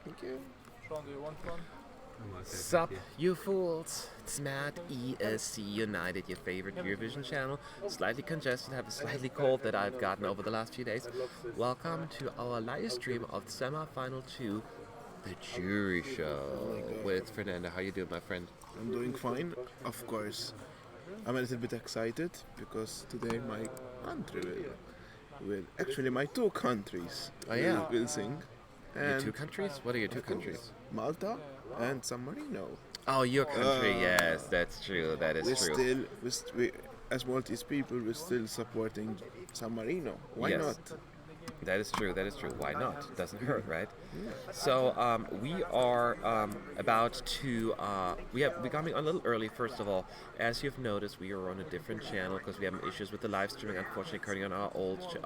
Thank you. Sean, do you want one? Sup, you fools! It's Matt, ESC United, your favorite Eurovision channel. Slightly congested, have a slightly cold that I've gotten over the last few days. Welcome to our live stream of semi-final 2, the jury show with Fernando. How you doing, my friend? I'm doing fine, of course. I'm a little bit excited because today my country will actually my two countries Oh, yeah. will sing. Your And two countries? What are your two of course, countries? Malta and San Marino. Oh, your country, yes, that's true, that is We true. still, as Maltese people, we're still supporting San Marino. Why Yes. not? That is true. That is true. Why not? Doesn't hurt, right? So we are about to. We got me on a little early. First of all, as you've noticed, we are on a different channel because we have issues with the live streaming. Unfortunately, currently on our old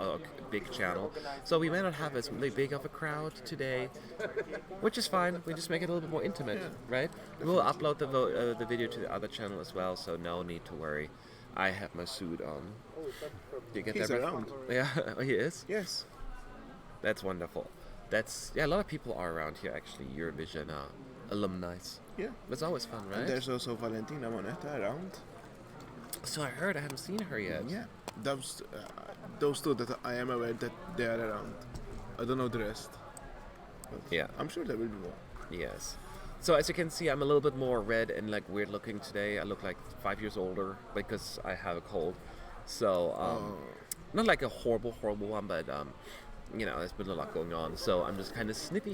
big channel, so we may not have as big of a crowd today, which is fine. We just make it a little bit more intimate, right? We'll upload the video to the other channel as well, so no need to worry. I have my suit on. Do you get He's that? around. Yeah, oh, he is. Yes. That's wonderful. That's a lot of people are around here actually. Eurovision alumni. Yeah. It's always fun, And right? there's also Valentina Monetta around. So I heard. I haven't seen her yet. Yeah. Those two that I am aware that they are around. I don't know the rest. But Yeah. I'm sure there will be more. Yes. So as you can see, I'm a little bit more red and like weird looking today. I look like 5 years older because I have a cold. So not like a horrible one, but there's been a lot going on. So I'm just kind of sniff.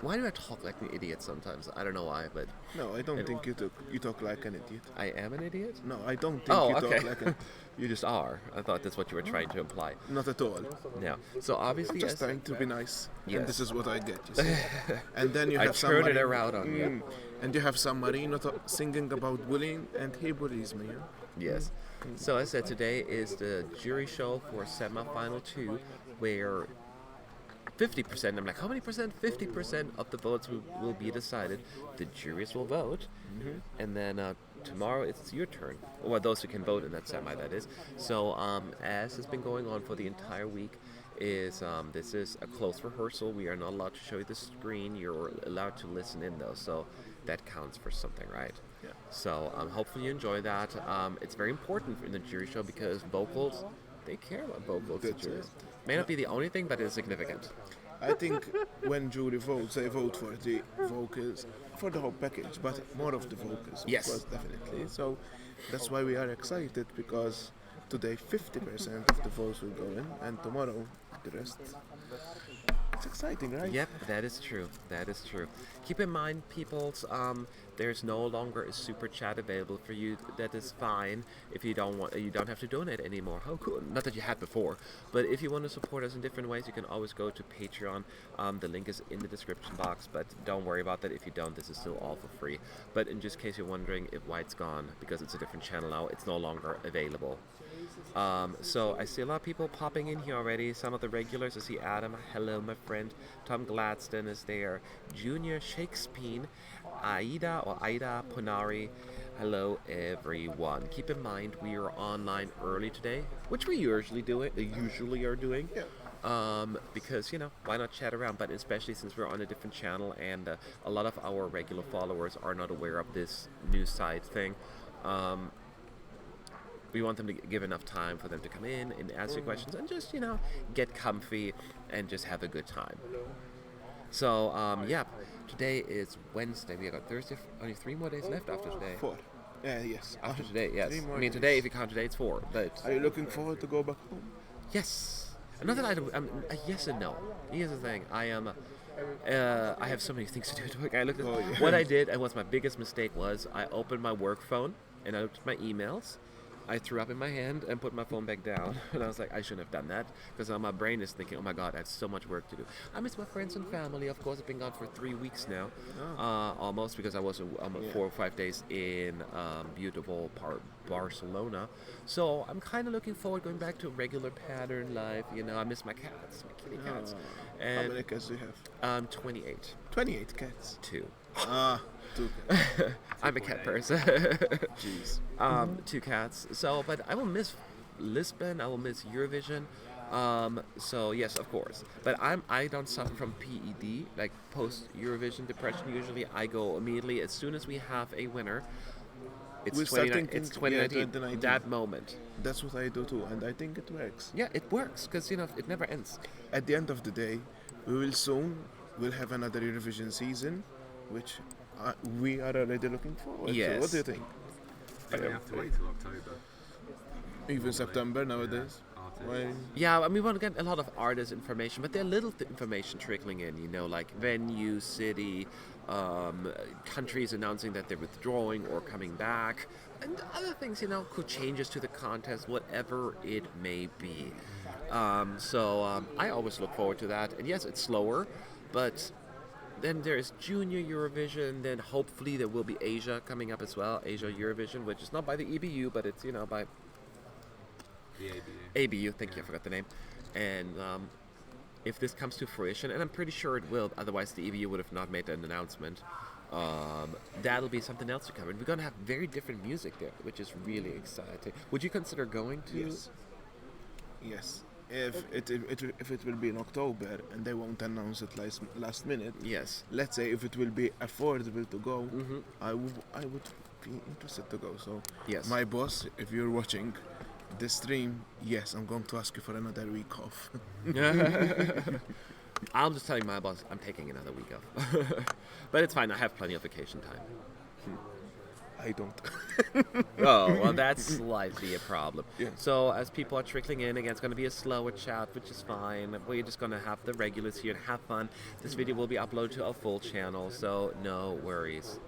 Why do I talk like an idiot sometimes? I don't know why, but No, I don't think you talk like an idiot. I am an idiot. No, I don't think Oh, you okay. talk like an You just are. I thought that's what you were trying to imply. not at all. Yeah. So obviously, Just as- trying to be nice. Yes. And this is what I get, you see. And then you I have San turned it Marino- around on you. And you have San Marino singing about bullying, and he bullies me. Yeah? Yes. So as I said, today is the jury show for semi-final 2, where 50%, I'm like, how many percent? 50% of the votes will be decided. The juries will vote. And then tomorrow it's your turn. Or those who can vote in that semi, that is. So as has been going on for the entire week, this is a close rehearsal. We are not allowed to show you the screen. You're allowed to listen in, though. So that counts for something, right? Yeah. So hopefully you enjoy that. It's very important in the jury show because vocals, they care about vocals. The That's jurors. it. May not be the only thing, but it's significant. I think when jury votes, they vote for the vocals, for the whole package, but more of the vocals, of Yes. course, definitely. So that's why we are excited, because today 50% of the votes will go in, and tomorrow the rest. It's exciting, right? Yep, that is true. That is true. Keep in mind, peoples, there's no longer a super chat available for you. That is fine. If you don't want, you don't have to donate anymore. How cool! Not that you had before, but if you want to support us in different ways, you can always go to Patreon. The link is in the description box. But don't worry about that. If you don't, this is still all for free. But in just case you're wondering why it's gone, because it's a different channel now, it's no longer available. So I see a lot of people popping in here already. Some of the regulars. I see Adam. Hello, my friend. Tom Gladstone is there. Junior Shakespeare. Aida Ponari. Hello, everyone. Keep in mind we are online early today, which we usually are doing. Yeah. Because why not chat around? But especially since we're on a different channel and a lot of our regular followers are not aware of this new side thing. We want them to give enough time for them to come in and answer questions and just, get comfy and just have a good time. So, today is Wednesday. We got Thursday, only 3 more days left after today. 4. Yes. After today, yes. 3 more I mean, days. today, if you count today, it's 4. But, Are you looking forward to go back home? yes. Not that yes and no. Here's the thing. I am... I have so many things to do at work. I looked at Oh, yeah. what I did, and what's my biggest mistake was I opened my work phone and I looked at my emails. I threw up in my hand and put my phone back down. And I was like, I shouldn't have done that. Because my brain is thinking, oh my God, I have so much work to do. I miss my friends and family. Of course, I've been gone for 3 weeks now. Almost, because I was 4 or 5 days in beautiful Barcelona. So I'm kind of looking forward going back to a regular pattern life. I miss my cats, my kitty cats. How And many cats do you have? 28. 28 cats. 2. 2 cats. I'm a cat person. Jeez. 2 cats. So, but I will miss Lisbon. I will miss Eurovision. So yes, of course. But I don't suffer from PED, like post Eurovision depression. Usually, I go immediately as soon as we have a winner. We start thinking, It's yeah, 2019. 2019. That moment. That's what I do too, and I think it works. Yeah, it works because it never ends. At the end of the day, we will soon will have another Eurovision season, which we are already looking forward to. What do you Yes. think? I think we have to wait till October. Even September nowadays. Artists. Why? Yeah, I mean, we want to get a lot of artist information, but there are little information trickling in, like venue, city, countries announcing that they're withdrawing or coming back, and other things, could changes to the contest, whatever it may be. So I always look forward to that. And yes, it's slower, but then there's Junior Eurovision, then hopefully there will be Asia coming up as well, Asia Eurovision, which is not by the EBU, but it's, by The ABU. ABU, thank you, I forgot the name. And if this comes to fruition, and I'm pretty sure it will, otherwise the EBU would have not made an announcement, that'll be something else to cover. And we're going to have very different music there, which is really exciting. Would you consider going to? Yes. Yes. If it will be in October and they won't announce it last minute, Yes. let's say if it will be affordable to go, Hmm. I would be interested to go. So Yes. my boss, if you're watching the stream, yes, I'm going to ask you for another week off. I'm just telling my boss I'm taking another week off. But it's fine, I have plenty of vacation time. I don't. Oh, well, that's slightly a problem. Yeah. So, as people are trickling in, again, it's going to be a slower chat, which is fine. We're just going to have the regulars here and have fun. This video will be uploaded to our full channel, so no worries.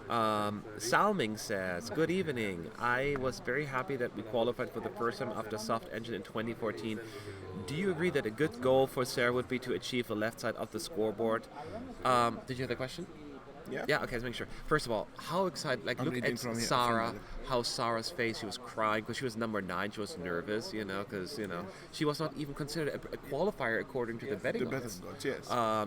Salming says, good evening. I was very happy that we qualified for the first time after soft engine in 2014. Do you agree that a good goal for Sarah would be to achieve the left side of the scoreboard? Did you have the question? Yeah. Yeah, okay, let's make sure. First of all, how excited, like, I'm look reading at from here, Sarah, from how Sarah's face, she was crying because she was number 9, she was nervous, because, she was not even considered a qualifier according to the betting The odds. betting odds,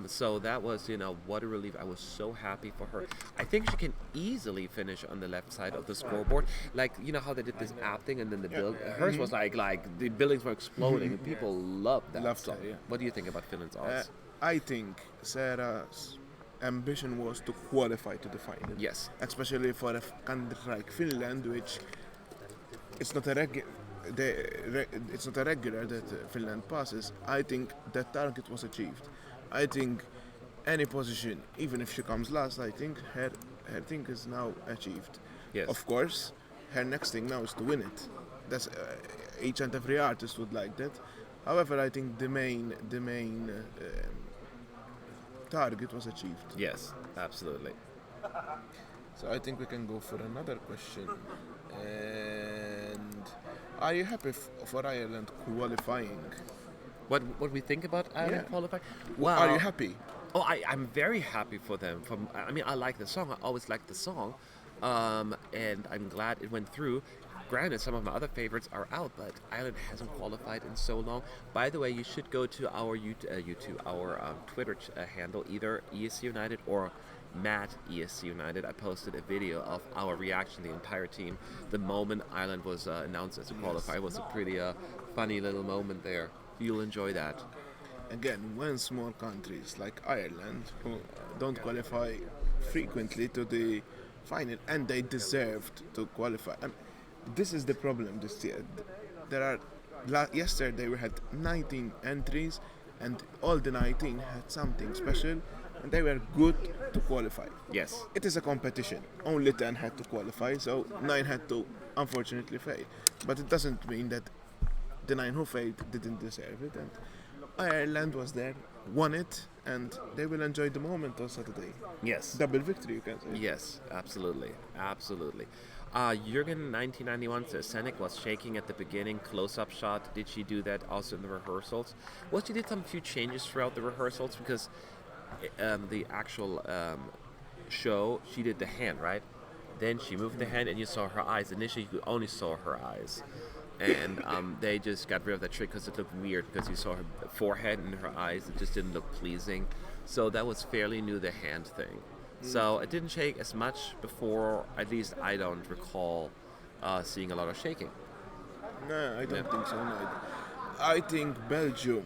yes. So that was, what a relief. I was so happy for her. I think she can easily finish on the left side of the scoreboard. Like, how they did this app thing and then the build. Hers was like the buildings were exploding and people loved that. Loved So, her, yeah. what do you think about Finland's odds? I think Sarah's ambition was to qualify to the final. Yes. Especially for a country like Finland, which it's not a it's not a regular that Finland passes. I think that target was achieved. I think any position, even if she comes last, I think her thing is now achieved. Yes. Of course, her next thing now is to win it. That's each and every artist would like that. However, I think the main target was achieved. Yes, absolutely. So I think we can go for another question. And are you happy for Ireland qualifying? What we think about Ireland Yeah. qualifying? Are you happy? Oh, I'm very happy for them. I like the song. I always liked the song, and I'm glad it went through. Granted, some of my other favorites are out, but Ireland hasn't qualified in so long. By the way, you should go to our our Twitter handle, either ESC United or Matt ESC United. I posted a video of our reaction, the entire team, the moment Ireland was announced as a qualifier. It was a pretty funny little moment there. You'll enjoy that. Again, when small countries like Ireland, who don't qualify frequently to the final, and they deserved to qualify. This is the problem this year. There are yesterday we had 19 entries, and all the 19 had something special, and they were good to qualify. Yes. It is a competition. Only 10 had to qualify, so 9 had to unfortunately fail. But it doesn't mean that the 9 who failed didn't deserve it. And Ireland was there, won it, and they will enjoy the moment on Saturday. Yes. Double victory, you can say. Yes, absolutely. Absolutely. Jürgen 1991 says Senek was shaking at the beginning, close-up shot. Did she do that also in the rehearsals? Well, she did some few changes throughout the rehearsals because the actual show, she did the hand, right? Then she moved the hand and you saw her eyes. Initially, you only saw her eyes. And they just got rid of that trick because it looked weird because you saw her forehead and her eyes. It just didn't look pleasing. So that was fairly new, the hand thing. So it didn't shake as much before, at least I don't recall seeing a lot of shaking. No, I don't think so. No. I think Belgium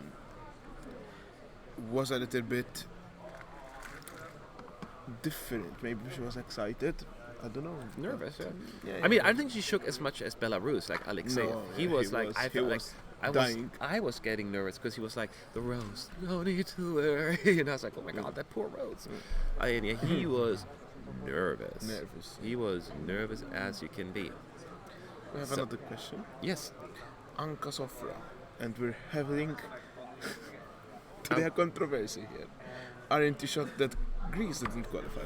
was a little bit different. Maybe she was excited. I don't know. Nervous, yeah. Yeah, I mean, I don't think she shook as much as Belarus, like Alexei. No, he yeah, was he like, was- I he felt like was I was, dying. I was getting nervous because he was like, the Rose, no need to worry. And I was like, oh my God, that poor Rose. And yeah, he was nervous. Nervous. He was nervous as you can be. We have So- another question. Yes. Anka Sofra, and we're having today a controversy here. Aren't you shocked that Greece didn't qualify?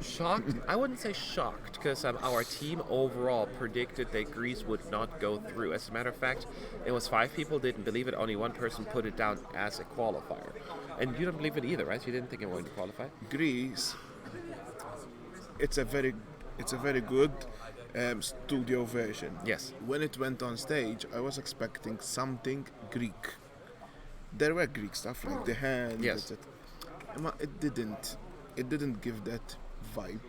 Shocked? I wouldn't say shocked because our team overall predicted that Greece would not go through. As a matter of fact, it was 5 people didn't believe it. Only 1 person put it down as a qualifier. And you don't believe it either, right? You didn't think it would qualify? Greece, it's a very good studio version. Yes. When it went on stage, I was expecting something Greek. There were Greek stuff like the hand. Yes. etc. It didn't. It didn't give that vibe.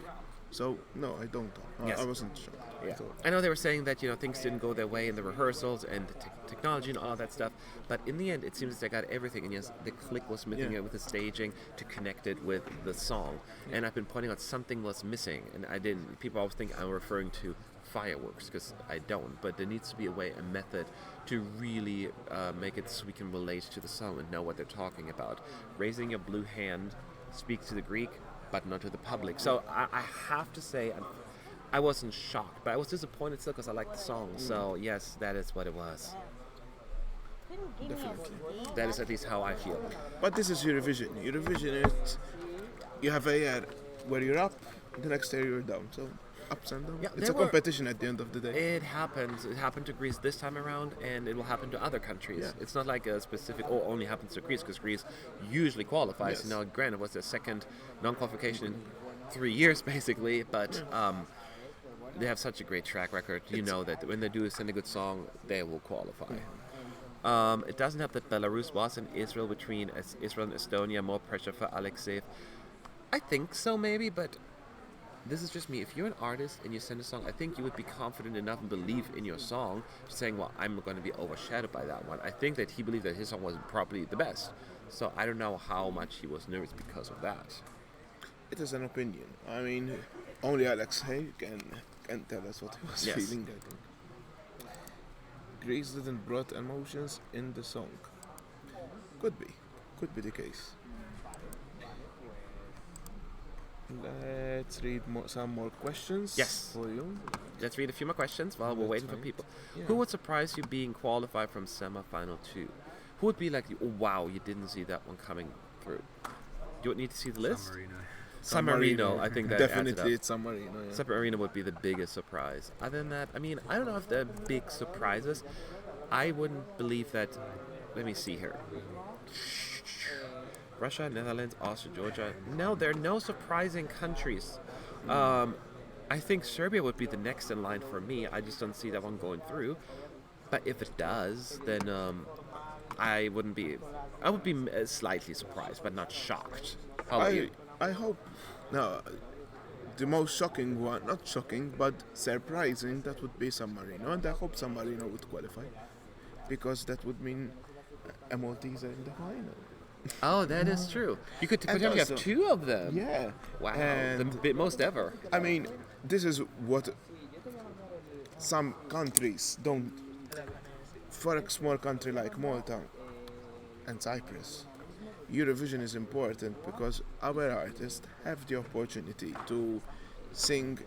So no, I don't know. Yes. I wasn't shocked. Yeah. at all. I know they were saying that things didn't go their way in the rehearsals and the technology and all that stuff, but in the end, it seems they got everything. And yes, the click was missing Yeah. it with the staging to connect it with the song. And I've been pointing out something was missing, and I didn't. People always think I'm referring to fireworks because I don't. But there needs to be a method to really make it so we can relate to the song and know what they're talking about. Raising your blue hand speaks to the Greek, but not to the public. So I have to say, I wasn't shocked, but I was disappointed still because I liked the song. So yes, that is what it was. Definitely. That is at least how I feel. But this is Eurovision. Eurovision is you have a year where you're up, the next year you're down. So ups and downs. Yeah, It's there a were- competition at the end of the day. It happens. It happened to Greece this time around, and it will happen to other countries. Yeah. It's not like a specific, only happens to Greece, because Greece usually qualifies. Yes. Now, granted, it was their second non-qualification in 3 years, basically, but they have such a great track record. You know that when they do send a good song, they will qualify. It doesn't help that Belarus was in Israel between Israel and Estonia. More pressure for Alexei. I think so, maybe, but this is just me. If you're an artist and you send a song, I think you would be confident enough and believe in your song, saying, well, I'm going to be overshadowed by that one. I think that he believed that his song was probably the best. So I don't know how much he was nervous because of that. It is an opinion. I mean, only Alexei can tell us what he was Yes. feeling, I think. Greece didn't brought emotions in the song. Could be the case. Let's read some more questions. Yes. For you. Let's read a few more questions while we're That's waiting for fine. people. Yeah. Who would surprise you being qualified from semi-final 2? Who would be like, oh, wow, you didn't see that one coming through? You would need to see the list? San San Marino. Marino, I think that adds it up. Definitely it's San Marino. Yeah. San Marino would be the biggest surprise. Other than that, I mean, I don't know if they're big surprises. I wouldn't believe that. Let me see here. Russia, Netherlands, Austria, Georgia. No, there are no surprising countries. I think Serbia would be the next in line for me. I just don't see that one going through. But if it does, then I wouldn't be. I would be slightly surprised, but not shocked. How about you? I hope. No, the most shocking one, not shocking, but surprising, that would be San Marino. And I hope San Marino would qualify. Because that would mean a Maltese in the final. Oh, that is true. You could And potentially have also- 2 of them. Yeah. Wow, And the most ever. I mean, this is what some countries don't. For a small country like Malta and Cyprus, Eurovision is important because our artists have the opportunity to sing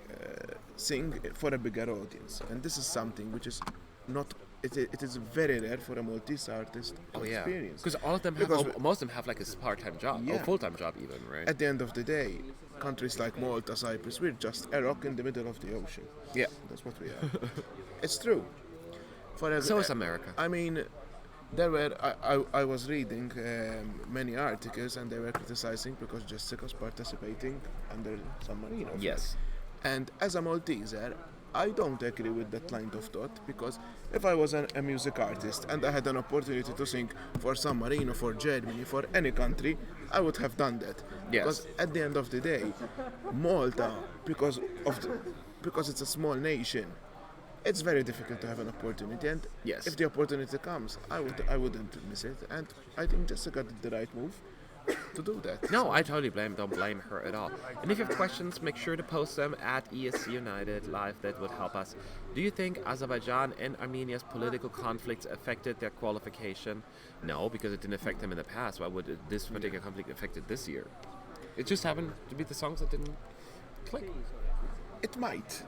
for a bigger audience, and this is something which is not. It is very rare for a Maltese artist to Oh yeah, experience. because all of them have, Because most of them have like a part-time job, or Yeah. full-time job even, right? At the end of the day, countries like Malta, Cyprus, we're just a rock in the middle of the ocean. Yeah. That's what we are. It's true. So is America. I mean, there were. I was reading many articles, and they were criticizing because Jessica's participating under San Marino. Yes. And as a Malteser, I don't agree with that line of thought, because if I was a music artist and I had an opportunity to sing for San Marino, for Germany, for any country, I would have done that. Yes. Because at the end of the day, Malta, because it's a small nation, it's very difficult to have an opportunity, and Yes. if the opportunity comes, I wouldn't miss it, and I think Jessica did the right move to do that. No, I totally don't blame her at all. And if you have questions, make sure to post them at ESC United Live. That would help us. Do you think Azerbaijan and Armenia's political conflicts affected their qualification? No, because it didn't affect them in the past. Why would this particular conflict affect it this year? It just happened to be the songs that didn't click. It might.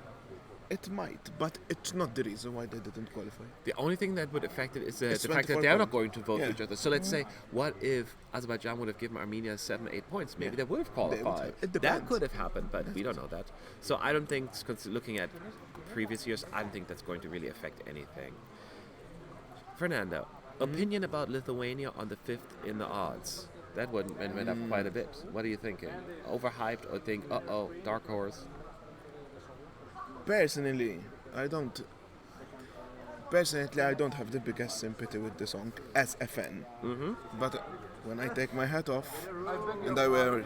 It might, but it's not the reason why they didn't qualify. The only thing that would affect it is the It's fact that 24 they're not points. going to vote for Yeah. each other. So let's say, what if Azerbaijan would have given Armenia 7 or 8 points? Maybe Yeah. they would have qualified. It That depends. could have happened, but we don't know that. So I don't think, looking at previous years, I don't think that's going to really affect anything. Fernando, opinion about Lithuania on the 5th in the odds? That went up quite a bit. What are you thinking? Overhyped or think, uh-oh, dark horse? Personally, I don't have the biggest sympathy with the song as a fan. But when I take my hat off and I wear it,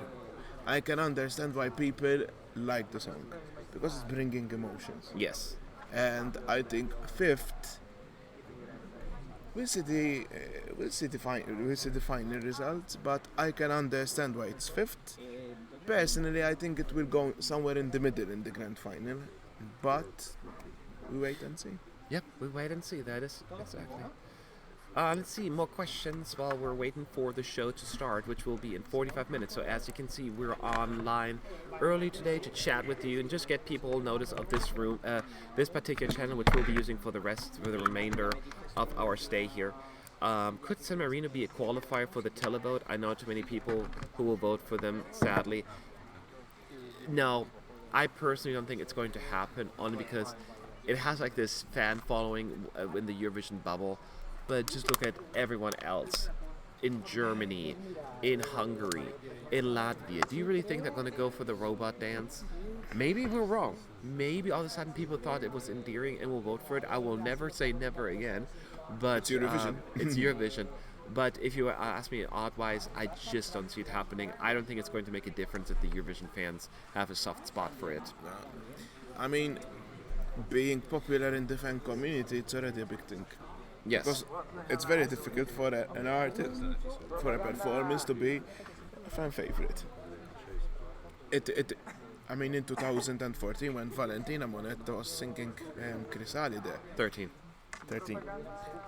I can understand why people like the song because it's bringing emotions. Yes. And I think fifth, we'll see the final results. But I can understand why it's fifth. Personally, I think it will go somewhere in the middle in the grand final. But we wait and see. Yep, we wait and see. That is exactly. Let's see, more questions while we're waiting for the show to start, which will be in 45 minutes. So as you can see, we're online early today to chat with you and just get people notice of this room, this particular channel, which we'll be using for the remainder of our stay here. Could San Marino be a qualifier for the televote? I know too many people who will vote for them, sadly. No, I personally don't think it's going to happen, only because it has like this fan following in the Eurovision bubble. But just look at everyone else in Germany, in Hungary, in Latvia. Do you really think they're going to go for the robot dance? Maybe we're wrong. Maybe all of a sudden people thought it was endearing and will vote for it. I will never say never again. But It's Eurovision. It's Eurovision. But if you ask me odd-wise, I just don't see it happening. I don't think it's going to make a difference if the Eurovision fans have a soft spot for it. I mean, being popular in the fan community, it's already a big thing. Yes. Because it's very difficult for an artist, for a performance to be a fan favorite. I mean, in 2014, when Valentina Monetta was singing Chrysali there, 13.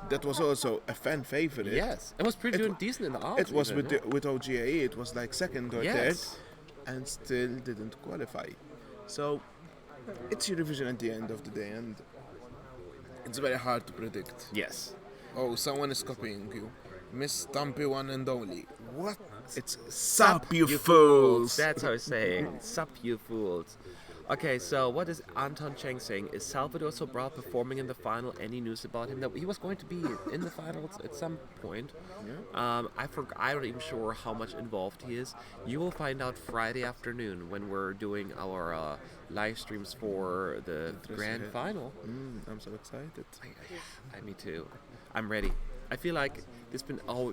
that was also a fan favorite. Yes. It was pretty doing decent in the odds. It was even, with OGAE, it was like second or Yes. third, and still didn't qualify. So it's Eurovision at the end of the day, and it's very hard to predict. Yes. Oh, someone is copying you. Miss Stumpy one and only. What? It's Sup, you fools! That's how it's saying. Sup, you fools. Okay, so what is Anton Cheng saying? Is Salvador Sobral performing in the final? Any news about him? That he was going to be in the finals at some point. I'm not even sure how much involved he is. You will find out Friday afternoon when we're doing our live streams for the grand final. I'm so excited. Me too. I'm ready. I feel like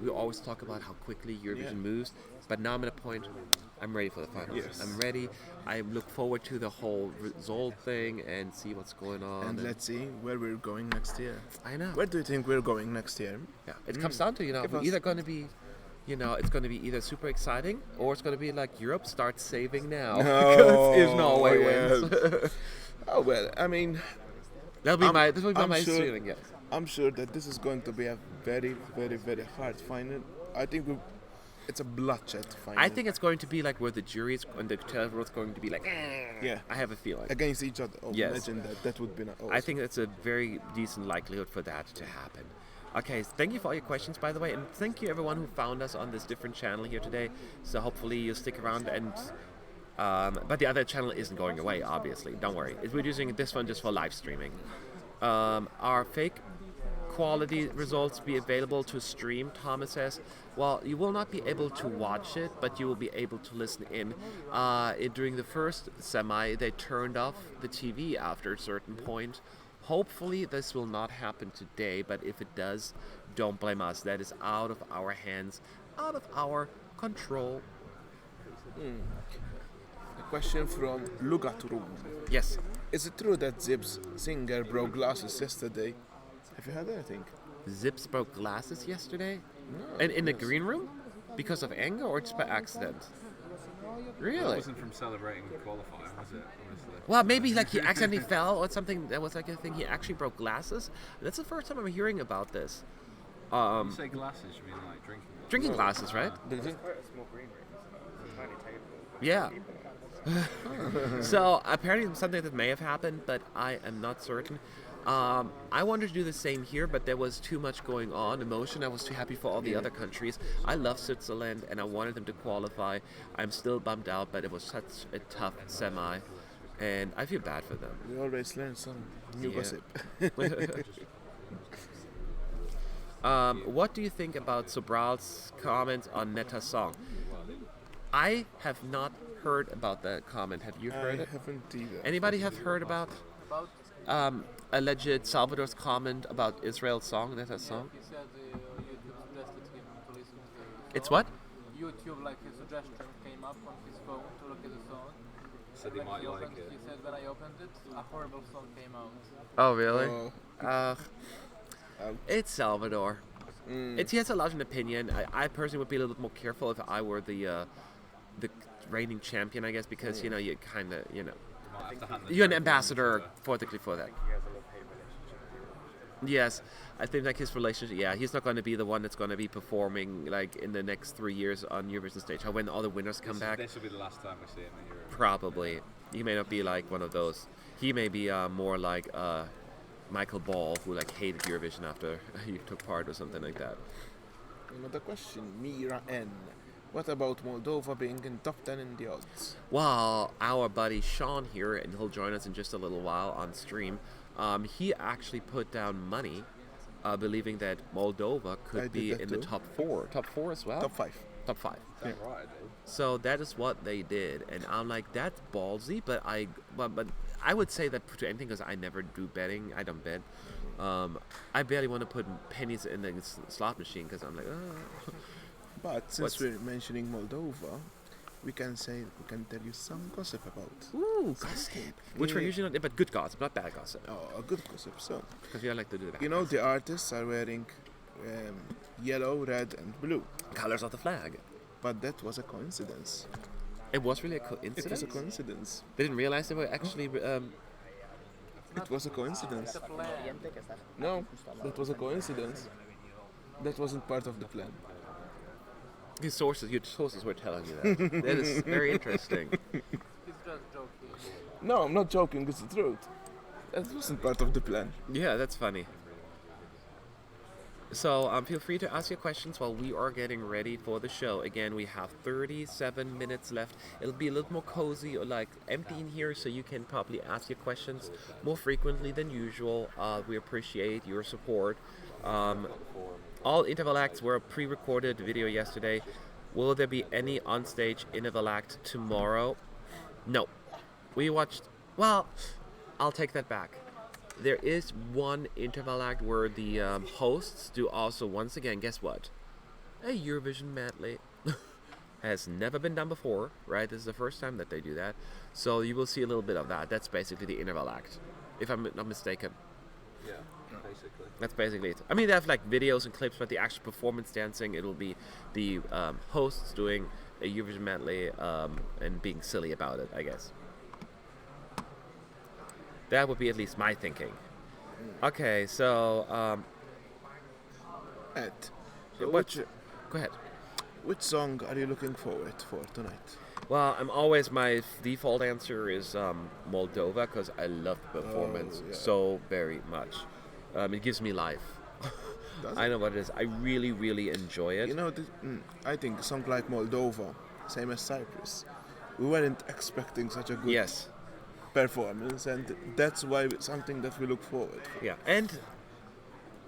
we always talk about how quickly Eurovision moves, but now I'm at a point. I'm ready for the finals. Yes. I'm ready. I look forward to the whole result thing and see what's going on. And let's see where we're going next year. I know. Where do you think we're going next year? Yeah, it comes down to Give we're us- either going to be, it's going to be either super exciting or it's going to be like Europe starts saving now because if Norway wins. Oh well, I mean, This will be I'm my sure- feeling. Yes. I'm sure that this is going to be a very, very, very hard final. I think it's a bloodshed final. I think it's going to be like where the juries and the televote's going to be like. Yeah. I have a feeling. Against each other. Oh, Yes. imagine that. That would be awesome. I think that's a very decent likelihood for that to happen. Okay, thank you for all your questions, by the way, and thank you everyone who found us on this different channel here today. So hopefully you'll stick around and. But the other channel isn't going away, obviously. Don't worry. We're using this one just for live streaming. Our fake quality results be available to stream, Thomas says. Well, you will not be able to watch it, but you will be able to listen in. During the first semi, they turned off the TV after a certain point. Hopefully this will not happen today, but if it does, don't blame us. That is out of our hands, out of our control. A question from Lugatrum. Yes. Is it true that Zip's singer broke glasses yesterday? Have you heard anything? Zips broke glasses yesterday? No. And in the yes. green room? Because of anger or just by accident? It Really? wasn't from celebrating qualifying, was it? Honestly. Well, maybe like he accidentally fell or something. That was like a thing. He actually broke glasses. That's the first time I'm hearing about this. When you say glasses, you mean like drinking glasses? Drinking glasses, right? Did Yeah. So apparently something that may have happened, but I am not certain. I wanted to do the same here, but there was too much going on, emotion. I was too happy for all the other countries. I love Switzerland, and I wanted them to qualify. I'm still bummed out, but it was such a tough semi, and I feel bad for them. We always learn some new Yeah. gossip. What do you think about Sobral's comments on Neta's song? I have not heard about that comment. Have you I heard it? haven't either. Anybody have heard about alleged Salvador's comment about Israel's song, Neta's song? He said YouTube suggested him to listen to the song. It's what? YouTube, like his suggestion came up on his phone to look at the song. Said he When might he like opened it. He said when I opened it, a horrible song came out. Oh, really? Oh, It's Salvador. mm, He has a lot of an opinion. I personally would be a little bit more careful if I were the reigning champion, I guess, because you know you kind of You might have to hand the you're an trophy ambassador to politically for that. Yes, I think like his relationship. Yeah, he's not going to be the one that's going to be performing like in the next 3 years on Eurovision stage. When all the winners come back, This will be the last time we see him in Europe. probably he may not be like one of those. He may be more like Michael Ball, who like hated Eurovision after he took part or something like that. another question. Mira N. What about Moldova being in top 10 in the odds? Well, our buddy Sean here, and he'll join us in just a little while on stream. He actually put down money, believing that Moldova could I did be that in the too. top four as well. Top 5. Top 5. Is that right, dude? So that is what they did, and I'm like, that's ballsy. But I would say that to anything because I never do betting. I don't bet. I barely want to put pennies in the slot machine because I'm like, oh. But since What's- we're mentioning Moldova, we can tell you some gossip about. Ooh, gossip. Which we're Yeah. usually not, but good gossip, not bad gossip, Oh, a good gossip. So, because we don't like to do that. you know, the artists are wearing yellow, red, and blue. Colors of the flag. But that was a coincidence. It was really a It was coincidence. a coincidence. They didn't realize they were actually. It was a coincidence. It's a plan. No, that was a coincidence. That wasn't part of the plan. Your sources were telling you that. That is very interesting. He's just joking. No, I'm not joking. It's the truth. That wasn't part of the plan. Yeah, that's funny. So feel free to ask your questions while we are getting ready for the show. Again, we have 37 minutes left. It'll be a little more cozy or like empty in here, so you can probably ask your questions more frequently than usual. We appreciate your support. All interval acts were a pre-recorded video yesterday. Will there be any on-stage interval act tomorrow? No. We watched... Well, I'll take that back. There is one interval act where the hosts do also, once again, guess what? A Eurovision medley. Has never been done before, right? This is the first time that they do that. So you will see a little bit of that. That's basically the interval act, if I'm not mistaken. Yeah, basically. That's basically it. I mean, they have like videos and clips, but the actual performance dancing, it'll be the hosts doing a Eurovision medley and being silly about it, I guess. That would be at least my thinking. Okay, so Ed, what? Go ahead. which song are you looking forward for tonight? Well, my default answer is Moldova because I love the performance yeah. so very much. It gives me life. Does I know what it is. I really, really enjoy it. You know, I think a song like Moldova, same as Cyprus, we weren't expecting such a good Yes. performance, and that's why it's something that we look forward to. Yeah, and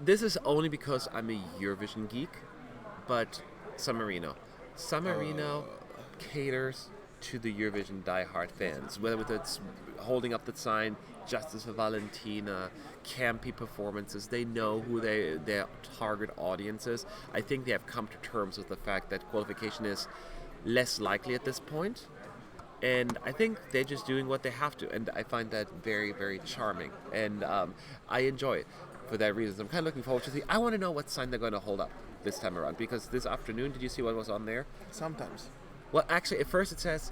this is only because I'm a Eurovision geek, but San Marino caters to the Eurovision diehard fans, whether it's holding up the sign, Justice for Valentina, campy performances. They know who their target audience is. I think they have come to terms with the fact that qualification is less likely at this point, and I think they're just doing what they have to, and I find that very, very charming, and I enjoy it for that reason. I'm kind of looking forward to see. I want to know what sign they're going to hold up this time around, because this afternoon, did you see what was on there? Sometimes. Well, actually, at first it says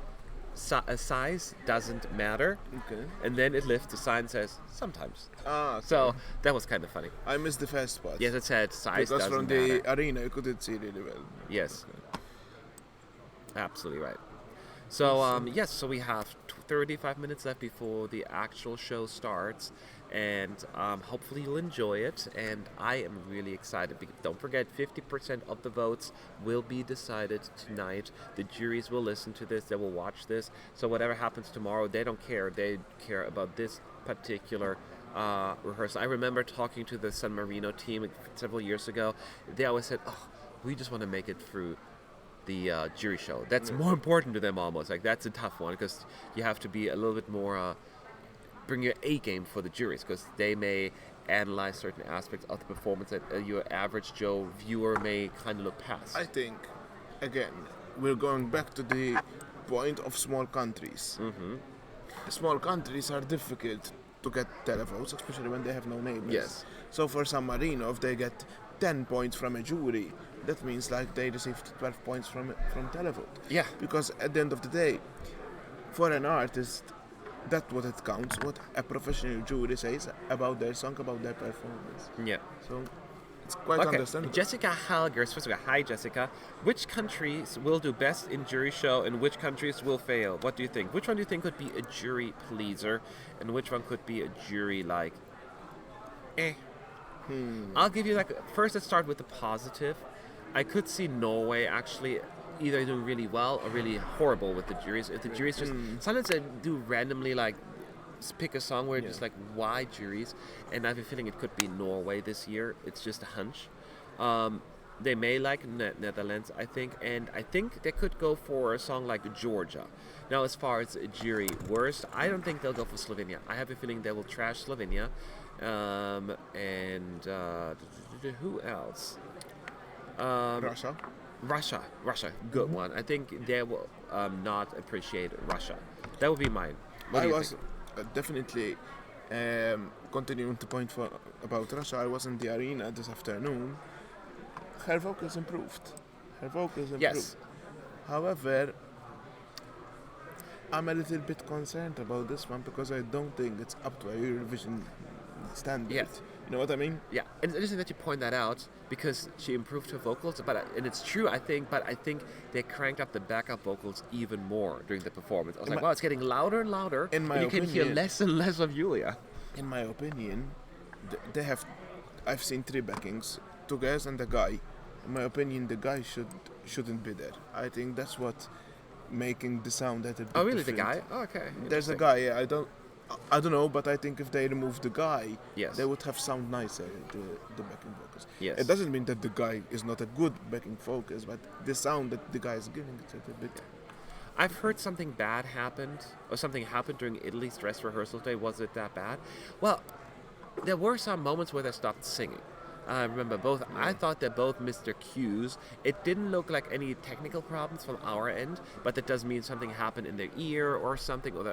size doesn't matter, Okay. and then it lifts the sign says sometimes. Okay. So that was kind of funny. I missed the first part. Yes, it said size Because doesn't from matter. the arena you couldn't see really well. Yes. Absolutely right. So yes, so we have 35 minutes left before the actual show starts, and hopefully you'll enjoy it. And I am really excited. Don't forget, 50% of the votes will be decided tonight. The juries will listen to this. They will watch this. So whatever happens tomorrow, they don't care. They care about this particular rehearsal. I remember talking to the San Marino team several years ago. They always said, "Oh, we just want to make it through the jury show." That's more important to them almost. Like, that's a tough one, because you have to be a little bit more bring your A game for the juries, because they may analyze certain aspects of the performance that your average Joe viewer may kind of look past. I think, again, we're going back to the point of small countries. Mm-hmm. Small countries are difficult to get televotes, especially when they have no neighbors. Yes. So for San Marino, if they get 10 points from a jury, that means like they received 12 points from televote. Yeah. Because at the end of the day, for an artist, that's what it counts, what a professional jury says about their song, about their performance. Yeah. So it's quite Okay, understandable. Jessica Halger, first of all, hi Jessica. Which countries will do best in jury show and which countries will fail? What do you think? Which one do you think could be a jury pleaser and which one could be a jury like, eh? I'll give you first let's start with the positive. I could see Norway actually either doing really well or really horrible with the juries. If the juries just, sometimes they do randomly pick a song where it's just like, why juries? And I have a feeling it could be Norway this year. It's just a hunch. They may like Netherlands, I think, and I think they could go for a song like Georgia. Now, as far as jury worst, I don't think they'll go for Slovenia. I have a feeling they will trash Slovenia. And who else? Russia. Russia, good one. I think they will not appreciate Russia. That would be mine. What do I you was think? definitely continuing to point about Russia. I was in the arena this afternoon. Her vocals improved. Yes. However, I'm a little bit concerned about this one because I don't think it's up to a Eurovision standard. Yes. You know what I mean? Yeah, and it's interesting that you point that out because she improved her vocals, and it's true, I think, but I think they cranked up the backup vocals even more during the performance. I was like, wow, it's getting louder and louder, In my and you can hear opinion- less and less of Julia. In my opinion, they have. I've seen 3 backings, 2 girls and a guy. In my opinion, the guy shouldn't be there. I think that's what making the sound a little bit Oh, really, the different. guy? Oh, okay. There's a Interesting. guy. I don't know, but I think if they remove the guy, Yes. they would have sound nicer, the backing vocals. Yes. It doesn't mean that the guy is not a good backing vocals, but the sound that the guy is giving is a little bit. I've heard something bad happened, or something happened during Italy's dress rehearsal day. Was it that bad? Well, there were some moments where they stopped singing. I remember both. I thought that both missed their cues. It didn't look like any technical problems from our end, but that does mean something happened in their ear or something. Or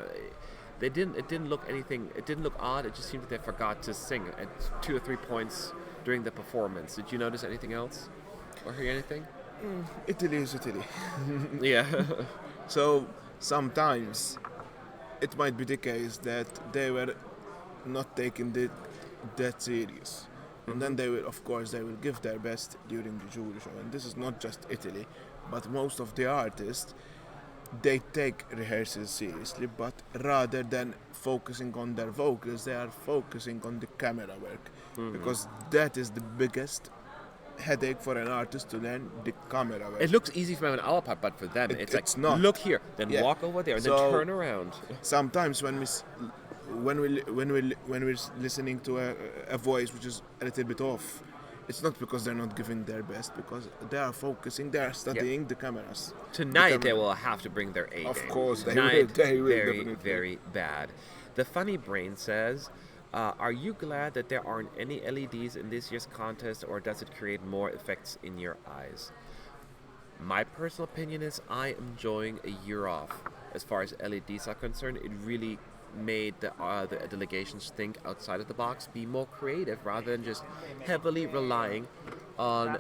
they didn't. It didn't look anything. It didn't look odd. It just seemed that they forgot to sing at 2 or 3 points during the performance. Did you notice anything else, or hear anything? Italy is Italy. Yeah. So sometimes it might be the case that they were not taking it that serious. And then they will, of course, they will give their best during the jury show. And this is not just Italy, but most of the artists, they take rehearsals seriously, but rather than focusing on their vocals, they are focusing on the camera work. Because that is the biggest headache for an artist to learn, the camera work. It looks easy from our part, but for them, it's like, it's not. look here, then Yeah. walk over there, and So- then turn around. Sometimes when we're listening to a voice which is a little bit off, it's not because they're not giving their best, because they are focusing, they are studying the cameras. Tonight, they will have to bring their A Of game. course, they Tonight, will, they will, very, definitely. very bad. The Funny Brain says, are you glad that there aren't any LEDs in this year's contest, or does it create more effects in your eyes? My personal opinion is I am enjoying a year off. as far as LEDs are concerned. It really made the delegations think outside of the box, be more creative rather than just heavily relying on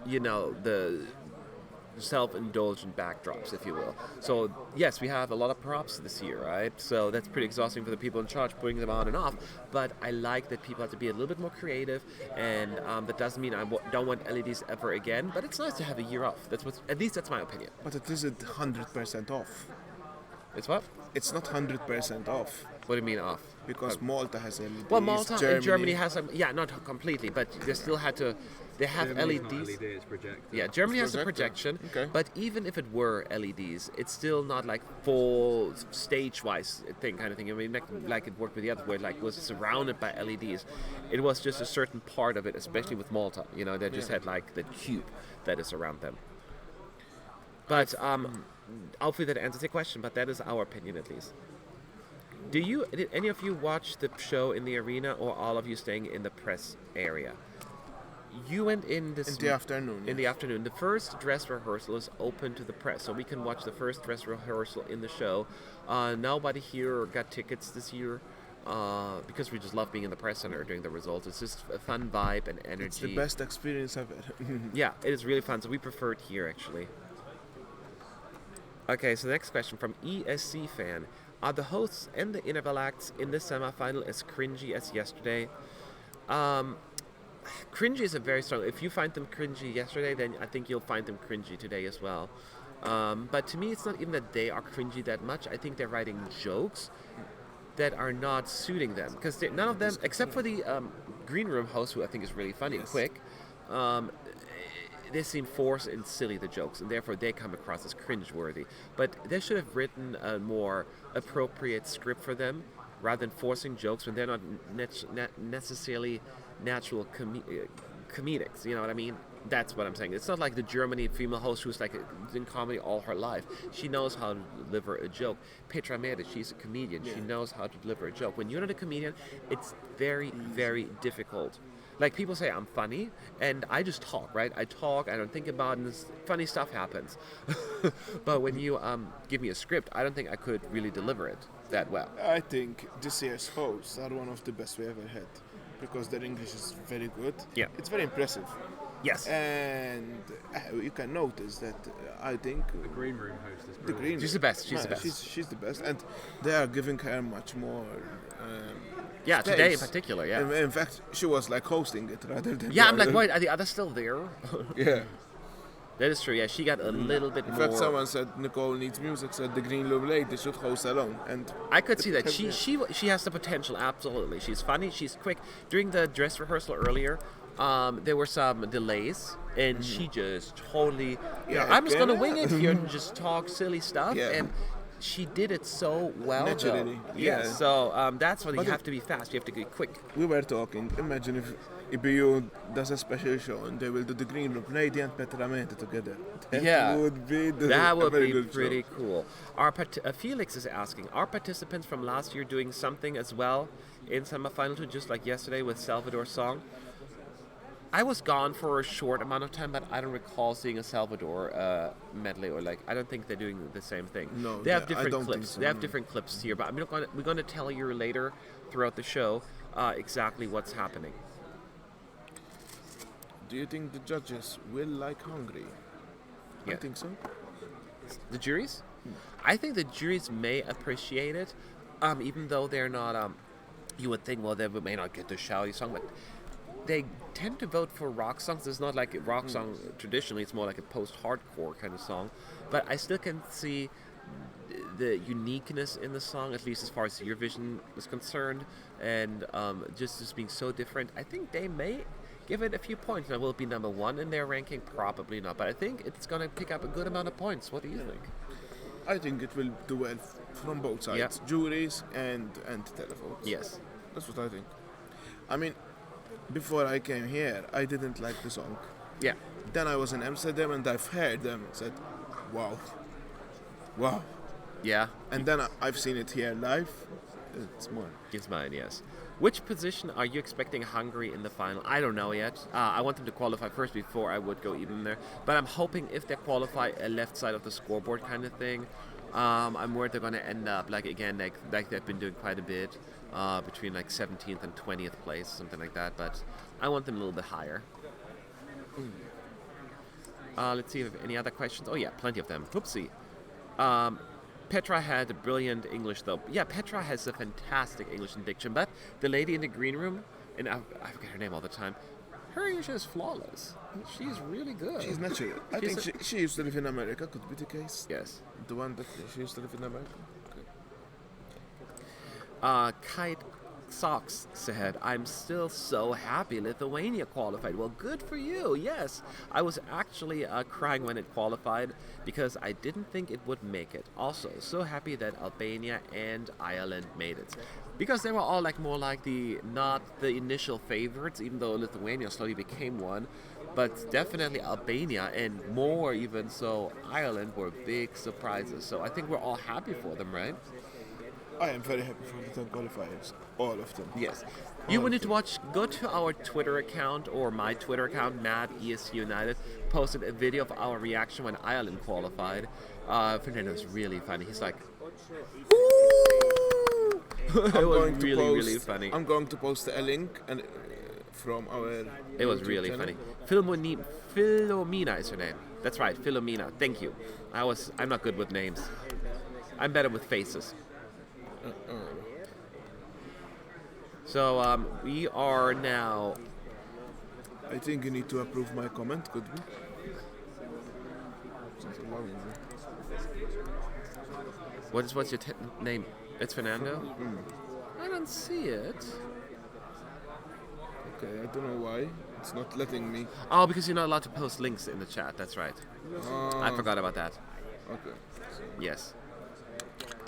the self-indulgent backdrops, if you will. So yes, we have a lot of props this year, right? So that's pretty exhausting for the people in charge, putting them on and off. But I like that people have to be a little bit more creative, and that doesn't mean I don't want LEDs ever again. But it's nice to have a year off. At least that's my opinion. But it isn't 100% off. It's what? It's not 100% off What do you mean off? because Malta has LEDs. Well, Malta and Germany has some. Yeah, not completely, but they still had to. They have Germany's not LEDs. LED, it's projector. Yeah, Germany has a projector. projection, Okay. but even if it were LEDs, it's still not like full stage-wise kind of thing. I mean, like it worked with the other, where it was surrounded by LEDs. It was just a certain part of it, especially with Malta. They just had like the cube that is around them. But hopefully that answers your question. But that is our opinion, at least. Did any of you watch the show in the arena, or all of you staying in the press area? You went in this In the afternoon. In the afternoon, the first dress rehearsal is open to the press, so we can watch the first dress rehearsal in the show. Nobody here got tickets this year because we just love being in the press center during the results. It's just a fun vibe and energy. It's the best experience ever. Yeah, it is really fun. So we prefer it here, actually. Okay, so the next question from ESC fan: are the hosts and the interval acts in this semifinal as cringy as yesterday? Cringy is a very strong. If you find them cringy yesterday, then I think you'll find them cringy today as well. But to me, it's not even that they are cringy that much. I think they're writing jokes that are not suiting them, because none of them, except for the green room host, who I think is really funny and quick, they seem forced and silly, the jokes, and therefore they come across as cringeworthy. But they should have written a more appropriate script for them, rather than forcing jokes when they're not necessarily natural comedics. You know what I mean? That's what I'm saying. It's not like the Germany female host who's like in comedy all her life. She knows how to deliver a joke. Petra Mede, she's a comedian. Yeah. She knows how to deliver a joke. When you're not a comedian, it's very, very difficult. Like, people say I'm funny, and I just talk, right? I talk, I don't think about it, and this funny stuff happens. But when you give me a script, I don't think I could really deliver it that well. I think this year's hosts are one of the best we ever had, because their English is very good. Yeah. It's very impressive. Yes. And you can notice that I think The green room host is the brilliant. green She's the best. She's the best. She's the best, and they are giving her much more. Yeah, space. today in particular, yeah. In fact, she was like hosting it rather than. Yeah, I'm like, wait, are the others still there? Yeah. That is true, yeah. She got a little bit In more... fact, someone said Nicole needs music, said the green room lady should host alone, and I could see that. She has the potential, absolutely. She's funny, she's quick. During the dress rehearsal earlier, there were some delays, and she just totally... I'm just going to wing it here and just talk silly stuff, and she did it so well. Naturally, Yeah, yeah. so that's why you have to be fast, you have to be quick. we were talking. Imagine if EBU does a special show and they will do the green room lady and Petra Mede together. That would be That would very be good pretty show. cool. Felix is asking, are participants from last year doing something as well in semifinal 2, just like yesterday with Salvador's song? I was gone for a short amount of time, but I don't recall seeing a Salvador medley, or like, I don't think they're doing the same thing. No, they have I different don't think clips. so, They have no. different clips here, but we're going to tell you later throughout the show exactly what's happening. Do you think the judges will like Hungary? I Yeah. think so. The juries? I think the juries may appreciate it, even though they're not. You would think, well, they may not get the shouty song, but they tend to vote for rock songs. It's not like a rock song traditionally; it's more like a post-hardcore kind of song. But I still can see the uniqueness in the song, at least as far as Eurovision is concerned, and just being so different. I think they may give it a few points. Now, will it be number one in their ranking? Probably not. But I think it's going to pick up a good amount of points. What do you think? I think it will do well from both sides, juries and televotes. Yes. That's what I think. I mean, before I came here, I didn't like the song. Yeah. Then I was in Amsterdam and I've heard them and said, wow. Yeah. And then I've seen it here live. It's more. It's mine, yes. Which position are you expecting Hungary in the final? I don't know yet. I want them to qualify first before I would go even there. But I'm hoping if they qualify a left side of the scoreboard kind of thing, I'm worried they're going to end up like again like they've been doing quite a bit between like 17th and 20th place, something like that. But I want them a little bit higher. Let's see if any other questions. Oh yeah, plenty of them. Whoopsie. Petra had a brilliant English though. Yeah, Petra has a fantastic English diction. But the lady in the green room, and I forget her name all the time. Her English is flawless. She's really good. She's natural. I think she used to live in America. Could be the case. Yes. The one that she used to live in America. Kite Socks said, I'm still so happy Lithuania qualified. Well, good for you. Yes. I was actually crying when it qualified because I didn't think it would make it. Also, so happy that Albania and Ireland made it. Because they were all like more like not the initial favorites, even though Lithuania slowly became one. But definitely Albania and more even so Ireland were big surprises. So I think we're all happy for them, right? I am very happy for the 10 qualifiers. All of them. Yes. You will need to go to our Twitter account or my Twitter account, Matt ESC United, posted a video of our reaction when Ireland qualified. Fernando's really funny. He's like, ooh! It was really funny. I'm going to post a link from our. It was YouTube really channel. funny. Philomena is her name. That's right, Philomena. Thank you. I'm not good with names. I'm better with faces. So we are now. I think you need to approve my comment, could we? What's your name? It's Fernando? I don't see it. Okay, I don't know why. It's not letting me. Oh, because you're not allowed to post links in the chat. That's right. I forgot about that. Okay. Yes.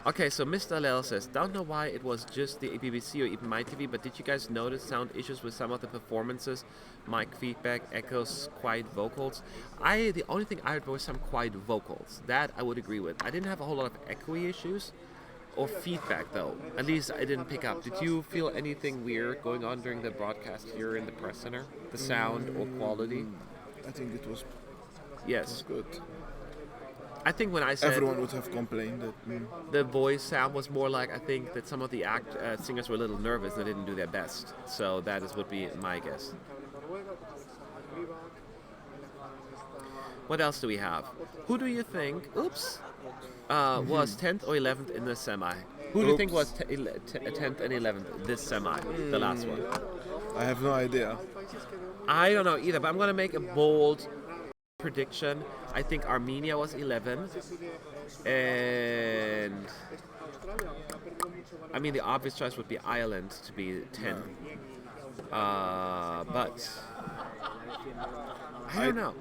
Okay, so Mr. Lel says, don't know why it was just the BBC or even my TV, but did you guys notice sound issues with some of the performances? Mic feedback, echoes, quiet vocals. The only thing I heard was some quiet vocals. That I would agree with. I didn't have a whole lot of echoey issues or feedback though. At least I didn't pick up. Did you feel anything weird going on during the broadcast here in the press center? The sound or quality? I think it was Yes. good. I think when I said Everyone would have complained that. the voice sound was more like I think that some of the singers were a little nervous and they didn't do their best. So that would be my guess. What else do we have? Who do you think? Oops. Was 10th or 11th in the semi? Who do you think was 10th and 11th this semi? The last one. I have no idea. I don't know either, but I'm gonna make a bold prediction. I think Armenia was 11, and I mean the obvious choice would be Ireland to be 10. But I don't know.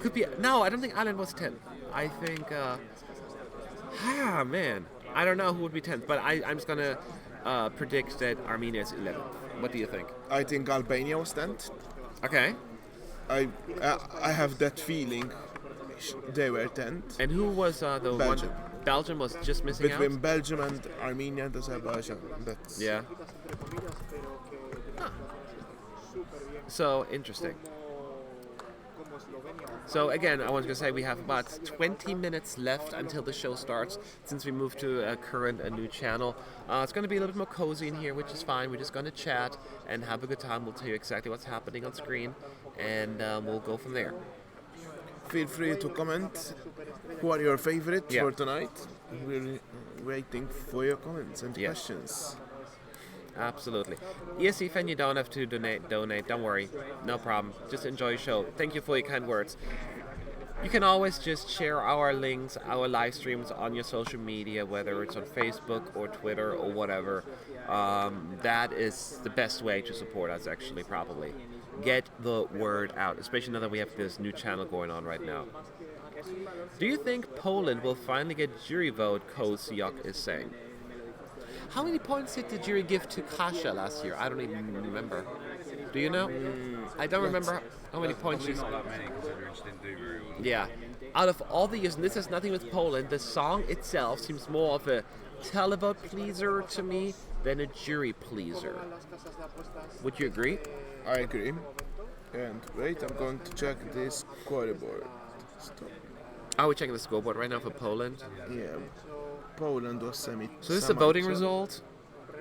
Could be no. I don't think Ireland was 10. I think. Man, I don't know who would be 10th, but I'm just gonna predict that Armenia is 11th. What do you think? I think Albania was 10th. Okay. I have that feeling they were 10th. And who was the Belgium. one? Belgium was just missing Between out. Belgium and Armenia and Azerbaijan. That's Yeah. Huh. So interesting. So again, I was going to say we have about 20 minutes left until the show starts since we moved to a new channel. It's going to be a little bit more cozy in here, which is fine. We're just going to chat and have a good time. We'll tell you exactly what's happening on screen, and we'll go from there. Feel free to comment who are your favorites Yeah. for tonight. We're waiting for your comments and Yeah. questions. Absolutely. ESC fan, you don't have to donate. Don't worry. No problem. Just enjoy your show. Thank you for your kind words. You can always just share our links, our live streams on your social media, whether it's on Facebook or Twitter or whatever. That is the best way to support us, actually, probably. Get the word out, especially now that we have this new channel going on right now. Do you think Poland will finally get jury vote, Koziok is saying? How many points did the jury give to Kasia last year? I don't even remember. Do you know? I don't remember how many points she's... Not that many considering she didn't do very well. Yeah. Out of all the years, and this has nothing with Poland, the song itself seems more of a televote pleaser to me than a jury pleaser. Would you agree? I agree. And wait, I'm going to check this scoreboard. Stop. Are we checking the scoreboard right now for Poland? Yeah. Poland was semi. So this is the voting so- result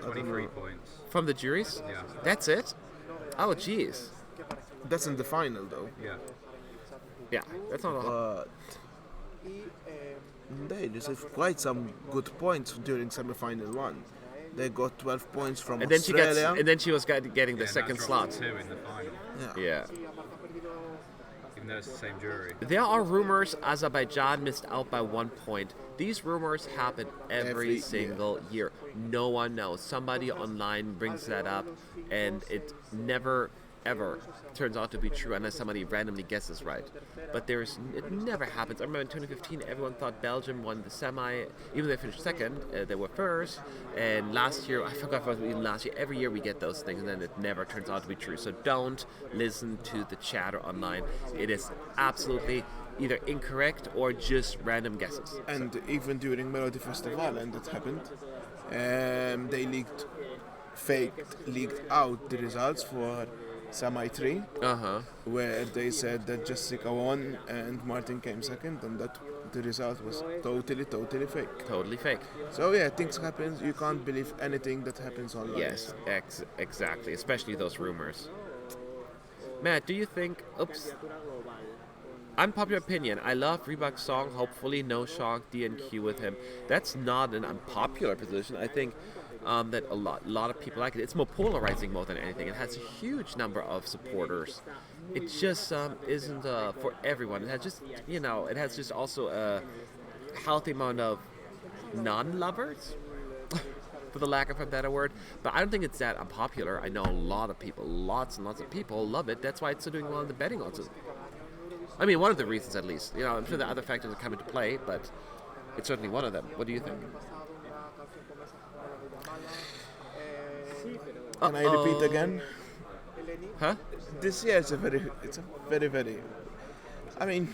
23 points. from the juries? Yeah. That's it? Oh, jeez. That's in the final though. Yeah. Yeah, that's not a... But they received quite some good points during semi-final one. They got 12 points from And then Australia. she was getting the Yeah, second that's slot. dropped to 2 in the final, Yeah. even though it's the same jury. There are rumors Azerbaijan missed out by 1 point. These rumors happen every Every single year. No one knows. Somebody online brings that up, and it never ever turns out to be true unless somebody randomly guesses right. But it never happens. I remember in 2015, everyone thought Belgium won the semi, even though they finished second, they were first. And last year, I forgot if it was even last year. Every year we get those things, and then it never turns out to be true. So don't listen to the chatter online. It is absolutely either incorrect or just random guesses. And even during Melody Festival, and that happened, they leaked out the results for Semi 3, where they said that Jessica won and Martin came second, and that the result was totally fake. Totally fake. So yeah, things happen. You can't believe anything that happens online. Yes, exactly. Especially those rumors. Matt, do you think... Oops. Unpopular opinion. I love Reebok's song. Hopefully no shock DNQ with him. That's not an unpopular position. I think that a lot of people like it. It's more polarizing more than anything. It has a huge number of supporters. It just isn't for everyone. It has just, it has just also a healthy amount of non-lovers, for the lack of a better word. But I don't think it's that unpopular. I know a lot of people, lots and lots of people love it. That's why it's doing well in the betting odds. I mean, one of the reasons at least. I'm sure the other factors are come into play, but it's certainly one of them. What do you think? Can I repeat again? Huh? This year it's a very, I mean,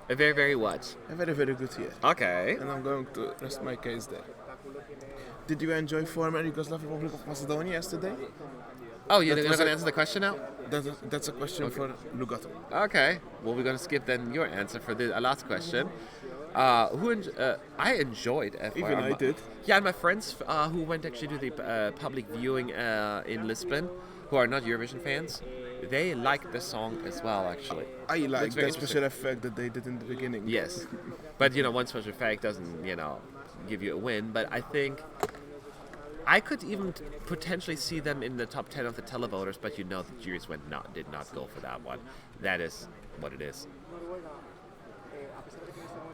A very, very what? a very good year. Okay. And I'm going to rest my case there. Did you enjoy former Yugoslav Republic of Macedonia yesterday? Oh, you're That not was going to a- answer the question now? That's a question for Lugato. Okay. Well, we're going to skip then your answer for the last question. I enjoyed FYI. Even I did. Yeah, and my friends who went actually to the public viewing in Lisbon, who are not Eurovision fans, they liked the song as well, actually. I like Looks very that special effect that they did in the beginning. Yes. But, one special effect doesn't, give you a win. But I think I could even potentially see them in the top 10 of the televoters, but the juries did not go for that one. That is what it is.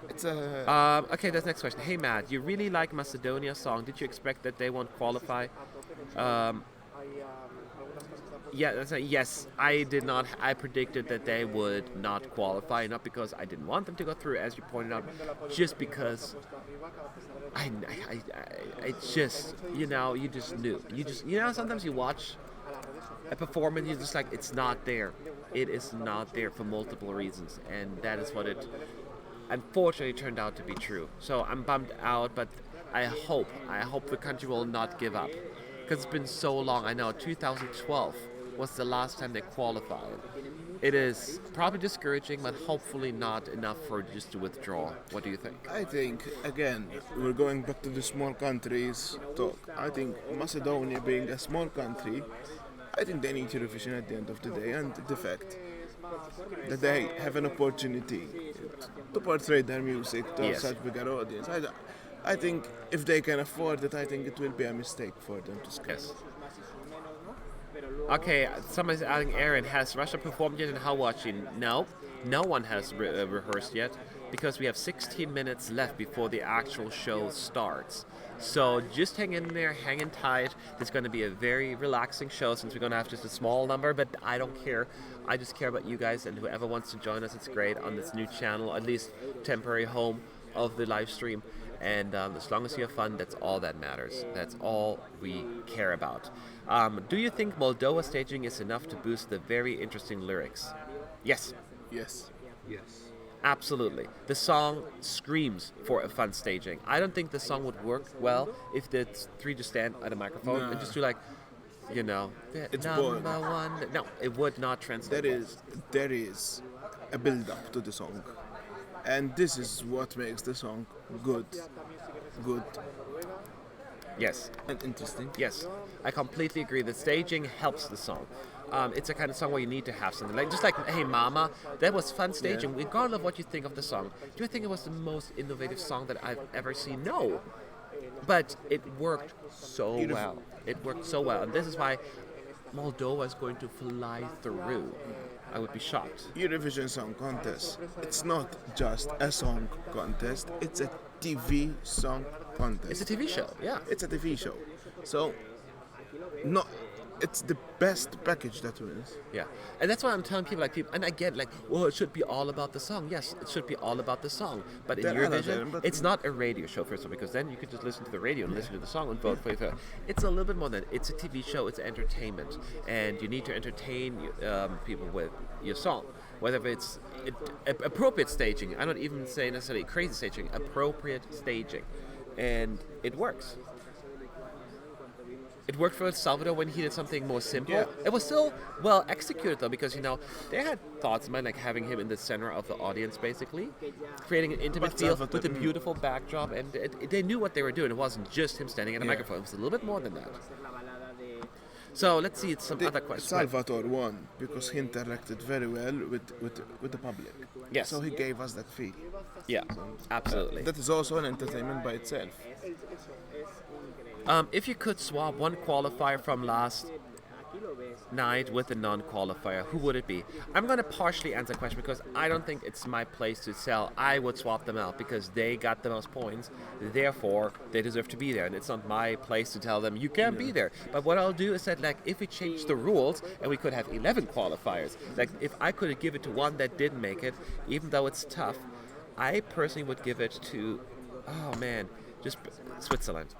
It's a Okay, that's next question. Hey, Matt, you really like Macedonia's song. Did you expect that they won't qualify? Yes, I did not. I predicted that they would not qualify, not because I didn't want them to go through, as you pointed out, just because I just, you just knew. Sometimes you watch a performance, you're just like, it's not there. It is not there for multiple reasons, and that is what it unfortunately turned out to be true. So I'm bummed out, but I hope the country will not give up, because it's been so long. I know 2012 was the last time they qualified. It is probably discouraging, but hopefully not enough for just to withdraw. What do you think? I think, again, we're going back to the small countries talk. I think Macedonia being a small country, I think they need Eurovision at the end of the day, and the fact that they have an opportunity to portray their music to Yes. such bigger audience. I think if they can afford it, I think it will be a mistake for them to skip. Yes. Okay, somebody's asking Aaron, has Russia performed yet and how watching? No, no one has rehearsed yet, because we have 16 minutes left before the actual show starts. So just hang in there, hang in tight. It's going to be a very relaxing show since we're going to have just a small number, but I don't care. I just care about you guys, and whoever wants to join us, it's great on this new channel, at least temporary home of the live stream. And as long as you have fun, that's all that matters. That's all we care about. Do you think Moldova staging is enough to boost the very interesting lyrics? Yes. Yes. Yes. Absolutely. The song screams for a fun staging. I don't think the song would work well if the three just stand at a microphone and just do like, It's number boring. one. No, it would not translate. There is a build up to the song, and this is what makes the song good. good Yes. and interesting. Yes, I completely agree. The staging helps the song. It's a kind of song where you need to have something like just like "Hey Mama," that was fun staging. Regardless of what you think of the song, do I think it was the most innovative song that I've ever seen? No, but it worked so well. It worked so well, and this is why Moldova is going to fly through. I would be shocked. Eurovision Song Contest. It's not just a song contest. It's a TV song contest. It's a TV show, yeah. It's a TV show. So, no, it's the best package that wins. Yeah, and that's why I'm telling people, and I get well, it should be all about the song. Yes, it should be all about the song. But in There are Eurovision, them, but- it's not a radio show, first of all, because then you could just listen to the radio and listen to the song and vote for it. It's a little bit more than that. It's a TV show. It's entertainment, and you need to entertain people with your song. Whether it's appropriate staging, I'm not even saying necessarily crazy staging, appropriate staging, and it works. It worked for Salvador when he did something more simple. Yeah. It was still well executed though, because they had thoughts in mind, like having him in the center of the audience, basically, creating an intimate But feel Salvador- with a beautiful backdrop, and they knew what they were doing. It wasn't just him standing at a Yeah. microphone. It was a little bit more than that. So let's see some other questions. Salvatore won because he interacted very well with the public. Yes. So he gave us that feel. Yeah, absolutely. That is also an entertainment by itself. If you could swap one qualifier from last night with a non-qualifier, who would it be? I'm going to partially answer the question because I don't think it's my place to sell. I would swap them out because they got the most points. Therefore, they deserve to be there. And it's not my place to tell them, you can't be there. But what I'll do is that, if we change the rules and we could have 11 qualifiers, if I could give it to one that didn't make it, even though it's tough, I personally would give it to, just Switzerland.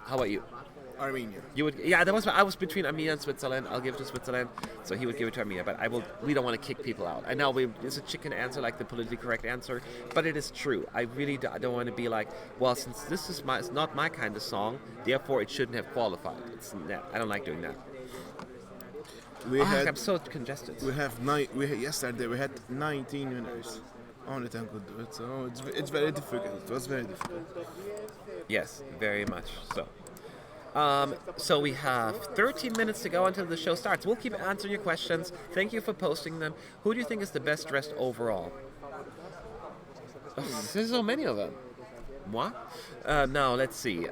How about you? Armenia. You would, I was between Armenia and Switzerland. I'll give it to Switzerland, so he would give it to Armenia. But we don't want to kick people out. I know it's a chicken answer, like the politically correct answer, but it is true. I really don't want to be like, well, since this is it's not my kind of song, therefore it shouldn't have qualified. I don't like doing that. I'm so congested. Yesterday we had 19 winners. Only 10 could do it, so it's very difficult. It was very difficult. Yes, very much so. So we have 13 minutes to go until the show starts. We'll keep answering your questions. Thank you for posting them. Who do you think is the best dressed overall? There's so many of them. Moi? No, let's see.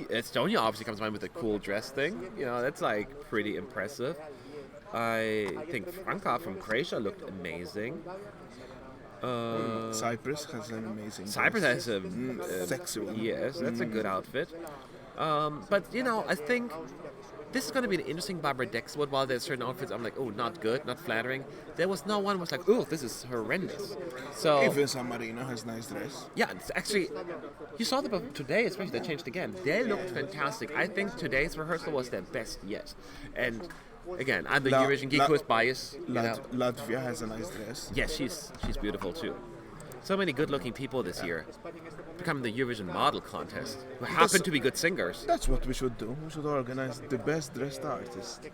Estonia obviously comes to mind with the cool dress thing. That's pretty impressive. I think Franka from Croatia looked amazing. Cyprus has an amazing. Cyprus has a sexy one. Yes, that's a good outfit. But I think this is going to be an interesting Barbara Dex one. While there's certain outfits I'm like, oh, not good, not flattering. There was no one was like, oh, this is horrendous. So Even San Marino has nice dress. yeah, it's actually, you saw them today, especially they changed again. They looked fantastic. I think today's rehearsal was their best yet. And again, I'm the Eurovision geek who is biased. Latvia has a nice dress. Yes, she's beautiful too. So many good-looking people this year becoming the Eurovision model contest who happen to be good singers. That's what we should do. We should organize the best dressed artist.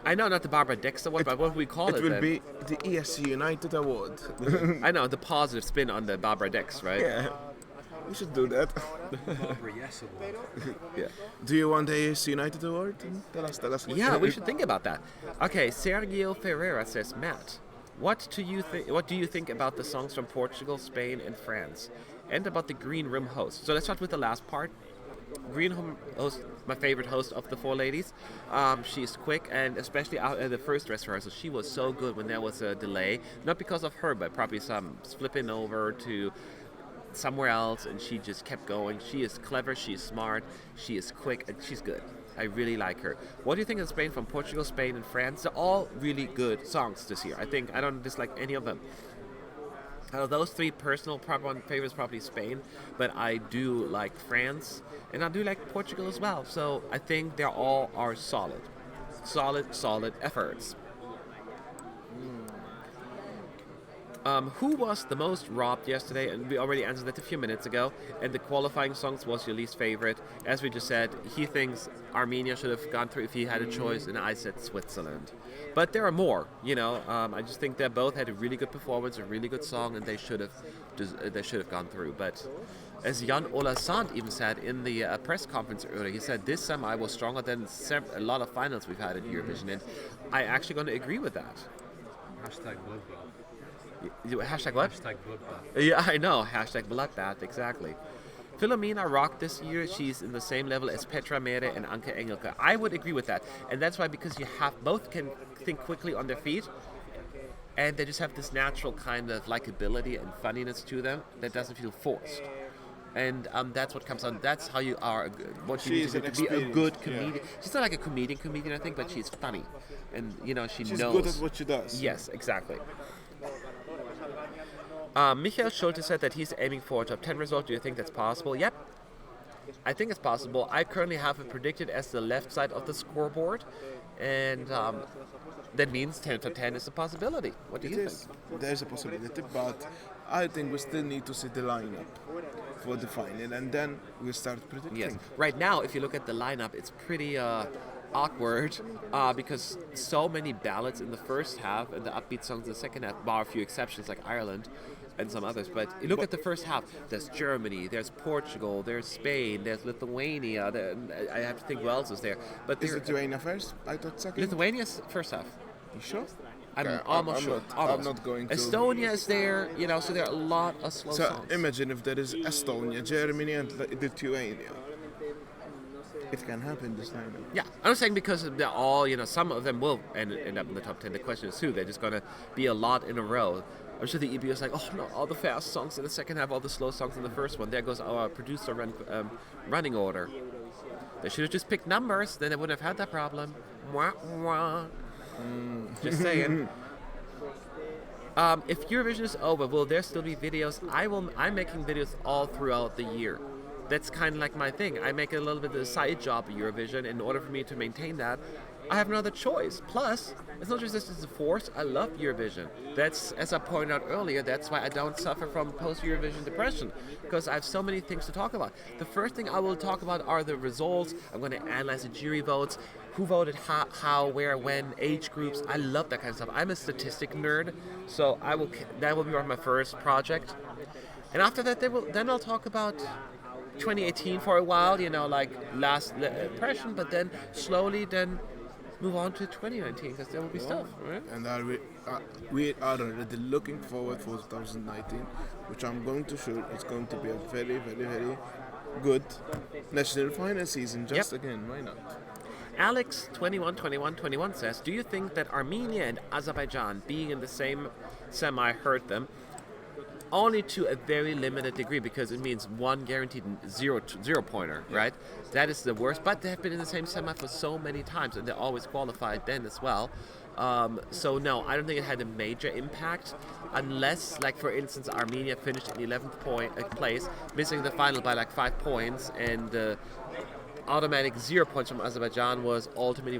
I know, not the Barbara Dexter one, but what do we call it? It will then? be the ESC United Award. I know, the positive spin on the Barbara Dex, right? Yeah, we should do that. Barbara Yes Award. Yeah. Do you want the ESC United Award? Tell us. Yeah, we should think about that. Okay, Sergio Ferreira says, Matt, what do you think about the songs from Portugal, Spain, and France, and about the Green Room host? So let's start with the last part. Green Room host, my favorite host of the four ladies. She's quick, and especially out at the first dress rehearsal, she was so good when there was a delay. Not because of her, but probably some flipping over to somewhere else, and she just kept going. She is clever, she is smart, she is quick, and she's good. I really like her. What do you think of Spain from Portugal, Spain, and France? They're all really good songs this year. I don't dislike any of them. Out of those three personal favorites, probably Spain, but I do like France, and I do like Portugal as well. So I think they all are solid efforts. Who was the most robbed yesterday? And we already answered that a few minutes ago. And the qualifying songs was your least favorite. As we just said, he thinks Armenia should have gone through if he had a choice, and I said Switzerland. But there are more, you know. I just think they both had a really good performance, a really good song, and they should have gone through. But as Jan Ola Sand even said in the press conference earlier, he said this semi was stronger than a lot of finals we've had at Eurovision, and I actually going to agree with that. Hashtag bloodbath. Hashtag what? Hashtag bloodbath. Yeah, I know. Hashtag bloodbath, exactly. Philomena rocked this year. She's in the same level as Petra Mere and Anke Engelke. I would agree with that. And that's why, because you have both can think quickly on their feet, and they just have this natural kind of likability and funniness to them that doesn't feel forced. And that's what comes on. That's how you are. What you need to do to be a good comedian. She's not like a comedian, I think, but she's funny, and you know she's knows. Good at what she does. Yes, exactly. Michael Schulte said that he's aiming for a top 10 result. Do you think that's possible? Yep. I think it's possible. I currently have it predicted as the left side of the scoreboard, and that means 10 top 10 is a possibility. What do you think? There's a possibility, but I think we still need to see the lineup for the final, and then we start predicting. Yes. Right now, if you look at the lineup, it's pretty awkward because so many ballads in the first half and the upbeat songs in the second half, bar a few exceptions like Ireland and some others. But you look at the first half, there's Germany, there's Portugal, there's Spain, there's Lithuania. I have to think who else is there. But Is Lithuania first? I thought second. Lithuania's first half. You sure? I'm almost sure. I'm not going to. Estonia is there, you know, so there are a lot of slow songs. Imagine if there is Estonia, Germany, and Lithuania. It can happen this time. Yeah, I'm saying because they're all, you know, some of them will end up in the top 10. The question is who. They're just going to be a lot in a row. I'm sure the EB is like, oh no, all the fast songs in the second half, all the slow songs in the first one. There goes our producer running order. They should have just picked numbers, then they wouldn't have had that problem. Mwah, mwah. Just saying. If Eurovision is over, will there still be videos? I'm making videos all throughout the year. That's kind of like my thing. I make a little bit of a side job at Eurovision. In order for me to maintain that, I have no other choice. Plus, it's not just this is a force. I love Eurovision. That's, as I pointed out earlier, that's why I don't suffer from post-Eurovision depression, because I have so many things to talk about. The first thing I will talk about are the results. I'm going to analyze the jury votes, who voted how, where, when, age groups. I love that kind of stuff. I'm a statistic nerd, so that will be my first project. And after that, then I'll talk about 2018 for a while, you know, like last impression, but then slowly then move on to 2019 because there will be stuff, right? And we are already looking forward for 2019, which I'm going to show. It's going to be a very, very, very good national final season. Just again, why not? Alex 21 says, do you think that Armenia and Azerbaijan being in the same semi hurt them? Only to a very limited degree, because it means one guaranteed zero pointer, right? That is the worst. But they have been in the same semi for so many times, and they always qualified then as well. So no, I don't think it had a major impact, unless, like for instance, Armenia finished in 11th place, missing the final by like 5 points, and automatic 0 points from Azerbaijan ultimately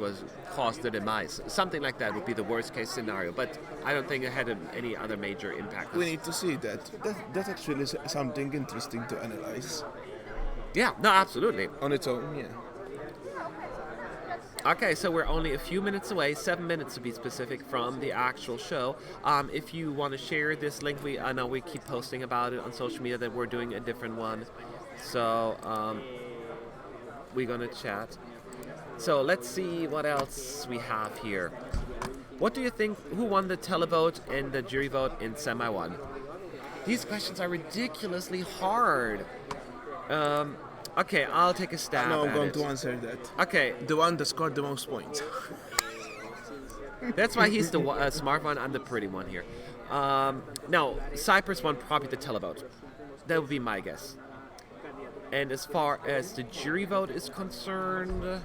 caused their demise. Something like that would be the worst case scenario, but I don't think it had any other major impact. We need to see that. That actually is something interesting to analyze. Yeah, no, absolutely. On its own, yeah. Okay, so we're only a few minutes away, 7 minutes to be specific, from the actual show. If you want to share this link, I know we keep posting about it on social media that we're doing a different one. So, we're gonna chat. So let's see what else we have here. What do you think? Who won the televote and the jury vote in semi one? These questions are ridiculously hard. Okay, I'll take a stab. No, I'm going it. to answer that. Okay, The one that scored the most points. that's why he's the smart one. I'm the pretty one here. No, Cyprus won probably the televote. That would be my guess. And as far as the jury vote is concerned,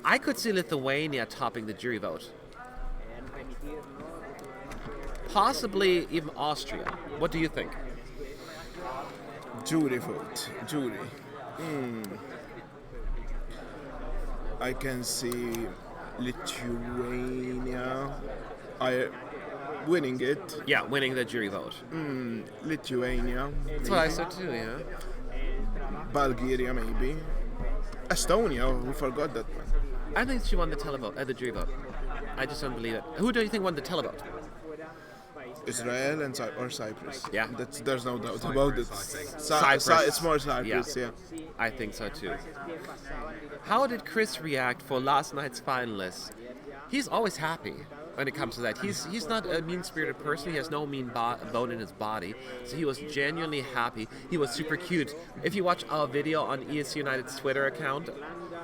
I could see Lithuania topping the jury vote. Possibly even Austria. What do you think? Jury vote. Jury. I can see Lithuania. winning it. Yeah, winning the jury vote. Lithuania, That's what I said too. Yeah. Bulgaria, maybe. Estonia, we forgot that one. I think she won the televote, the jury vote. I just don't believe it. Who do you think won the televote? Israel and or Cyprus. Yeah. There's no doubt about it. Cyprus. It's more Cyprus, yeah. I think so too. How did Chris react for last night's finalists? He's always happy when it comes to that. He's not a mean-spirited person. He has no mean bone in his body. So he was genuinely happy. He was super cute. If you watch our video on ESC United's Twitter account,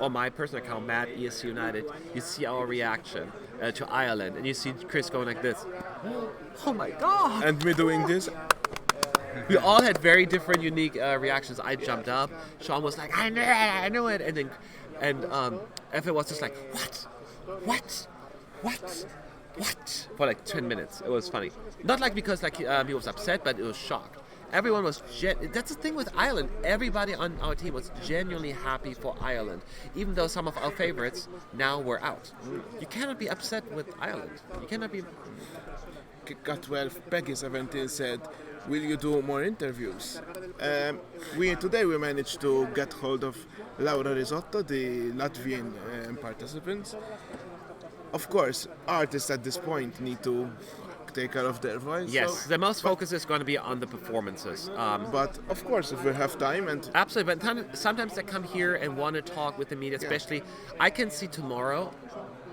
or my personal account, Matt ESC United, you see our reaction to Ireland, and you see Chris going like this. Oh my God! And me doing this. We all had very different, unique reactions. I jumped up. Sean was like, "I knew it," and then, Evan was just like, "What? For like 10 minutes. It was funny. Not like because like he was upset, but it was shocked. Everyone was that's the thing with Ireland. Everybody on our team was genuinely happy for Ireland, even though some of our favorites now were out. You cannot be upset with Ireland. You cannot be. Got 12. Peggy 17 said, "Will you do more interviews?" Today we managed to get hold of Laura Risotto, the Latvian participants. Of course, artists at this point need to take care of their voice. Yes, so- the most focus is going to be on the performances. But of course, if we have time and Absolutely, but sometimes they come here and want to talk with the media, especially. I can see tomorrow,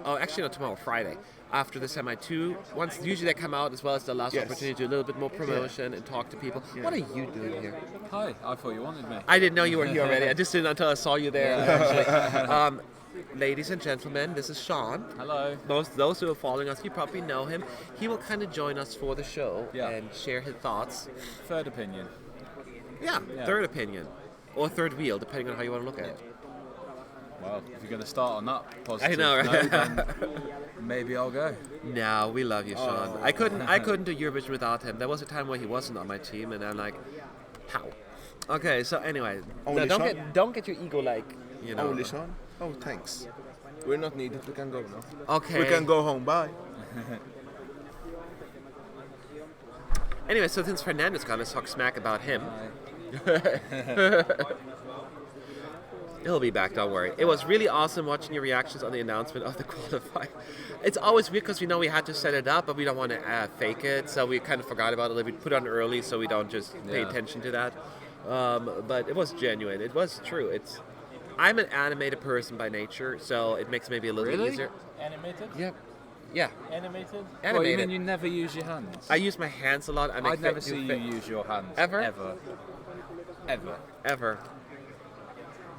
actually not tomorrow, Friday, after the semi-2. Usually they come out as well as the last Yes. opportunity to do a little bit more promotion and talk to people. What are you doing here? Hi, I thought you wanted me. I didn't know you were here already. I just didn't until I saw you there, actually. Ladies and gentlemen, this is Sean. Hello. Those who are following us, you probably know him. He will kind of join us for the show Yeah. and share his thoughts. Third opinion. Yeah, Yeah. third opinion. Or third wheel, depending on how you want to look at it. Well, if you're going to start on that positive know, right? note, then maybe I'll go. No, we love you, Sean. Oh. I couldn't do Eurovision without him. There was a time where he wasn't on my team, and I'm like, how? Okay, so anyway, Only no, Sean? don't get your ego like, you know. only Sean. Oh, thanks. We're not needed. We can go now. Okay. We can go home. Bye. Anyway, so since Fernando's gone, let's talk smack about him. He'll be back, don't worry. It was really awesome watching your reactions on the announcement of the qualifying. It's always weird because we know we had to set it up, but we don't want to fake it, so we kind of forgot about it. We put it on early so we don't just pay Yeah. attention to that. But it was genuine. It was true. I'm an animated person by nature, so it makes it maybe a little bit Really? easier. Animated? Yeah, Animated? Well, you animated. mean you never use your hands? I use my hands a lot. I make I'd never fa- see do you fa- use your hands. Ever? Ever. Ever.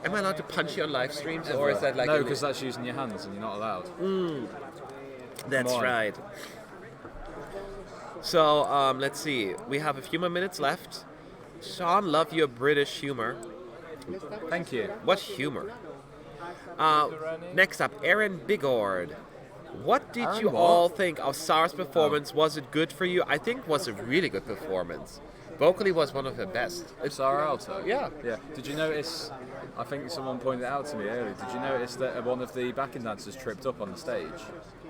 Am I allowed to punch you on live streams, or is that like No, because that's using your hands and you're not allowed. That's Come on. right. So let's see. We have a few more minutes left. Sean, love your British humor. Thank you. What humor? Next up, Aaron Bigord. What did Aaron you what? all think of Sarah's performance? Was it good for you? I think it was a really good performance. Vocally was one of her best. Sarah Alto? Yeah. Yeah. Did you notice, I think someone pointed it out to me earlier, did you notice that one of the backing dancers tripped up on the stage?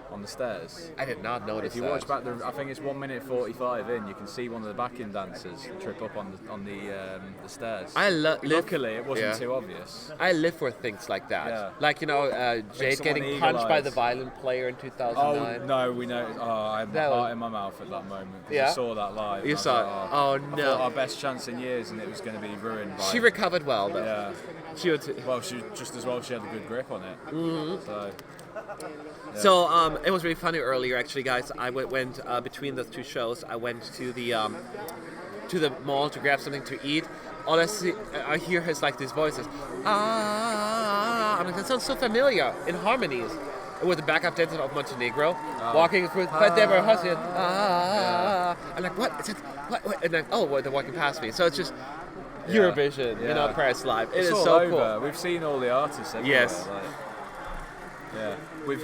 On the stairs? I did not notice If you that. watch back, I think it's 1 minute 45 in. You can see one of the backing dancers trip up on the stairs. Luckily, it wasn't yeah. too obvious. I live for things like that. Yeah. Like, you know, Jade someone getting punched by eagle-eyes. the violin player in Oh 2009. no, we know. Oh, I had my That was- heart in my mouth at that moment. 'Cause Yeah? I saw that live. You and I saw was it? like, Oh, I no. thought our best chance in years, and it was going to be ruined. By, She recovered well, though. Yeah. She would. Well, she just as well. She had a good grip on it. Mm-hmm. So. So it was really funny earlier, actually, guys. I went between the two shows. I went to the mall to grab something to eat. All I hear is like these voices. I'm like, that sounds so familiar in harmonies. With the backup dancer of Montenegro, walking through, but they were hustling. I'm like, what? Is it, what? And like, well, they're walking past me. So it's just Eurovision, you know, Yeah. Paris Live. It It's is all so over. cool. We've seen all the artists. Everywhere. Yes. Yeah. We've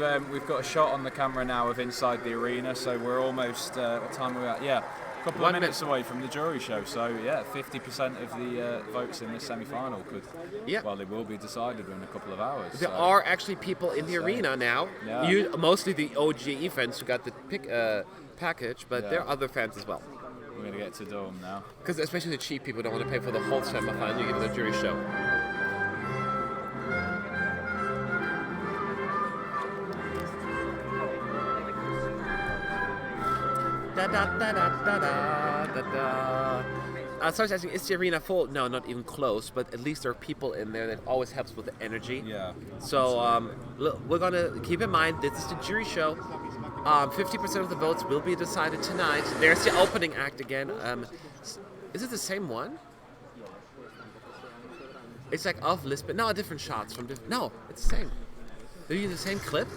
got a shot on the camera now of inside the arena, so we're almost. What time are we at? Yeah. A couple 1 of minutes minute. away from the jury show, so yeah, 50% of the votes in this semi-final could, Yeah. well, they will be decided in a couple of hours. There so. are actually people in the arena now. Yeah. Mostly the OGE fans who got the package, but Yeah. there are other fans as well. We're gonna get to Dome now. Because especially the cheap people don't want to pay for the whole semi-final. You get the jury show. Da da da da da da da da. Someone's asking, is the arena full? No, not even close. But at least there are people in there. That always helps with the energy. Yeah. So look, we're gonna keep in mind this is the jury show. 50% of the votes will be decided tonight. There's the opening act again. Is it the same one? It's like off Lisbon. No, different shots from different. No, it's the same. They're using the same clip.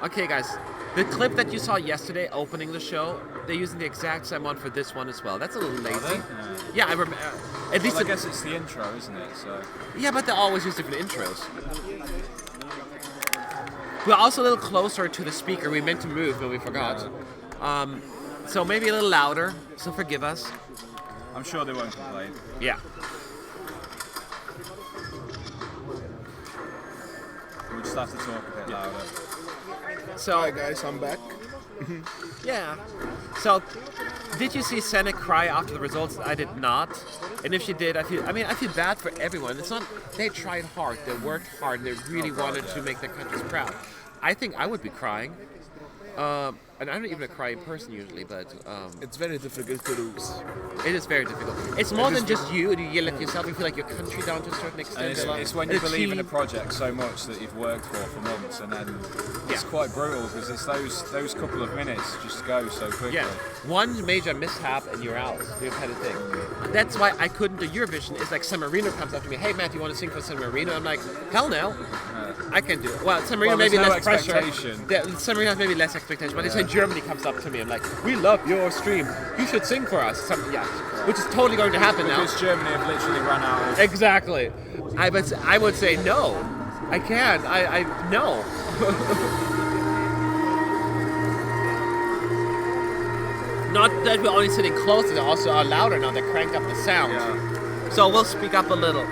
Okay, guys, the clip that you saw yesterday opening the show, they're using the exact same one for this one as well. That's a little lazy. Yeah, I remember. At least Well, I guess it's the intro, isn't it? So. yeah, but they always use different intros. We're also a little closer to the speaker. We meant to move, but we forgot. So maybe a little louder. So forgive us. I'm sure they won't complain. Yeah. We'll just have to talk a bit louder. So Hi guys, I'm back. yeah. So did you see Senna cry after the results? I did not. And if she did, I feel bad for everyone. It's not. They tried hard. They worked hard. And they really wanted to make their countries proud. I think I would be crying. And I'm not even a crying person usually, but It's very difficult to lose. it is very difficult. It's more than just you. You let yourself. You feel like your country down to a certain extent. And it's when you believe in a project so much that you've worked for months, and then it's Yeah. quite brutal because it's those couple of minutes just go so quickly. Yeah, one major mishap and you're out. You kind of thing. That's why I couldn't do Eurovision. It's like San Marino comes up to me, hey Matt, do you want to sing for San Marino? I'm like, hell no, I can't do it. Well, San Marino Well, maybe there's no less pressure. expectation. Yeah, San Marino has maybe less expectation, but it's when Germany comes up to me, I'm like, we love your stream. You should sing for us. Yeah, which is totally going to happen now. Because Germany have literally run out of. Exactly. I would say no. I can't. I no. Not that we're only sitting close, they also are louder now. They crank up the sound. Yeah. So we'll speak up a little.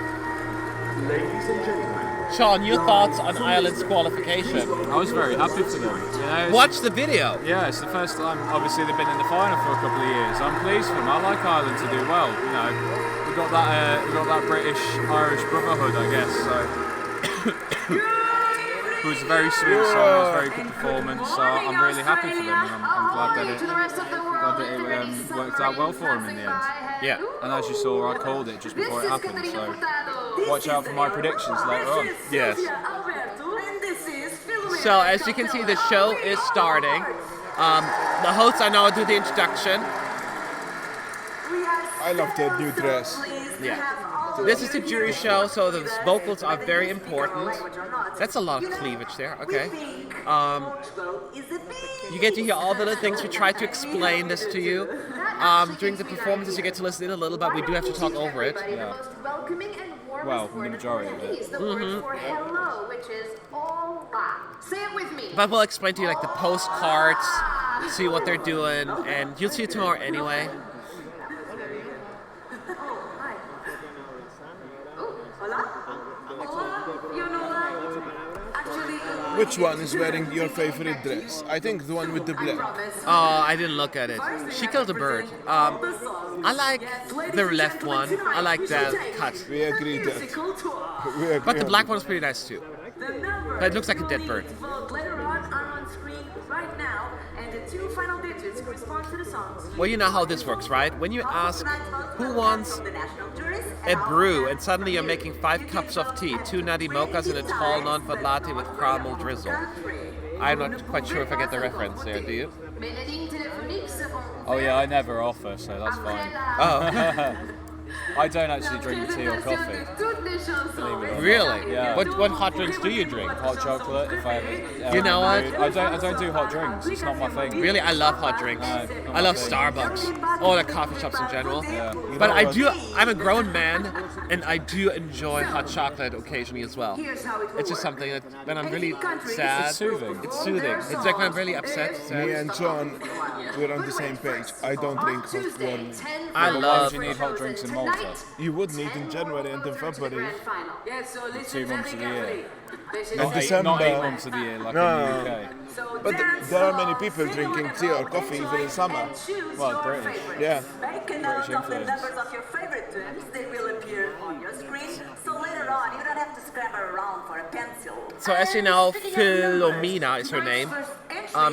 Sean, your thoughts on Ireland's qualification? I was very happy for them. You know, Watch the video. Yeah, it's the first time. Obviously, they've been in the final for a couple of years. I'm pleased for them. I like Ireland to do well. You know, we got that British-Irish brotherhood, I guess. So it was a very sweet song. It was a very good performance. So I'm really happy for them, and I'm glad that it worked out well for them in the end. Yeah. And as you saw, I called it just before it happened. So watch out for my predictions later on. Yes. So as you can see, the show is starting. The hosts are now doing the introduction. I love their new dress. Yeah. This is the jury show, so the vocals are very important. That's a lot of cleavage there. Okay. You get to hear all the little things. We try to explain this to you. During the performances, you get to listen in a little, but we do have to talk over it. Yeah. Well, the majority of it. But we'll explain to you like the postcards, see what they're doing, and you'll see it tomorrow anyway. Which one is wearing your favorite dress? I think the one with the black. Oh, I didn't look at it. She killed a bird. I like the left one. I like that cut. We agree that. We agree But the on black one is pretty nice too. But it looks like a dead bird. Well, you know how this works, right? When you ask who wants a brew and suddenly you're making 5 cups of tea, 2 nutty mochas and a tall non-fat latte with caramel drizzle. I'm not quite sure if I get the reference there, do you? Oh yeah, I never offer, so that's fine. Oh, I don't actually drink tea or coffee. Believe it or not. really? Yeah. What hot drinks do you drink? Hot chocolate, if I ever. You know what? I don't do hot drinks. It's not my thing. Really, I love hot drinks. No, not I love my thing. Starbucks. All the coffee shops in general. Yeah. But I'm a grown man, and I do enjoy hot chocolate occasionally as well. It's just something that when I'm really sad, It's soothing. It's soothing. It's like when I'm really upset. sad. Me and John, we're on the same page. I don't drink hot warm. I Why love. would you need hot drinks in Malta? You would need in January and in February. 2 months of the year. Not December. 8 months of the year like No. in the UK. But there are many people drinking tea or coffee even in summer. Well, British. Yeah. Make a note of the numbers of your favorite tunes. They will appear on your screen. So later on, you don't have to scramble around for a pencil. So as you know, Philomena is her name.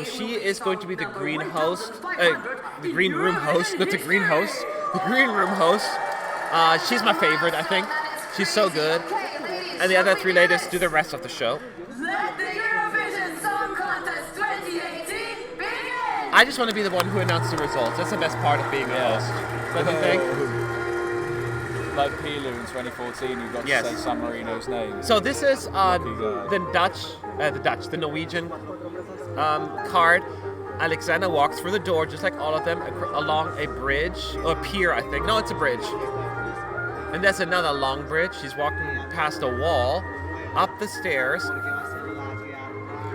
She is going to be the green host, the green room host, not the green host, the green room host. She's my favorite, I think. She's so good. And the other three ladies do the rest of the show. Let the Eurovision Song Contest 2018 begin! I just want to be the one who announced the results. That's the best part of being a host. Don't you think? Like Pilu in 2014, who got Yes. to say San Marino's name. So this is the Norwegian card. Alexander walks through the door, just like all of them, along a bridge, or a pier, I think. No, it's a bridge. And there's another long bridge. He's walking past a wall, up the stairs.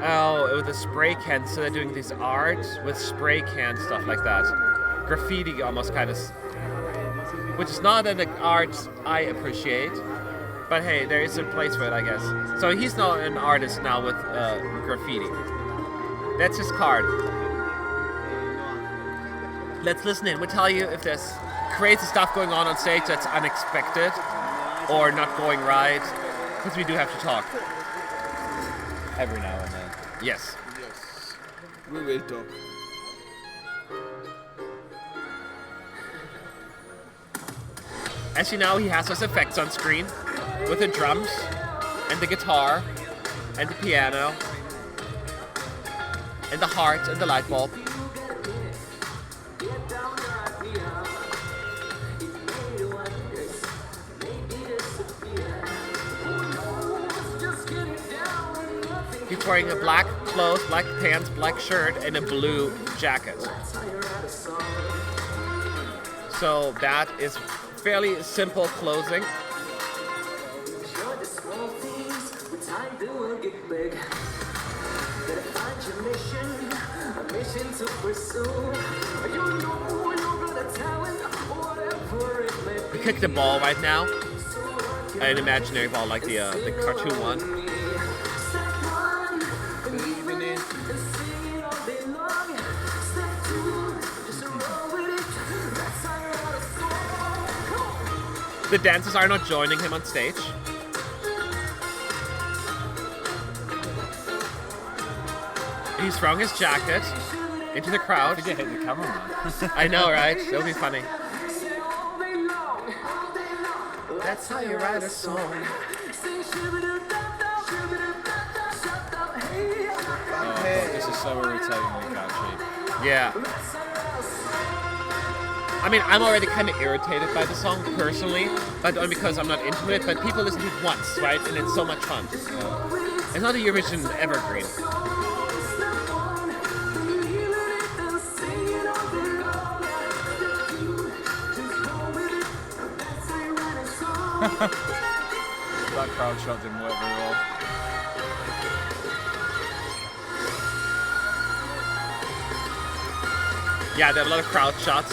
Oh, with a spray can. So they're doing this art with spray can stuff like that. Graffiti almost kind of. Which is not an art I appreciate. But hey, there is a place for it, I guess. So he's not an artist now with graffiti. That's his card. Let's listen in. We'll tell you if there's crazy stuff going on stage that's unexpected or not going right, because we do have to talk. Every now and then. Yes. Yes. We will talk. As you know, he has those effects on screen with the drums and the guitar and the piano and the heart and the light bulb. He's wearing a black clothes, black pants, black shirt, and a blue jacket. So that is fairly simple clothing. We kick the ball right now. An imaginary ball like the cartoon one. Believe in it. The dancers are not joining him on stage. He's throwing his jacket into the crowd. I think it hit the cameraman. I know, right? That would be funny. That's how you write a song. Oh, this is so irritatingly catchy. Yeah. I mean, I'm already kind of irritated by the song personally, but only because I'm not into it. But people listen to it once, right? And it's so much fun. It's not a Eurovision evergreen. That crowd shot didn't work very well. Yeah, they have a lot of crowd shots.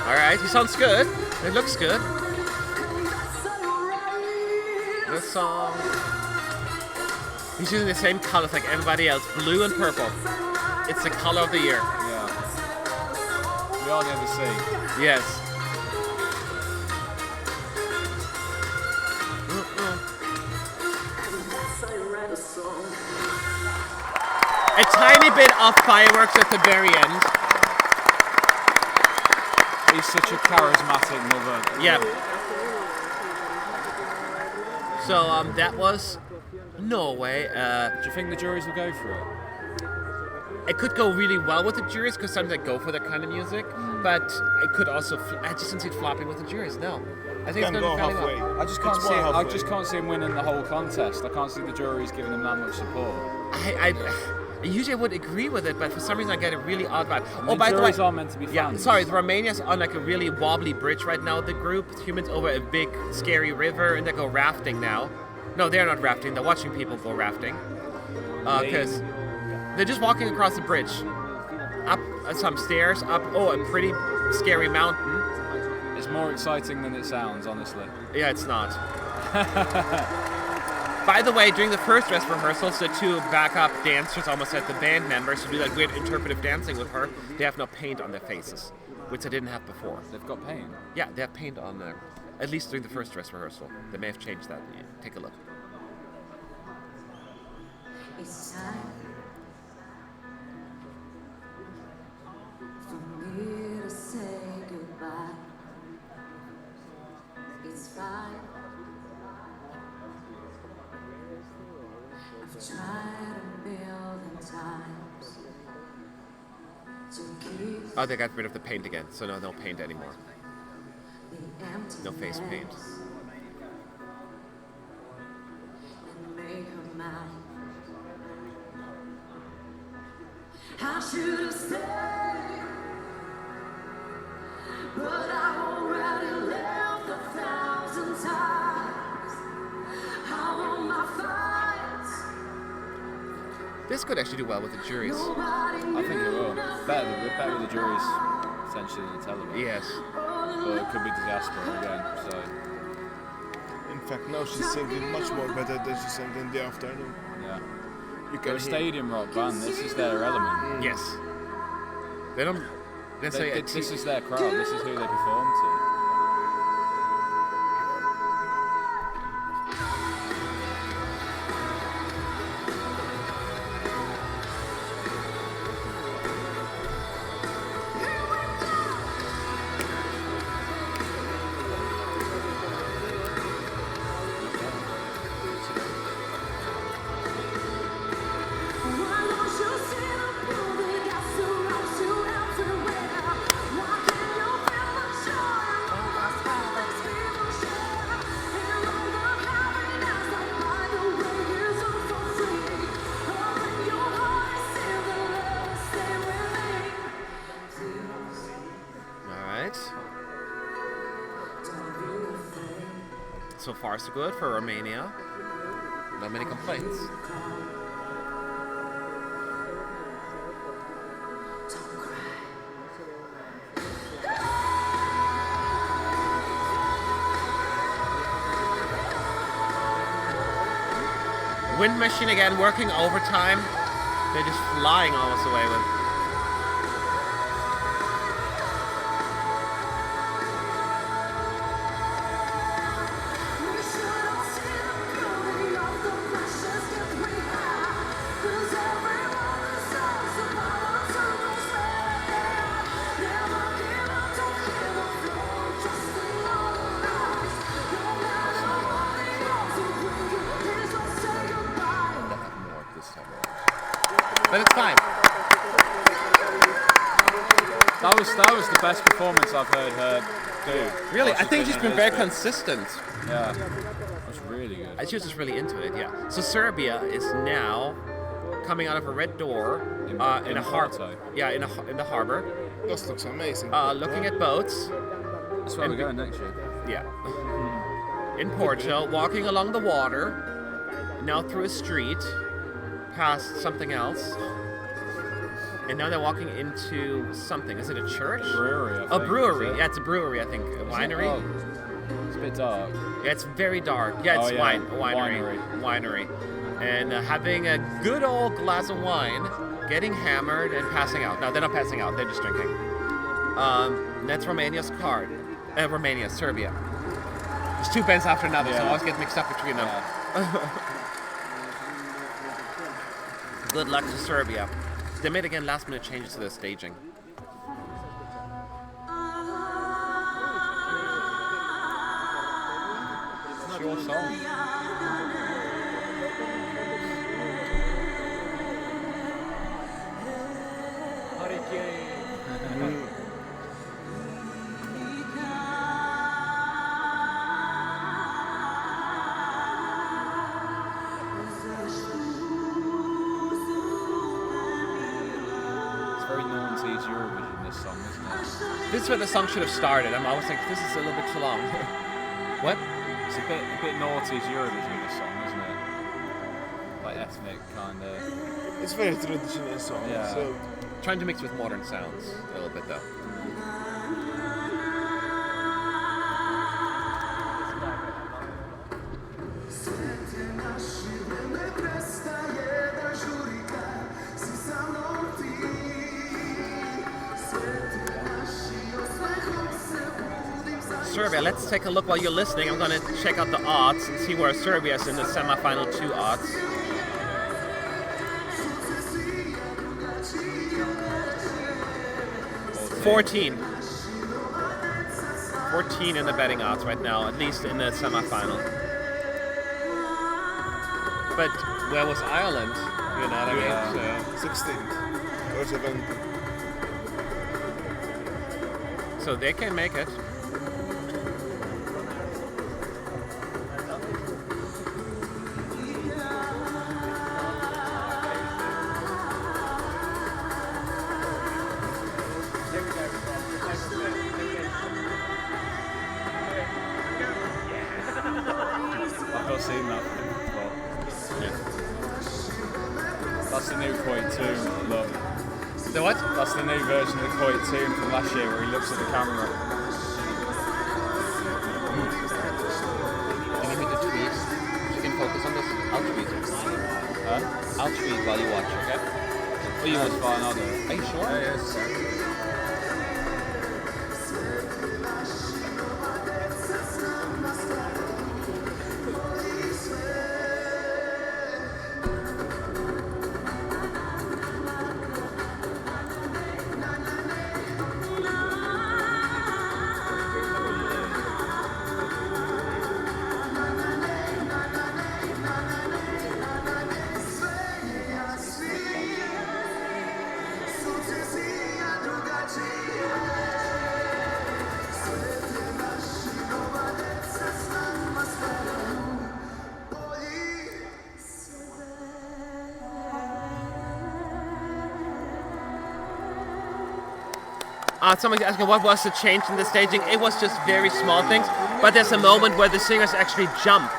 Alright, he sounds good. It looks good. This song. He's using the same colors like everybody else, blue and purple. It's the color of the year. Yeah. We all never see. Yes. A tiny bit of fireworks at the very end. He's such a charismatic mother. Yeah. So that was Norway. Do you think the juries will go for it? it could go really well with the juries because sometimes I go for that kind of music, but it could also. I just don't see it flopping with the juries. No, I think Can it's go going to be fairly halfway. well. I just can't It's see. more I halfway. just can't see him winning the whole contest. I can't see the juries giving him that much support. Usually I would agree with it, but for some reason I get a really odd vibe. The By the way, juries are meant to be yeah, fans. sorry, Romania's on like a really wobbly bridge right now. The group humans over a big scary river, and they go rafting now. No, they're not rafting. They're watching people go rafting because they're just walking across the bridge, up some stairs, up a pretty scary mountain. It's more exciting than it sounds, honestly. Yeah, it's not. By the way, during the first dress rehearsals, the two backup dancers, almost like the band members, who do that weird interpretive dancing with her, they have no paint on their faces, which they didn't have before. They've got pain. Yeah, they have paint on there. At least during the first dress rehearsal. They may have changed that. Yeah, take a look. It's time for me to say goodbye. It's fine. I've tried a million times to keep Oh, they got rid of the paint again, so no paint anymore. the empty No face paint. and make her mine. I should have stayed, but I already left 1,000 times. I won my fights. This could actually do well with the juries. I think it will. Better with the juries potentially than the television. Yes. But it could be diaspora again. So In fact, now she's singing much more better than she sang in the afternoon. yeah, You they're can a hear. stadium rock band. This is their element. Yes. They don't. This is their crowd. This is who they perform to. Why don't you see the building that surrounds you everywhere? Why can't you feel the joy and all those feelings people share? And all the happiness that, by the way, is all for free. Oh, in your heart is still the love, stay with me. Please, All right. don't be afraid. So far, so good for Romania. Not many complaints. Don't cry. Wind machine again, working overtime. They're just flying almost away with. We should all see the beauty of the precious gift we have. 'Cause everyone deserves the power to respect. Never give up, don't give up, flow, trust in all lies. No matter what it goes to bring you, please don't say goodbye. They'll have more this time around. But it's fine. That was the best performance I've heard her do. Really, while I think she's in been very Lisbon. consistent. Yeah, that was really good. She was just really into it, yeah. So Serbia is now coming out of a red door in in a harbor. Porto. Yeah, in the harbor, This looks amazing. looking at boats. That's where we're going next year. Yeah. In Porto, walking along the water, now through a street, past something else. And now they're walking into something. Is it a church? Brewery, I A think, brewery. is it? Yeah, it's a brewery, I think. A winery. Oh, it's a bit dark. Yeah, it's very dark. Yeah, it's Oh, yeah. wine. A winery. Winery. And having a good old glass of wine, getting hammered, and passing out. No, they're not passing out. They're just drinking. That's Romania's card. Romania, Serbia. There's two bands after another, so I Yeah. always get mixed up between them. Yeah. Good luck to Serbia. They made again last minute changes to their staging. It's your song. this song, isn't it? This is where the song should have started. I was like, this is a little bit too long. What? It's a bit naughty as Eurovision, this song, isn't it? Like ethnic kind of. It's very traditional song. Yeah. So Trying to mix with modern sounds a little bit though. Serbia, let's take a look while you're listening. I'm gonna check out the odds and see where Serbia is in the semi-final 2 odds. $14 in the betting odds right now, at least in the semi-final. But where was Ireland? You know what I mean? 16th or 17th. So they can make it. I've not seen that before. Yeah. That's the new Coit tune, look. The what? That's the new version of the Coit tune from last year where he looks at the camera. Do you need me to tweet? You can focus on this. I'll tweet. Huh? I'll tweet while you watch, okay? Oh, you was fine, I'll do it. Are you sure? Yeah, yes, sir. Somebody's asking what was the change in the staging. It was just very small things, but there's a moment where the singers actually jump.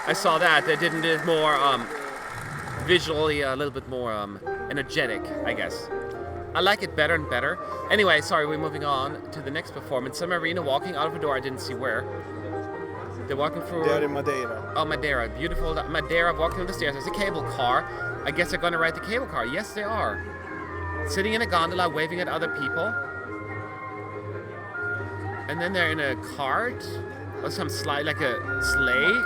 I saw that. They did it more visually, a little bit more energetic, I guess. I like it better and better. Anyway, sorry, we're moving on to the next performance. Some arena walking out of a door, I didn't see where. They're walking through... They are in Madeira. Oh, Madeira. Beautiful Madeira, walking up the stairs. There's a cable car. I guess they're going to ride the cable car. Yes, they are. Sitting in a gondola, waving at other people. And then they're in a cart or some slide, like a sleigh.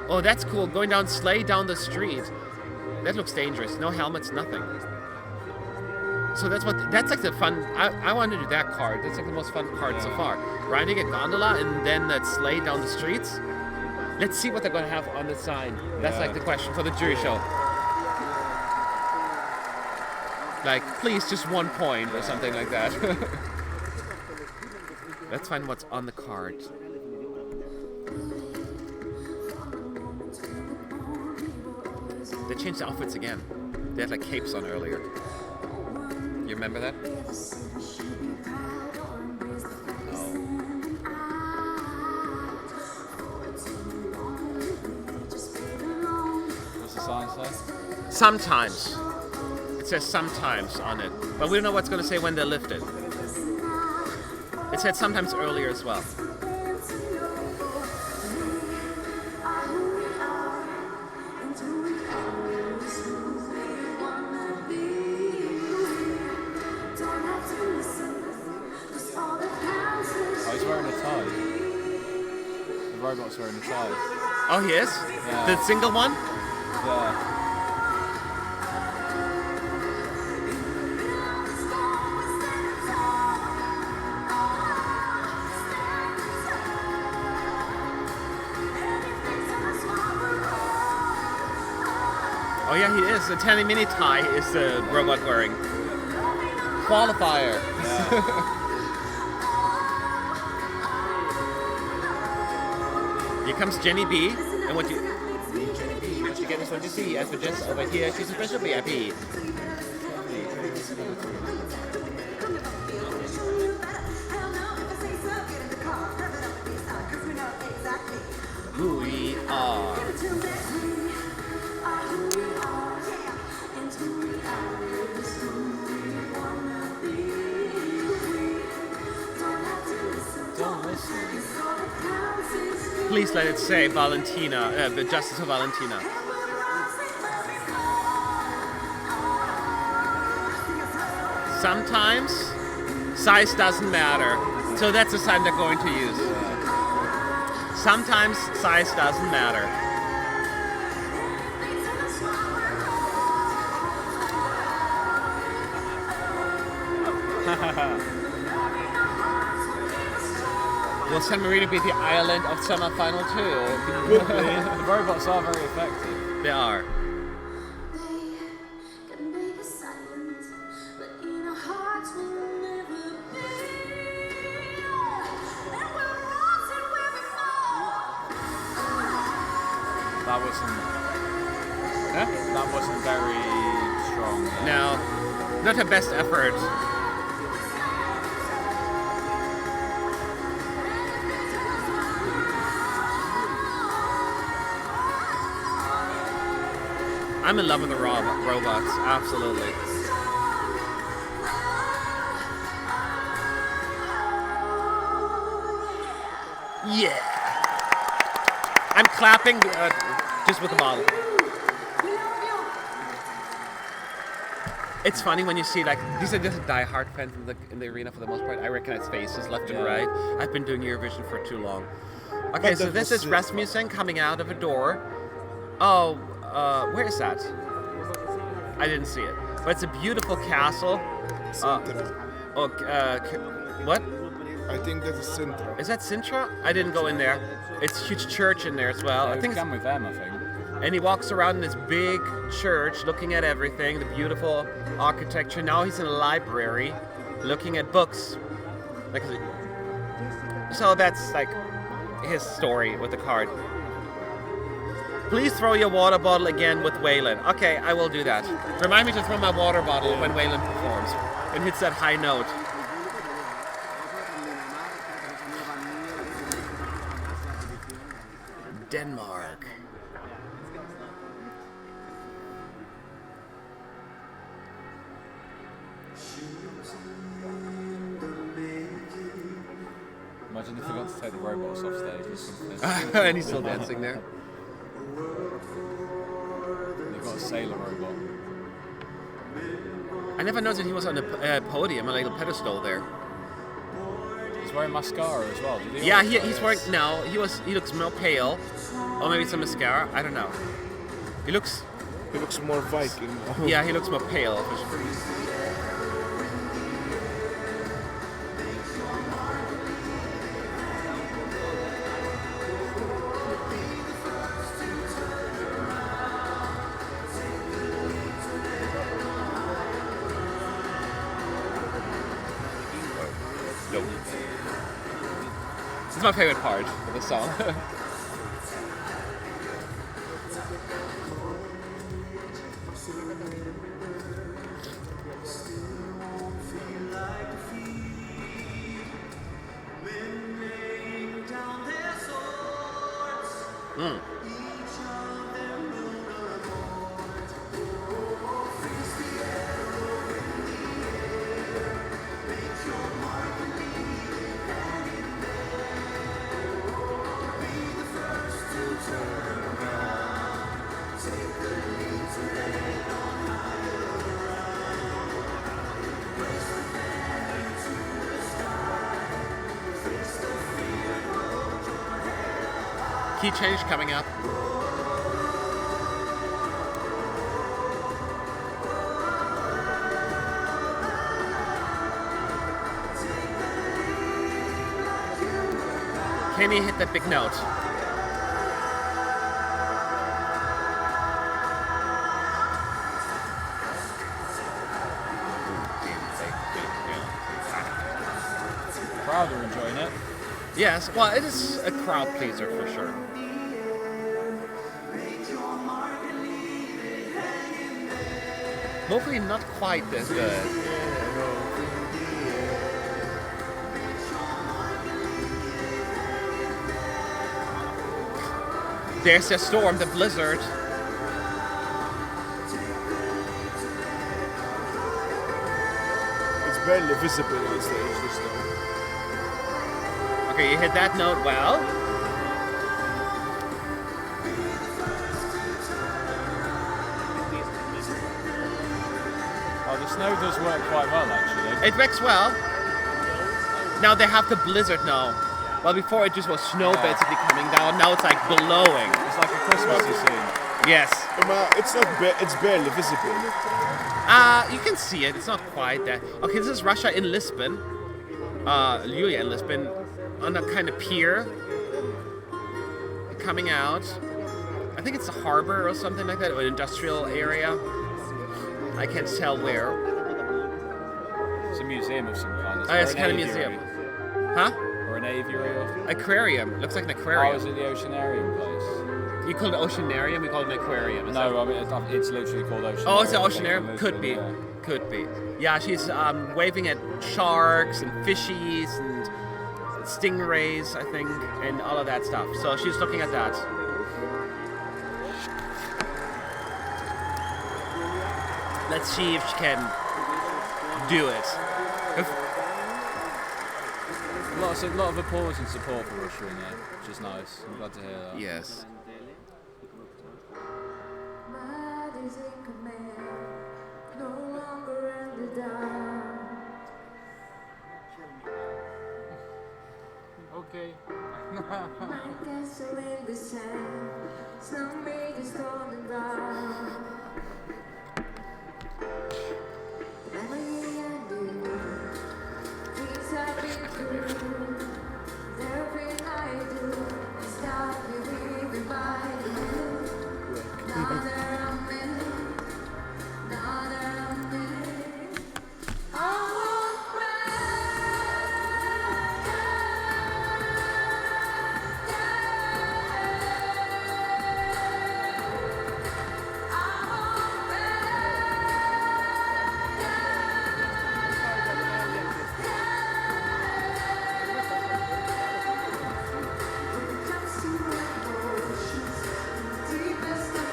Oh, that's cool. Going down sleigh down the street. That looks dangerous. No helmets, nothing. So that's like the fun. I want to do that cart. That's like the most fun part so far. Riding a gondola and then that sleigh down the streets. Let's see what they're going to have on the sign. That's like the question for the jury show. Like, please, just 1 point or something like that. Let's find what's on the card. They changed the outfits again. They had like capes on earlier. You remember that? What's the sign say? Sometimes. It says sometimes on it. But we don't know what's going to say when they're lifted. It said sometimes earlier as well. Oh, he's wearing a tie. The robot's wearing a tie. Oh, he is? Yeah. The single one? Yeah. Oh yeah, he is. The tiny mini tie is the robot wearing. Qualifier. Here comes Jenny B. And what you get is what you see. As for Jess over here, she's a special VIP. Don't listen. Please let it say Valentina, the Justice of Valentina. Sometimes size doesn't matter, so that's the sign they're going to use. Sometimes size doesn't matter. Will San Marino be the island of semi-final too? The robots are very effective. They are. That wasn't. That wasn't very strong. No, not her best effort. I'm in love with the robots, absolutely. Yeah! I'm clapping just with the bottle. It's funny when you see like these are just die-hard fans in the arena for the most part. I recognize faces left and right. I've been doing Eurovision for too long. Okay, so this is Rasmussen coming out of a door. Oh, where is that? I didn't see it. But it's a beautiful castle. What? I think that is Sintra. Is that Sintra? I didn't go in there. It's a huge church in there as well. I I think. began with them, I think. And he walks around in this big church, looking at everything, the beautiful architecture. Now he's in a library, looking at books. Like, so that's like his story with the card. Please throw your water bottle again with Waylon. Okay, I will do that. Remind me to throw my water bottle when Waylon performs and hits that high note. Denmark. Imagine if they got to take the robots off stage or something. And he's still dancing there. They've got a sailor robot. I never noticed he was on a podium, a little pedestal there. He's wearing mascara as well. Did he Yeah, always wear he's this? wearing. No, he looks more pale, or maybe some mascara. I don't know. He looks. He looks more Viking. Yeah, he looks more pale. Nope. This is my favorite part of the song. Key change coming up. Can he hit that big note? Crowd are enjoying it. Yes, well, it is a crowd pleaser for sure. Hopefully not quite as good. There's the storm, the blizzard. It's barely visible on stage, this song. Okay, you hit that note well. Oh, the snow does work quite well, actually. It works well. Now they have the blizzard now. Well, before it just was snow basically coming down. Now it's like blowing. It's like a Christmassy scene. Yes. It's not. It's barely visible. You can see it. It's not quite that. Okay, this is Russia in Lisbon. Julia in Lisbon, on a kind of pier, coming out. I think it's a harbor or something like that, or an industrial area. I can't tell where. It's a museum of some kind. Oh, it's or kind an of museum. aviary. Huh? Or an aviary. Or... Aquarium. Looks like an Oh, aquarium. is it the Oceanarium place? You call it oceanarium, we call it an aquarium. Is that- No, I mean, it's literally called Oceanarium. Oh, it's an I think, in oceanarium? Lisbon, Could be. yeah. Could be. Yeah, she's waving at sharks and fishies and stingrays, I think, and all of that stuff. So she's looking at that. Let's see if she can do it. A lot of applause and support for Russia in there, which is nice. I'm glad to hear that. Yes. My days in command, no longer in the dark. Okay. My castle in the sand, snow made the stone and rock. Everything I do, things I've been through, everything I do, I stop believing by you. Now that I'm in it, now that I'm in it, I won't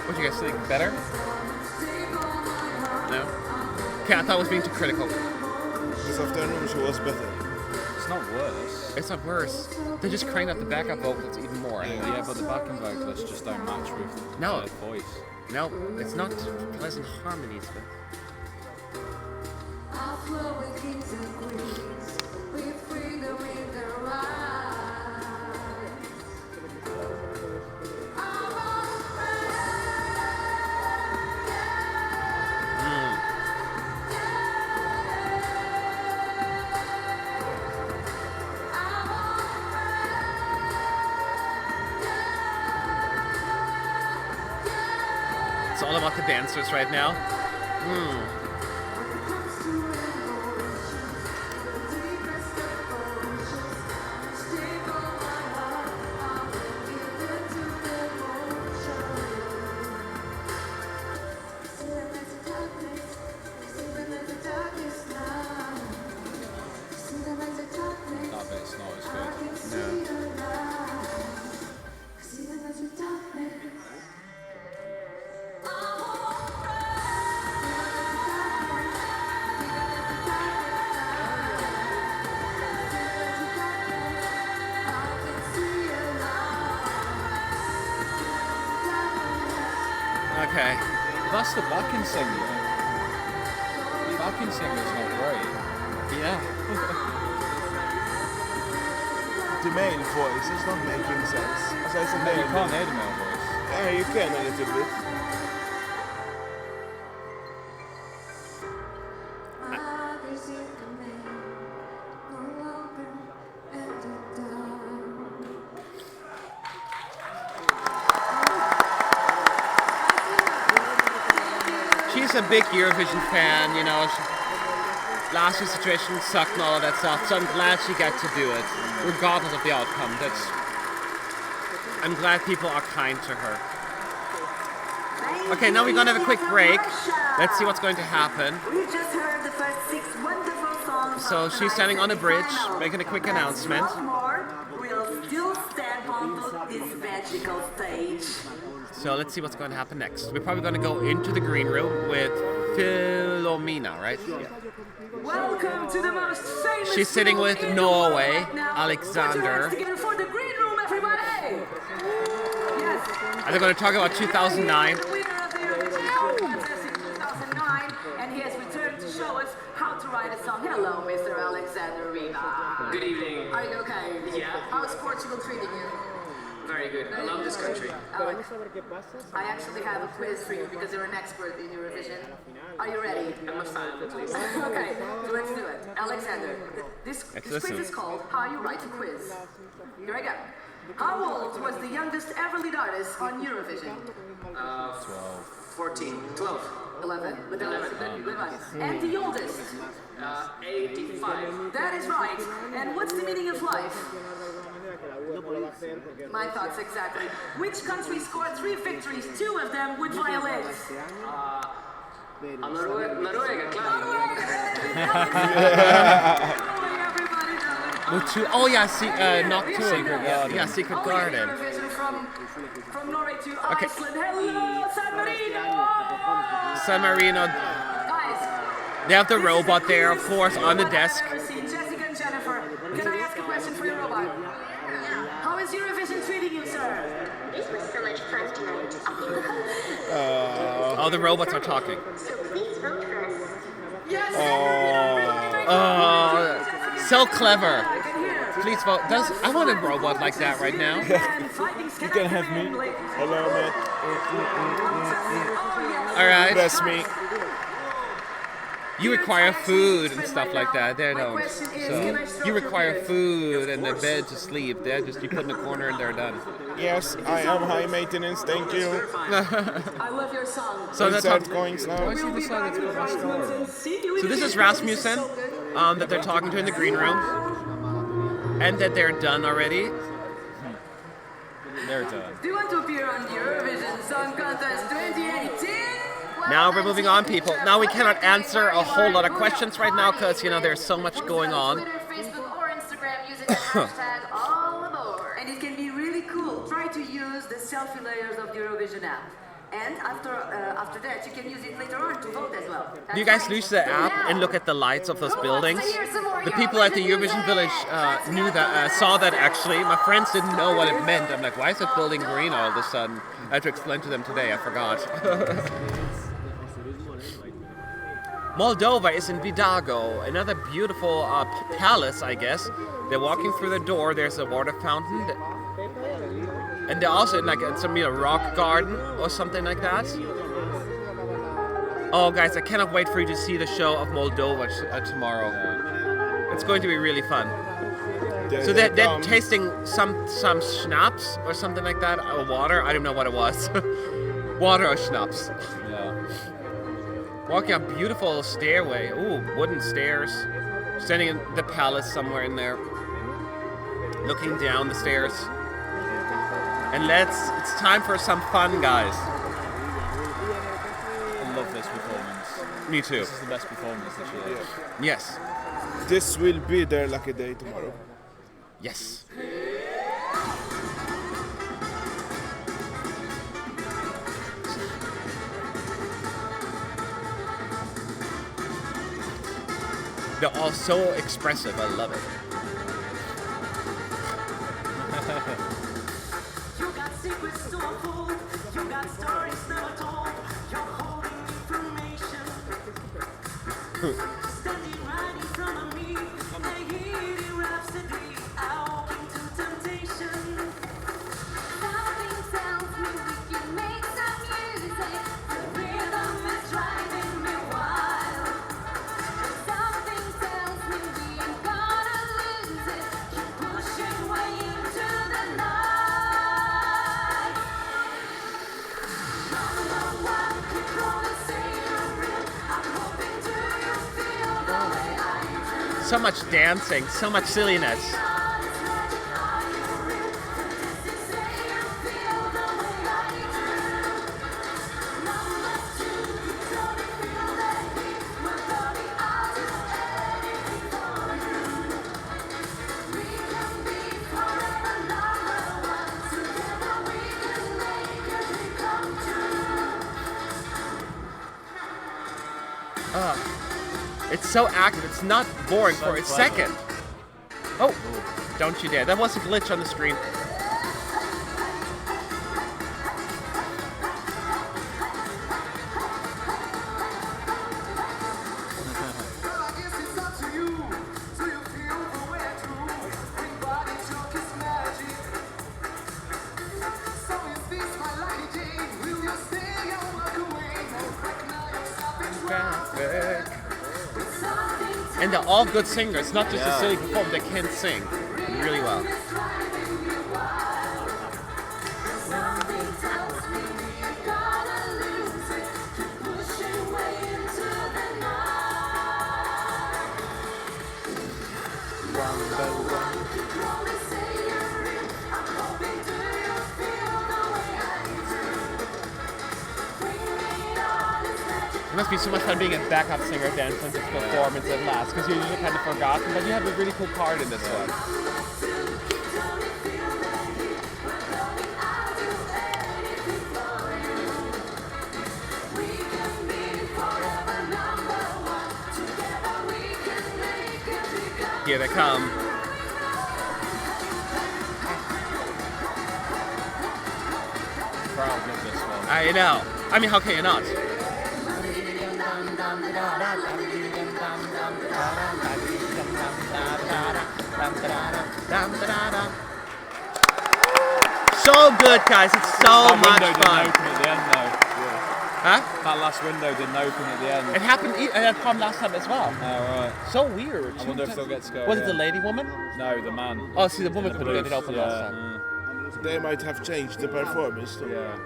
What do you guys think? Better? No? Okay, I thought I was being too critical. This afternoon she was better. It's not worse. It's not worse. They just cranked up the backup vocals even more. Yeah, but the backing vocalists just don't match with No. her voice. No, it's not pleasant harmonies, but I'll flow with kings and queens, with freedom in their eyes. it's all about the dancers right now. That bit's not as good. Okay. That's the backing singer. The backing singer's not great. Yeah. The male voice is not making sense. As I said, No, you can't hear the male voice. Yeah, you can a little bit. Others in command, no longer in the dark. She's a big Eurovision fan, you know. Last year's situation sucked and all of that stuff, so I'm glad she got to do it, regardless of the outcome. I'm glad people are kind to her. Okay, now we're gonna have a quick break. Let's see what's going to happen. We just heard the first 6 wonderful songs. So she's standing on a bridge, making a quick announcement. More, we'll still stand on to this magical stage. So let's see what's going to happen next. We're probably going to go into the green room with Philomena, right? Welcome to the most famous She's sitting with in the world Norway, right now. Put your Alexander. hands together for the green room, everybody! Yes. And they're going to talk about 2009. The winner of the Eurovision contest in 2009, and he has returned to show us how to write a song. Hello, Mr. Alexander Riva. Good evening. Are you okay? Yeah. How's Portugal treating you? Very good. I love this country. I actually have a quiz for you because you're an expert in Eurovision. Are you ready? I'm a fan, at least. Okay, so let's do it. Alexander, this quiz is called How You Write a Quiz. Here I go. How old was the youngest ever lead artist on Eurovision? 14. 12. 11. With 11. Good one. And the oldest? 85. That is right. And what's the meaning of life? My thoughts exactly. Which country scored 3 victories, 2 of them with violins? Noruega, claro. Oh yeah, not two. Yeah, Secret Garden. From Norway to Okay. Iceland. Hello, San Marino! San Marino. Guys, They have the robot there, of course, on the desk. I've never seen Jessica and Jennifer. Can I ask a question for your robot? How is Eurovision treating you, sir? This was so much fun tonight. Oh, the robots are talking. So please vote for us. Yes! Oh, so clever. Please vote. I want a robot like that right now. You can have me. Hello, Matt. All right. That's me. You require food and stuff like that. They don't. So you require food and a bed to sleep. They're just you put in a corner and they're done. Yes, I am high maintenance. Thank you. I love your song. So that's Start going slow. So this is Rasmussen that they're talking to in the green room, and that they're done already. They're done. Do you want to appear on Eurovision Song Contest 2018? Now we're moving on, people. Now we cannot answer a whole lot of questions right now because there's so much going on. Twitter, Facebook, or Instagram using the hashtag AllAboard. And it can be really cool. Try to use the selfie layers of the Eurovision app. And after that, you can use it later on to vote as well. Do you guys use the app and look at the lights of those buildings? The people at the Eurovision Village saw that actually. My friends didn't know what it meant. I'm like, why is that building green all of a sudden? I had to explain to them today. I forgot. Moldova is in Vidago, another beautiful palace, I guess. They're walking through the door. There's a water fountain, and they're also in like some rock garden or something like that. Oh, guys, I cannot wait for you to see the show of Moldova tomorrow. It's going to be really fun. So they're tasting some schnapps or something like that, or water. I don't know what it was. Water or schnapps. Yeah. Walking up beautiful stairway. Ooh, wooden stairs. Standing in the palace somewhere in there. Looking down the stairs. And it's time for some fun, guys. I love this performance. Me too. This is the best performance this year. Yes. This will be their lucky day tomorrow. Yes. They're all so expressive. I love it. You got secrets to unfold. You got stories never told. You're holding information. Standing right in front of me. A hidden rhapsody. Out into temptation. Something tells me we can make some music. The rhythm is driving me wild. Something tells me we ain't gonna lose it. Keep pushing way into the night. Number one, keep rolling, say you're real. I'm hoping to you feel the way I do. So much dancing, so much silliness. Honest magic, are you real? This is say you feel the way I do. Number two, you don't feel that heat. Well, baby, I'll do anything for you. We can be forever number one together. It's so active. It's not boring for a clever. second. Oh, don't you dare. That was a glitch on the screen. And they're all good singers, not just a silly performer, they can sing really well. It must be so much fun being a backup singer at the entrance of the performance at last, because you're usually kind of forgotten, but you have a really cool part in this one. Here they come. Proud of this one. I know. I mean, how can you not? So good, guys. It's so That much window didn't fun. open at the end though. Huh? That last window didn't open at the end. It happened. It happened last time as well. Oh, right. So weird. I wonder if they'll get to go Was it the again. lady woman? No, the man. Oh, see, the woman In couldn't get it booth, open last time. They might have changed the performance too. Yeah.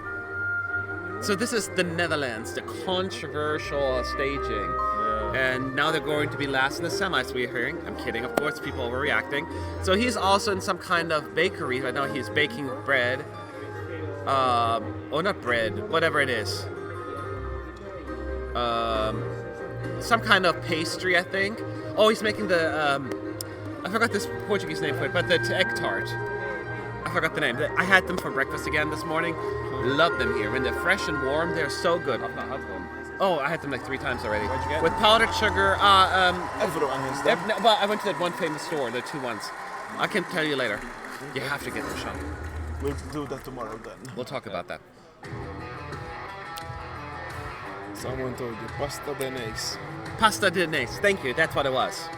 So this is the Netherlands, the controversial staging. Yeah. And now they're going to be last in the semis, we're hearing. I'm kidding, of course, people are overreacting. So he's also in some kind of bakery. Right now he's baking bread. Oh, not bread, whatever it is. Some kind of pastry, I think. Oh, he's making the, I forgot this Portuguese name for it, but the egg tart. I forgot the name. I had them for breakfast again this morning. Love them here. When they're fresh and warm, they're so good. I've not had one. Oh, I had them like 3 times already. Where'd you get With them? powdered sugar. Everyone has them. No, well, I went to that one famous store, the 2 ones. I can tell you later. You have to get them, Sean. We'll do that tomorrow then. We'll talk about that. Someone told you, pasta denese. Pasta de Nice. Thank you. That's what it was.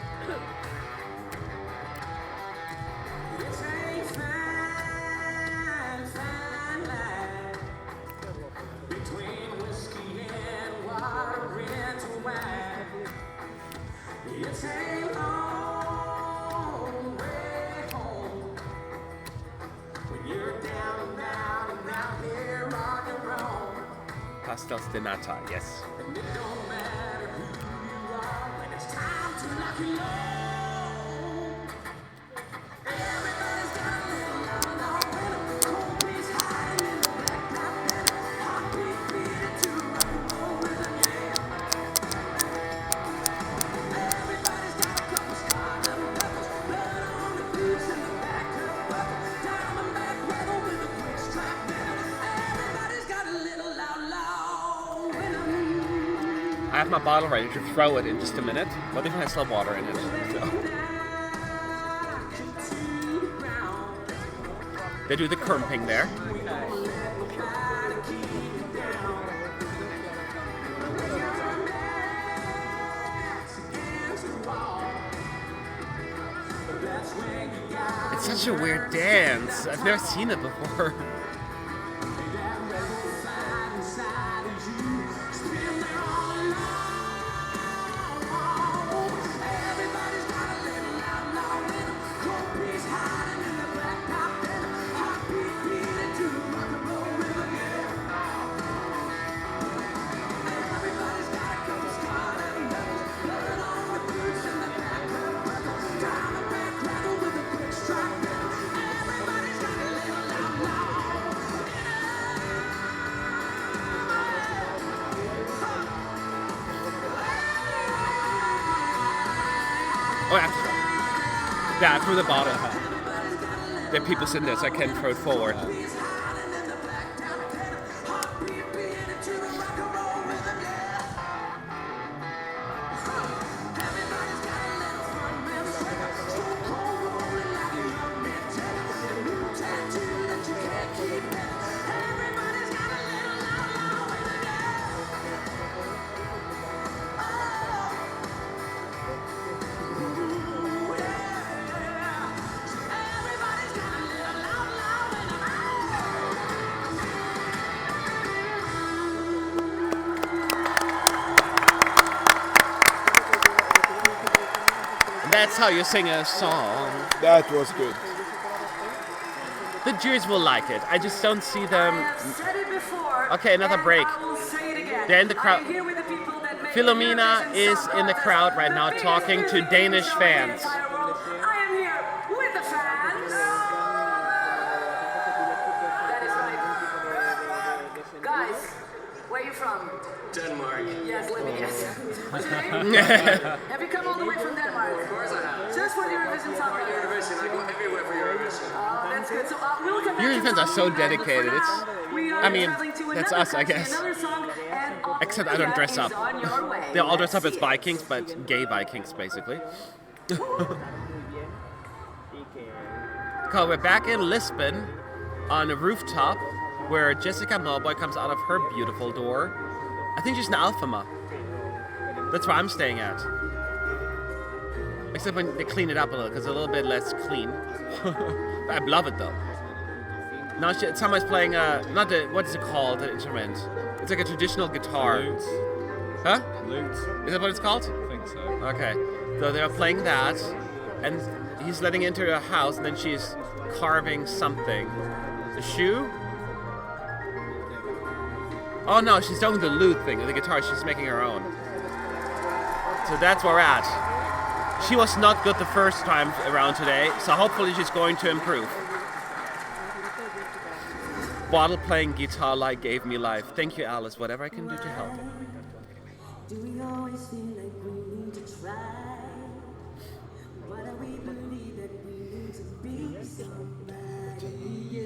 Pastas de nata, yes. I have my bottle ready to throw it in just a minute, but it has still water in it. So. They do the crimping there. It's such a weird dance. I've never seen it before. Oh, yeah, through the bottle. There are people sitting there, so I can throw it forward. That's how you sing a song. That was good. The Jews will like it. I just don't see I them. have said it before. Okay, another and break. I will say it again. They're in the crowd. I am here with the people that make Philomena Eurovision is Song in the Contest crowd right the now biggest talking to music Danish show in the fans. entire world. I am here with the fans. That is right. Guys, where are you from? Denmark. Yes, let me guess. What's your name? Have you come all the way from Denmark? Of course I have. Just for the Eurovision Song Contest. Eurovision, I go everywhere for Eurovision. That's good. So we'll come back Eurovision to fans are so Song Contest, but for dedicated. It's- now, we are I mean, traveling to that's another us, I country, guess. another song, and Except I don't dress Austria up. is on your way. They're all dressed up Let's as see it. Vikings, but gay Vikings, basically. Okay, we're back in Lisbon on a rooftop where Jessica Malboy comes out of her beautiful door. I think she's in Alfama. That's where I'm staying at. Except when they clean it up a little, because it's a little bit less clean. I love it though. Now someone's playing not the, what is it called, the instrument? It's like a traditional guitar. Lute. Huh? Lute. Is that what it's called? I think so. Okay, so they're playing that, and he's letting into her house, and then she's carving something. A shoe? Oh no, she's doing the lute thing, the guitar, she's making her own. So that's where we're at. She was not good the first time around today, so hopefully she's going to improve. Bottle playing guitar like gave me life. Thank you, Alice. Whatever I can do to help. Do we always feel like we need to try? Why do we believe that we need to be somebody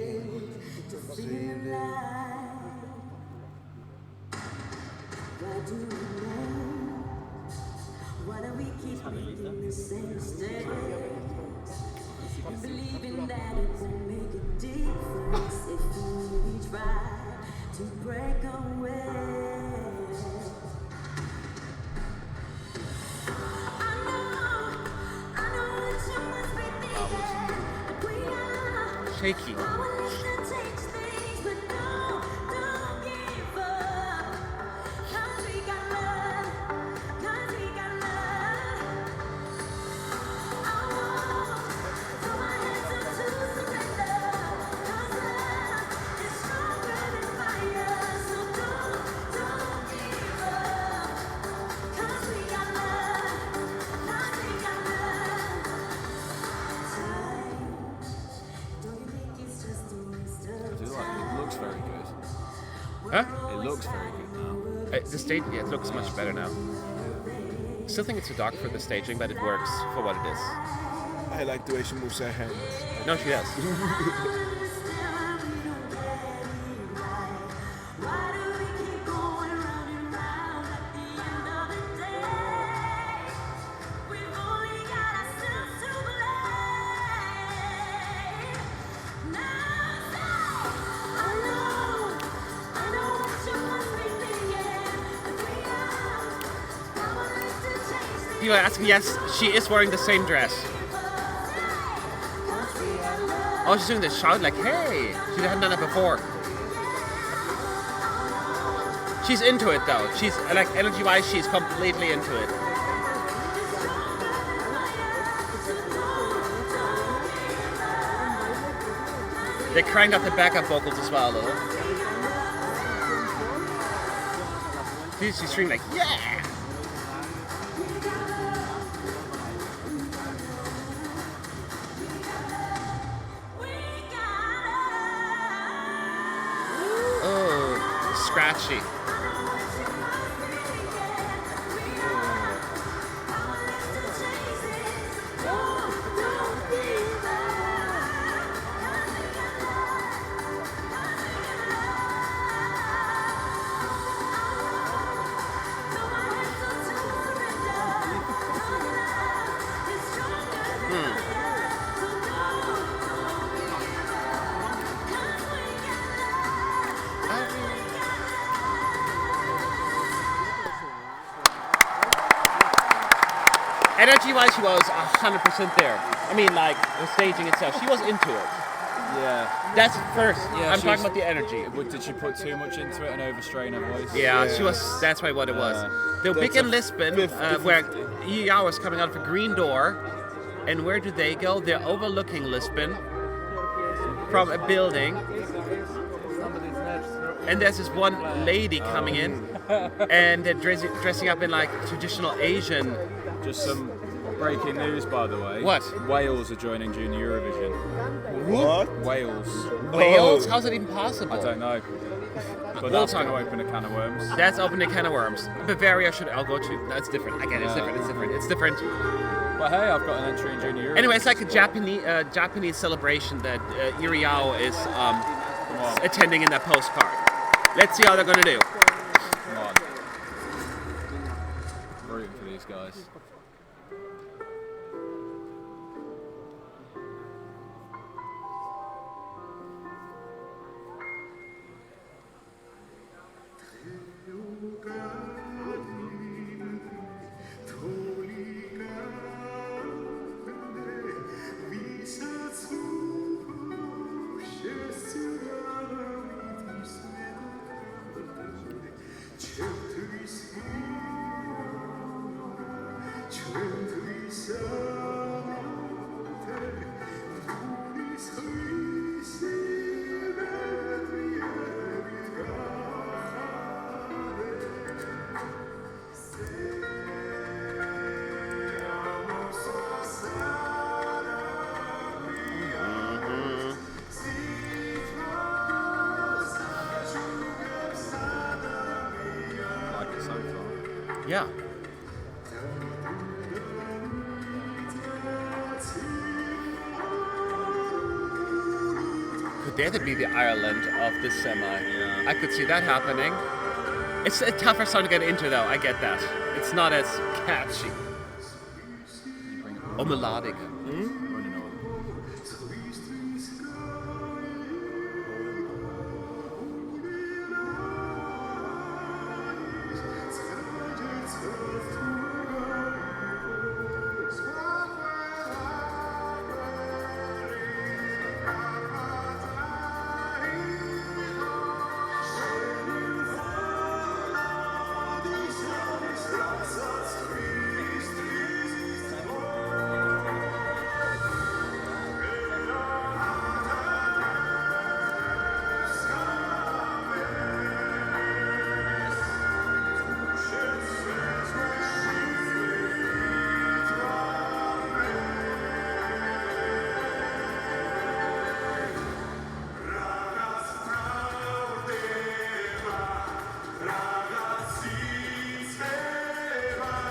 else to feel alive? Why do we know? Why do we keep making the same mistakes? Believing that it won't make a difference if we try to break away. I know that you must be thinking that we are Shaky. powerless to change things, but don't give up. 'Cause we got love, 'cause we got love. I won't throw my hands up to surrender. 'Cause love is stronger than fire, so don't give up. 'Cause we got love, 'cause we got love. Time, don't you think it's just a waste I of feel like it looks very good. Huh? It looks very good now. The stage, yeah, it looks much better now. Still think it's too dark for the staging, but it works for what it is. I like the way she moves her hands. No, she does. Why do we keep going round and round at the end of the day? We've only got ourselves to blame. Now say, I know what you must be thinking. That we are powerless to change things. People are asking, yes, she is wearing the same dress. Oh, she's doing this shout like, hey! She hadn't done it before. She's into it though. She's like energy-wise, she's completely into it. They cranked up the backup vocals as well a little. She's screaming like, yeah! Oh, scratchy. Energy-wise, she was 100% there. I mean, like, the staging itself, she was into it. Yeah. That's first. Yeah, I'm she talking was- about the energy. Did she put too much into it and overstrain her voice? Yeah, she was. That's probably what it was. Yeah. They were big That's in a Lisbon, 50-50. where ER was coming out of a green door, And where do they go? They're overlooking Lisbon from a building. And there's this one lady coming in, and they're dressing up in like traditional Asian. Just some breaking news, by the way. What? Wales are joining Junior Eurovision. What? Wales. Wales? How's it even possible? I don't know. But We'll that's talk- going to open a can of worms. That's opening a can of worms. Bavaria I'll go to. That's different. I get it. It's Yeah. different. It's different. It's different. But hey, I've got an entry in Junior Eurovision. Anyway, it's like a Japanese celebration that Iriao is Come on. attending in that postcard. Let's see how they're gonna do. Come on. Rooting for these guys. Like it so far. Yeah. Could that be the Ireland of the semi? Yeah. I could see that happening. It's a tougher song to get into, though. I get that. It's not as catchy or melodic. Running on.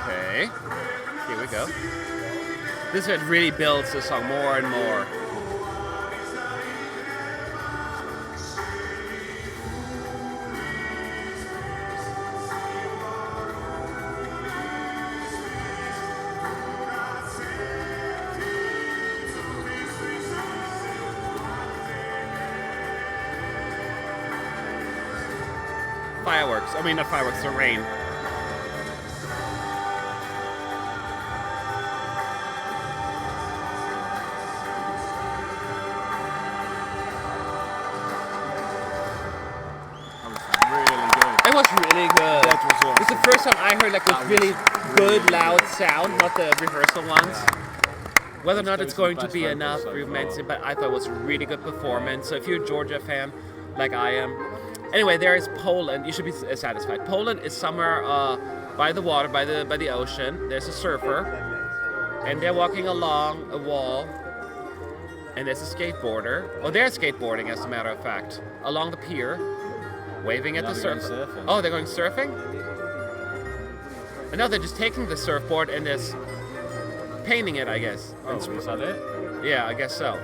Okay, here we go. This one really builds the song more and more. Fireworks. I mean, not fireworks, the rain. That was really good. It was really good. That was awesome. It's the first time I heard like this really good loud sound, not the rehearsal ones. Whether or not it's going to be enough, we've mentioned, but I thought it was a really good performance. So if you're a Georgia fan, like I am, anyway, there is Poland. You should be satisfied. Poland is somewhere by the water, by the ocean. There's a surfer, and they're walking along a wall. And there's a skateboarder. Oh, they're skateboarding, as a matter of fact, along the pier, waving at Now the they're going surfer. surfing. Oh, they're going surfing? And now they're just taking the surfboard and just painting it, I guess. Oh, is that it? Yeah, I guess so.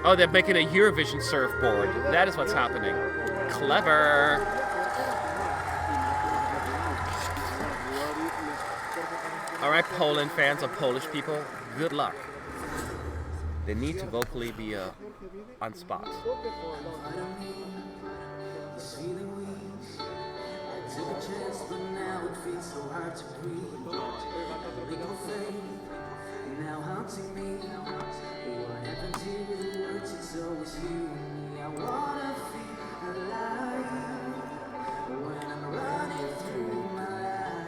Oh, they're making a Eurovision surfboard. That is what's happening. Clever. All right, Poland fans or Polish people, good luck. They need to vocally be on spot. Took a chance, but now it feels so hard to breathe. Legal faith, now haunting me. What happened to the words? It's always you and me. I wanna feel alive when I'm running through my life.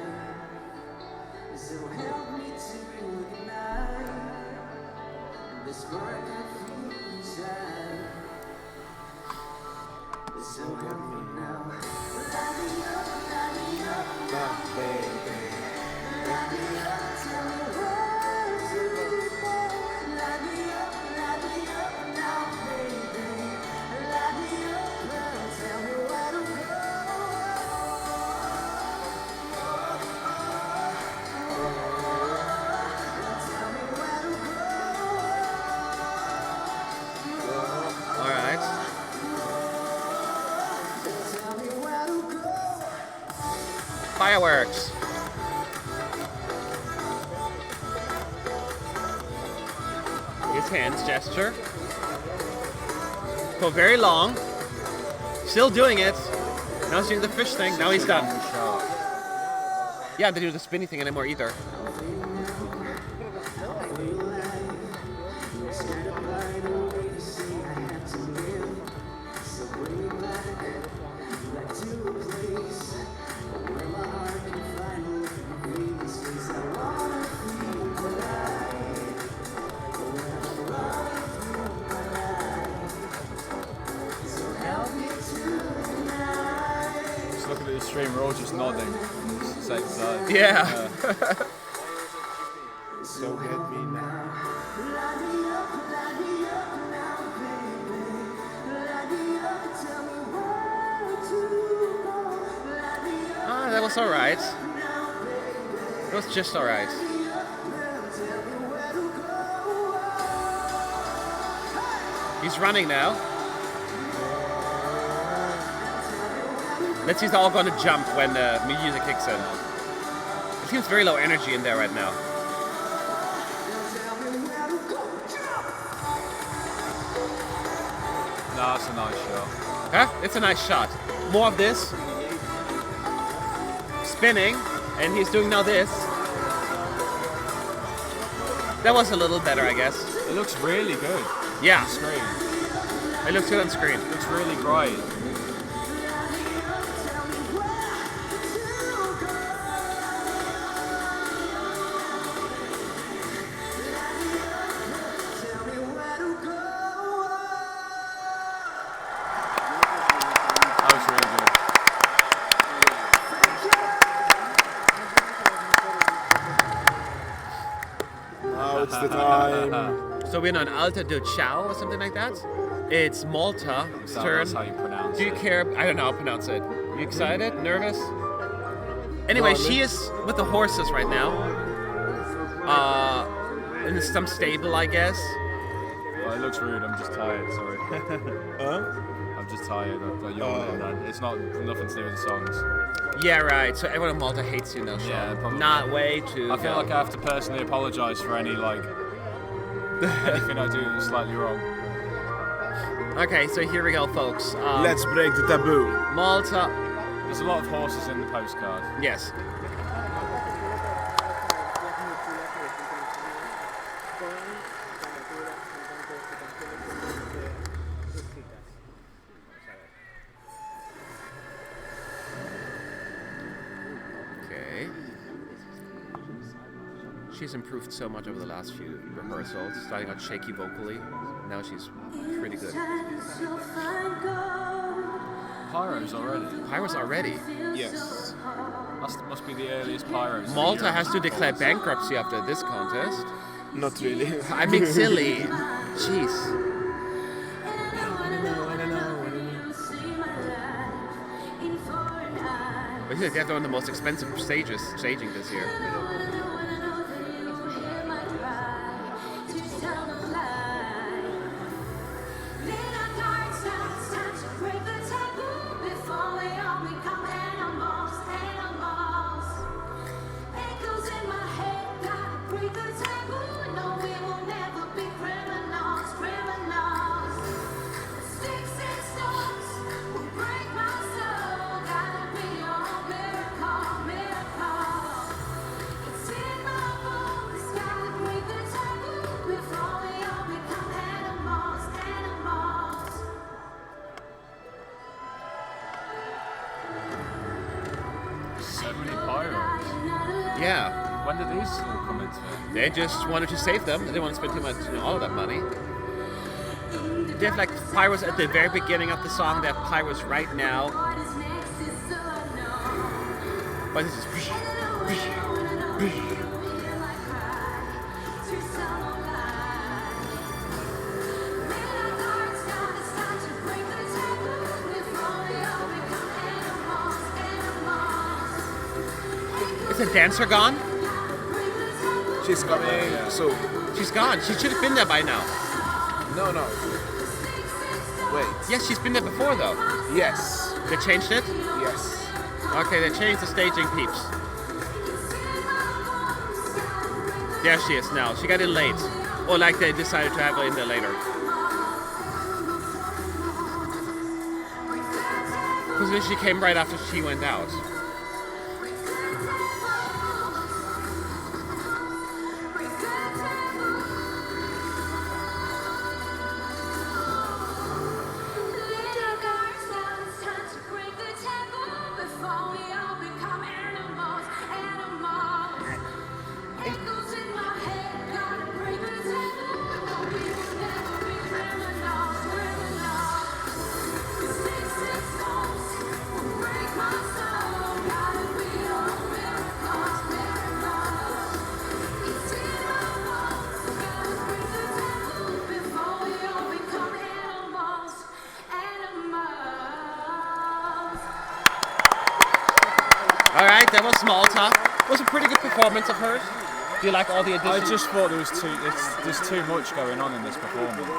Fireworks. His hands gesture. For very long. Still doing it. Now he's doing the fish thing. Now he's done. Yeah, they do the spinny thing anymore either. Just looking at the stream, we're all just nodding from the same side. Yeah. So get me now. Ah, that was alright. It was just alright. He's running now. Let's see if they're all going to jump when the music kicks in. It seems very low energy in there right now. No, that's a nice shot. Huh? It's a nice shot. More of this. Spinning. And he's doing now this. That was a little better, I guess. It looks really good. Yeah. On the screen. It looks good on screen. It looks really bright. That was really good. Now it's the time. So we're on Alta do Ciao or something like that. It's Malta's turn. That's how you pronounce Do you it. care? I don't know how to pronounce it. You excited? Nervous? Anyway, she is with the horses right now. In some stable, I guess. Well, it looks rude. I'm just tired. Sorry. Huh? I'm just tired. I yawned and it's not nothing to do with the songs. Yeah, right. So everyone in Malta hates you now, Sean. Yeah, probably. Not way too. I feel like I have to personally apologise for any anything I do that's slightly wrong. Okay, so here we go, folks. Let's break the taboo. Malta. There's a lot of horses in the postcard. Yes. Okay. She's improved so much over the last few rehearsals, starting out shaky vocally. Now she's pretty good. Pyros already. Pyros already. Yes. That must be the earliest Pyros. Malta has to declare bankruptcy after this contest. Not really. I'm being silly. Jeez. But yeah, they have one of the most expensive stages staging this year. So many Pyros. Yeah. When did these all come into it? They just wanted to save them. They didn't want to spend too much, all of that money. They have like pyros at the very beginning of the song. They have pyros right now. But this is. Is the dancer gone? She's coming soon. She's gone. She should have been there by now. No. Wait. Yes, she's been there before though. Yes. They changed it? Yes. Okay, they changed the staging, peeps. There she is now. She got in late. Or like they decided to have her in there later. Because then she came right after she went out. Alright, that was small talk. It was a pretty good performance of hers. Do you like all the I additions? just thought there's too much going on in this performance.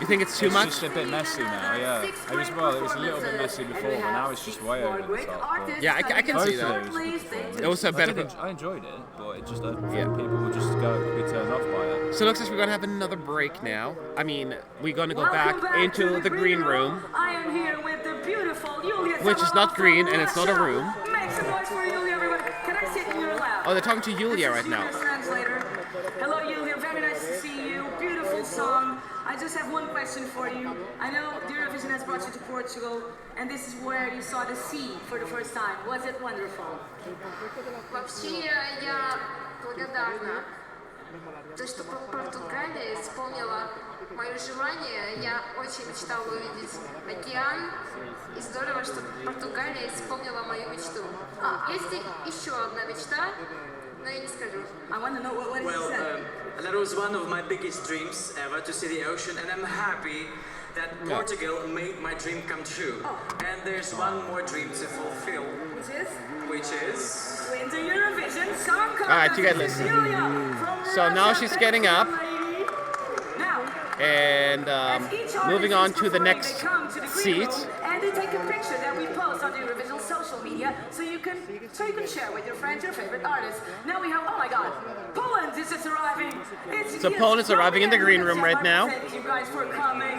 You think it's too It's much? just a bit messy now, yeah. It was a little bit messy before, but now it's just way over the top. But Yeah, I can see that. It was a better. I enjoyed it, but it just Yeah. people will just be turned off by it. So it looks like we're gonna have another break now. I mean, we're gonna go back into the green room, I am here with the beautiful Julia. which is not green and it's not a room. Make some noise for Julia, everybody. Can I sit in your lap? Oh, they're talking to Julia right now. Translator. Hello, Julia. Very nice to see you. Beautiful song. I just have one question for you. I know Eurovision has brought you to Portugal, and this is where you saw the sea for the first time. Was it wonderful? Вообще, я благодарна. То, что Португалия исполнила мое желание. Я очень мечтала увидеть океан. И здорово, что Португалия исполнила мою мечту. Есть еще одна мечта, но я не скажу. I want to know what Well, he said. that was one of my biggest dreams ever to see the ocean, and I'm happy that Portugal made my dream come true. And there's one more dream to fulfill, which is Winter Eurovision Song Contest. Alright, you guys listen. Julia from So now Russia. she's getting up. Now, And as each artist moving is on to the performing, next they come to the green seat. room and they take a picture that we post on the Eurovision social media, so you can share with your friends your favorite artists. Now we have, oh my God, Poland is just arriving. So Poland's arriving in the green room right now. Thank you guys for coming.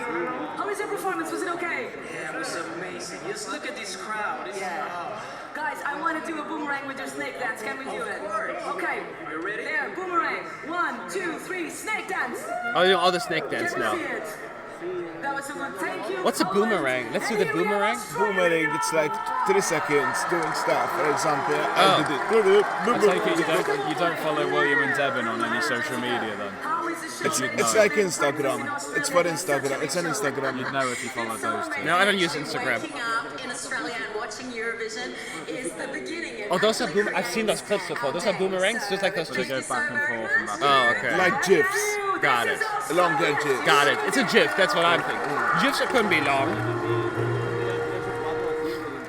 How was your performance? Was it okay? yeah, it was amazing. Just look at this crowd. It's, Guys, I want to do a boomerang with your snake dance. Can we do it? Okay. Are you ready? There, boomerang. 1, 2, 3, snake dance. Oh, you know, all the snake dance Can we now. see it? That was so good. Thank you. What's a Poland. boomerang? Let's do And the here we have boomerang. Australia. Boomerang, it's like 3 seconds doing stuff. For example, Oh. I did it. I take it you don't follow William and Devon on any social media then? How is the show? It's like Instagram. It's for Instagram. It's an Instagram. You'd know if you followed those two. No, I don't use Instagram. Waking up in Australia and watching Eurovision is the beginning. Oh, those are boom. I've seen those clips before. Those are boomerangs, just like those They two. go back and forth and back and Oh, forth. okay. Like GIFs. Got it. Longer GIFs. Got it. It's a GIF. That's what I'm thinking. GIFs couldn't be long.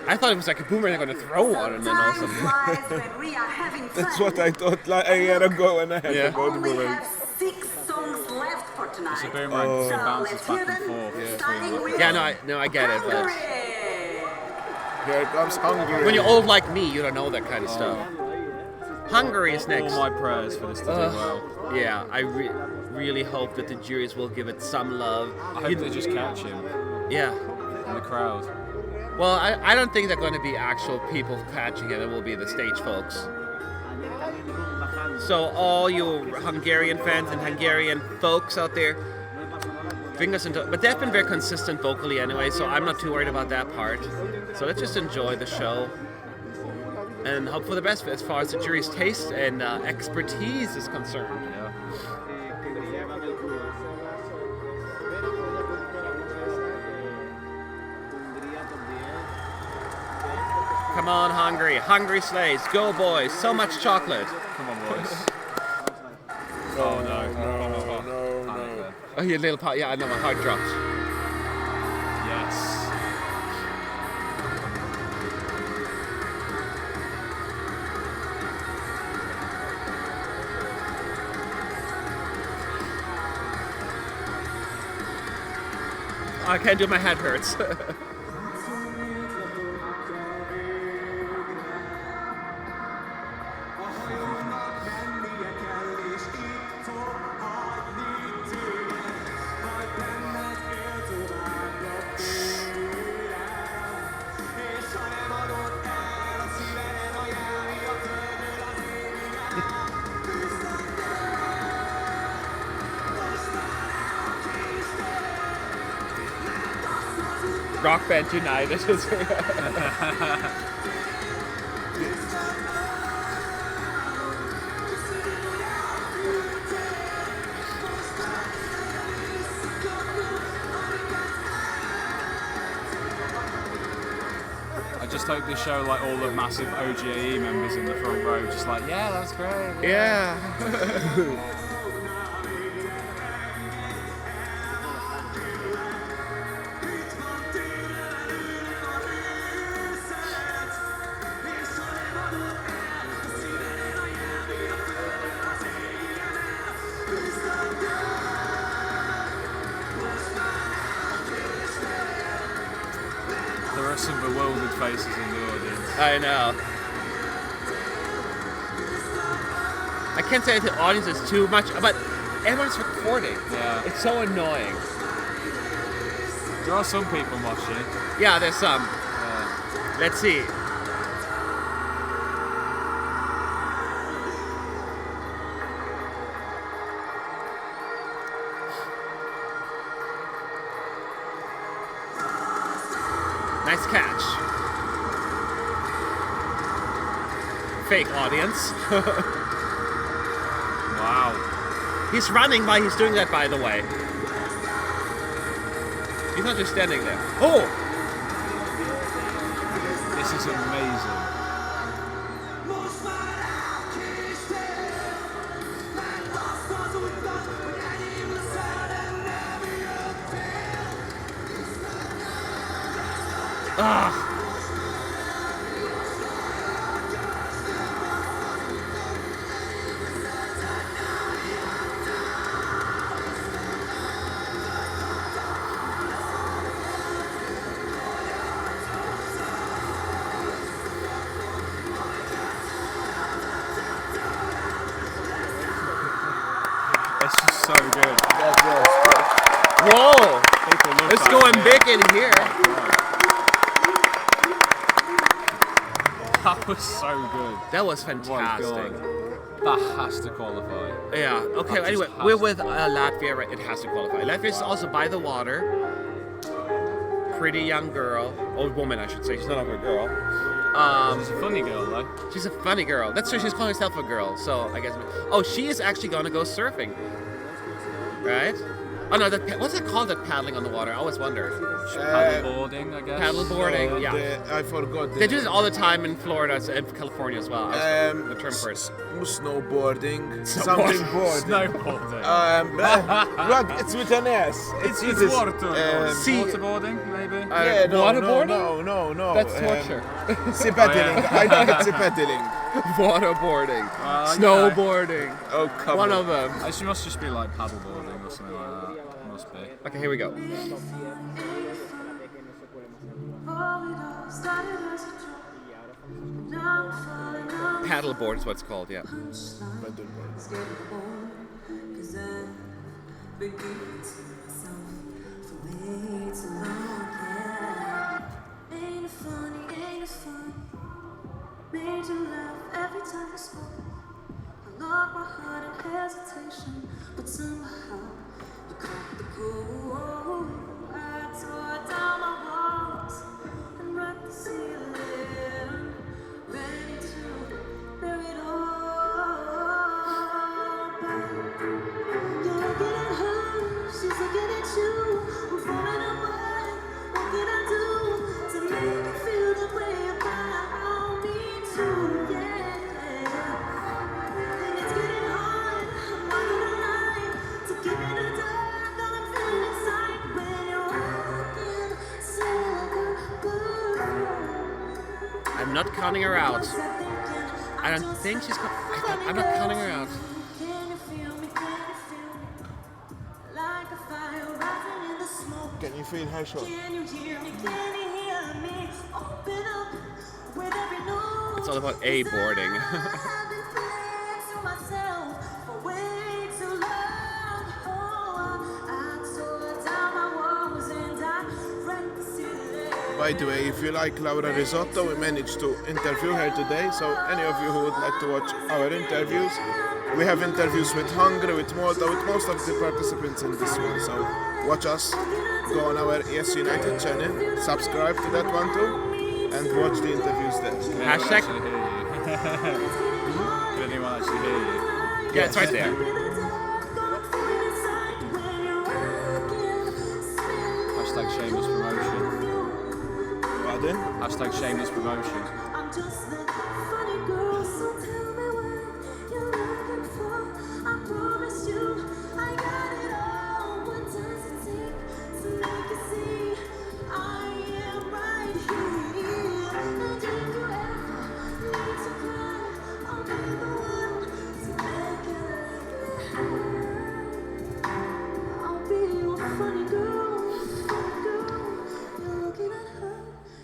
I thought it was like a boomerang they're going to throw one and then all of a Time sudden. flies when we are having fun. That's what I thought like a year ago when I had Yeah. to go to Only Boomerang. have 6 songs left for tonight. It's a boomerang So that bounces let's back hear and them. forth. Starting with Yeah, I get it, but Hungary. Here comes Hungary. when you're old like me, you don't know that kind of stuff. Hungary is next. All my prayers for this to do well. Yeah, I really hope that the juries will give it some love. I hope they just catch him Yeah. in the crowd. Well, I don't think they're going to be actual people catching it. It will be the stage folks. So all you Hungarian fans and Hungarian folks out there, fingers into. But they've been very consistent vocally anyway, so I'm not too worried about that part. So let's just enjoy the show and hope for the best as far as the jury's taste and expertise is concerned. Yeah. Come on, Hungary. Hungary slays. Go, boys. So much chocolate. Come on, boys. Oh no. No. Oh, your little pot. Yeah, I know. My heart dropped. Yes. I can't do. My head hurts. Rock Band United. I just hope they show like all the massive OGAE members in the front row, just like, yeah, that's great. Yeah. There are some bewildered faces in the audience. I know. I can't say the audience is too much, but everyone's recording. Yeah. It's so annoying. There are some people watching. Yeah, there's some. Yeah. Let's see. Nice catch. Fake audience. Wow. He's running while he's doing that, by the way. He's not just standing there. Oh! This is amazing. Ah! It's just so good. Whoa! People love It's that. going big in here. That was so good. That was My fantastic. God. That has to qualify. Yeah, okay, That anyway, just has we're to. with Latvia, right? It has to qualify. Latvia is also by the water. Pretty young girl. Old woman, I should say. She's not a girl. She's a funny girl, though. She's a funny girl. That's true, she's calling herself a girl, so I guess. Oh, she is actually gonna go surfing. Right? Oh no, what's it called, that paddling on the water? I always wonder. Paddleboarding, I guess. Paddleboarding, yeah. I forgot. They do this all the time in Florida and California as well. The term for it. Snowboarding. Something board. Snowboarding. What? It's with an S. It's easy. water. sea- Waterboarding, maybe. Yeah, no, waterboarding? no. That's torture. Sea paddling. I think it's sea paddling. Waterboarding. Yeah. Snowboarding. Oh, come One on. of them. She must just be like paddleboarding or something like that. Must be. Okay, here we go. Paddleboard is what it's called, yeah. Made you laugh every time you spoke. I locked my heart in hesitation, but somehow you cracked the code. I tore down my walls and wrecked the ceiling, ready to bury it all. But you're looking at her, she's looking at you. I'm falling away. What can I do to make you feel the way about me too? Yeah. And it's getting hard. I'm not gonna lie. To keep it in the dark, all I'm feeling inside when you're walking so good. I'm not counting her out. I don't think she's. I'm not counting her out. Can you feel me? Can you feel me? Like a fire rising in the smoke. Can you feel her shot? Can you hear me? Can you hear me? Open up with every note. It's all about A boarding. I've been playing to myself for way too long. Oh, I tore down my walls and I wrecked the ceiling. By the way, if you like Laura Risotto, we managed to interview her today. So any of you who would like to watch our interviews, we have interviews with Hungary, with Malta, with most of the participants in this one. So watch us. go on our ES United channel, subscribe to that one too, and watch the interviews there. Hashtag. Did anyone actually hear you? Yeah, it's right there. Hashtag shameless promotion. Pardon? Hashtag shameless promotion. I'm just that funny girl, so tell me what you're looking for. I promise you, I got it all. What does it take to make you see I am right here? And if you ever need to cry, I'll be the one to make you laugh. I'll be your funny girl, funny girl. You're looking at her,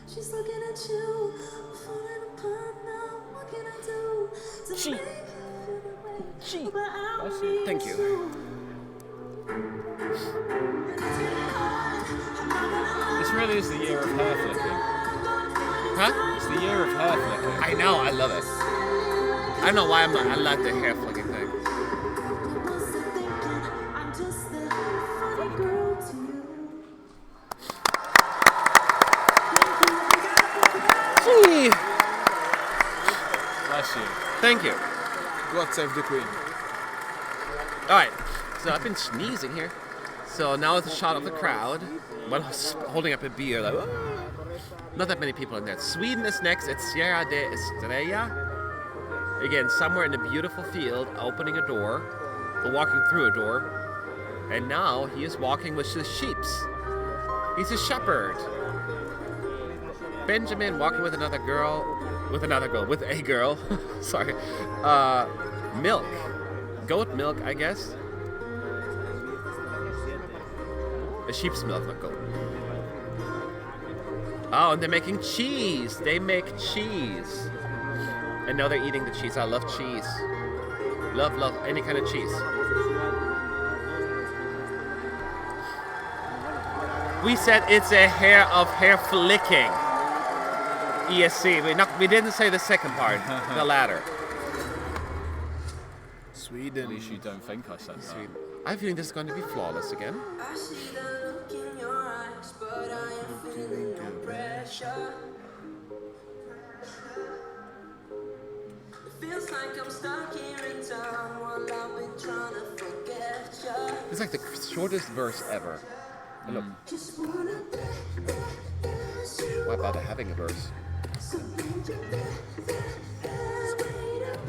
she's looking at you. We're falling apart now. What can I do to make you feel the way about me? Thank you. This really is the year of hair flicking. Huh? It's the year of hair flicking. I know, I love it. I don't know why I like the hair flicking thing. I'm just that funny girl to you. Gee. Bless you. Thank you. God save the Queen. Alright, so I've been sneezing here. So now it's a shot of the crowd. One holding up a beer, like, "Ah." Not that many people in there. Sweden is next. It's Sierra de Estrella. Again, somewhere in a beautiful field, opening a door, or walking through a door. And now he is walking with his sheeps. He's a shepherd. Benjamin walking with a girl. Sorry. Milk. Goat milk, I guess. A sheep's milk, not goat. Oh, and they're making cheese. They make cheese. And now they're eating the cheese. I love cheese. Love any kind of cheese. We said it's a hair flicking. ESC. We didn't say the second part, the latter. Sweden. At least you don't think I said that. I have a feeling this is going to be flawless again. I see the look in your eyes, but I am feeling no pressure. It feels like I'm stuck here in time while I've been trying to forget you. It's like the shortest verse ever. And look, Just wanna dance you why bother having a verse? so don't you dare wait up.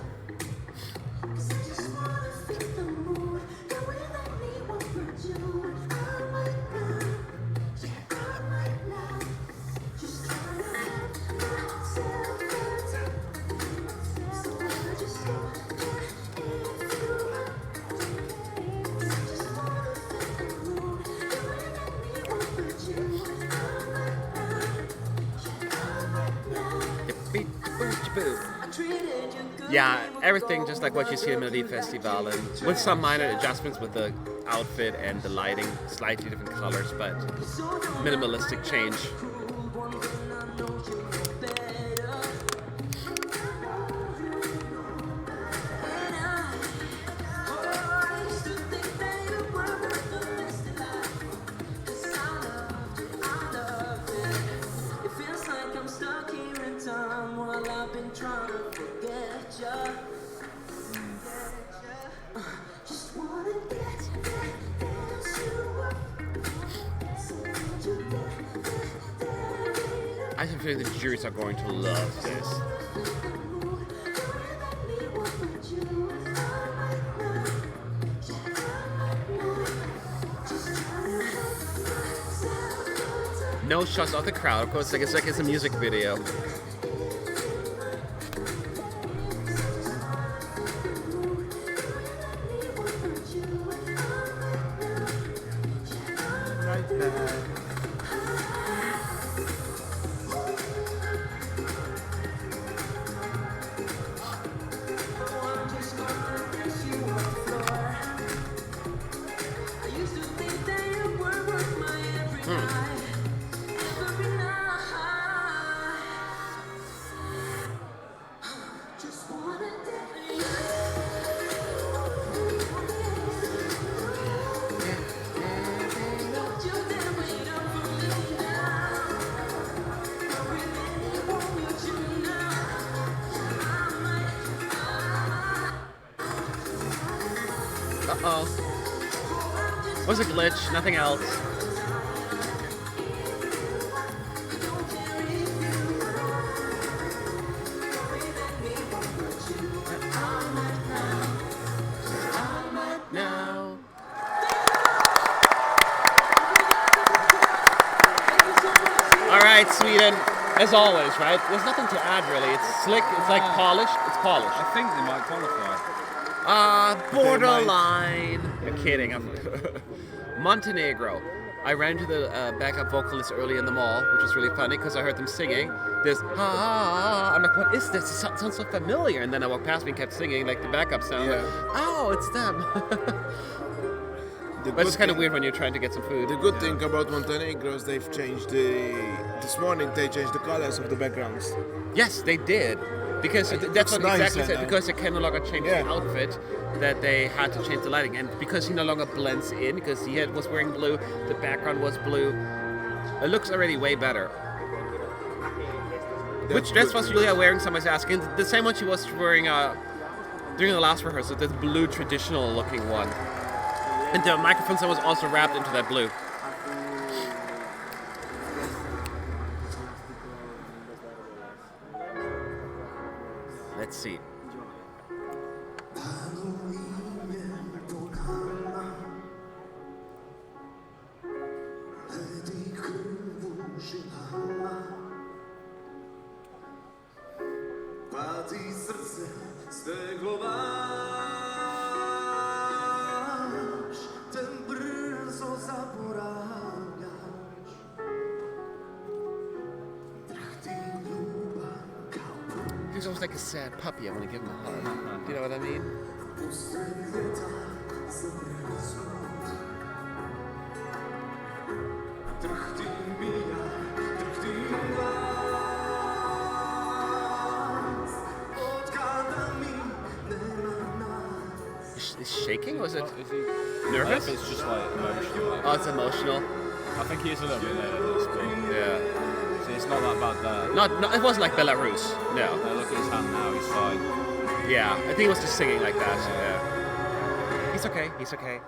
'Cause I just wanna feel the mood, the way that me will put you on my mind. On my mind. Just trying to have myself a time. So I just wanna get into it. 'Cause I just wanna feel the mood, the way that me will put you on my mind. On my mind. I treated you good. Yeah, everything just like what you see at Melody Festival, and with some minor adjustments with the outfit and the lighting, slightly different colors, but minimalistic change. It feels like I'm stuck here in time while I've been trying to forget you. Just wanna get you up. So don't you I have a feeling the juries are going to love this. No shots of the crowd, of course, like it's a music video. Uh-oh. It was a glitch, nothing else. Now. All right, Sweden. As always, right? There's nothing to add, really. It's slick. It's like polished. It's polished. I think they might qualify. Borderline. You're kidding. Montenegro. I ran into the backup vocalist early in the mall, which was really funny because I heard them singing. This I'm like, what is this? It sounds so familiar. And then I walked past me and kept singing like the backup sound. Yeah. Like, oh, it's them. But it's kind of weird when you're trying to get some food. The good thing about Montenegro is they've changed this morning they changed the colors of the backgrounds. Yes, they did. Because that's it's what nice exactly said. now. Because they can no longer change the outfit, that they had to change the lighting. And because he no longer blends in, because he was wearing blue, the background was blue. It looks already way better. Which dress was Julia wearing? Somebody's asking. The same one she was wearing during the last rehearsal, the blue traditional looking one. And the microphone set was also wrapped into that blue. Let's see. He's almost like a sad puppy. I want to give him a hug. Do you know what I mean? Is shaking? Was it nervous? It's just like emotional. Oh, it's emotional. I think he is a little bit nervous, but Yeah. see, it's not that bad there. Not. It wasn't like Belarus. No. Look at his hand now, he's fine. Yeah. I think he was just singing like that. Yeah. He's okay. He's okay.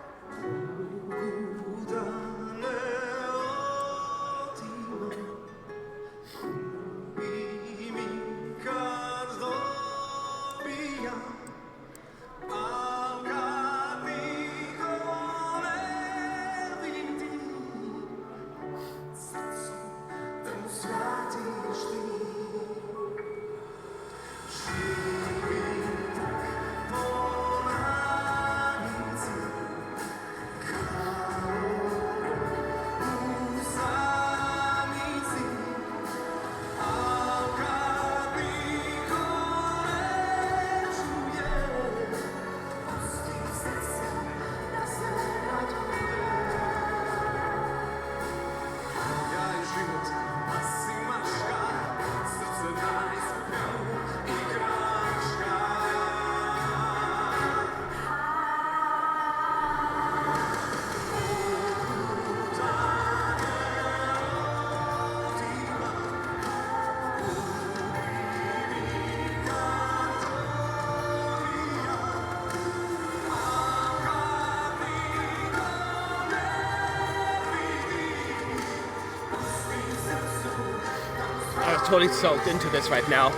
I was totally soaked into this right now.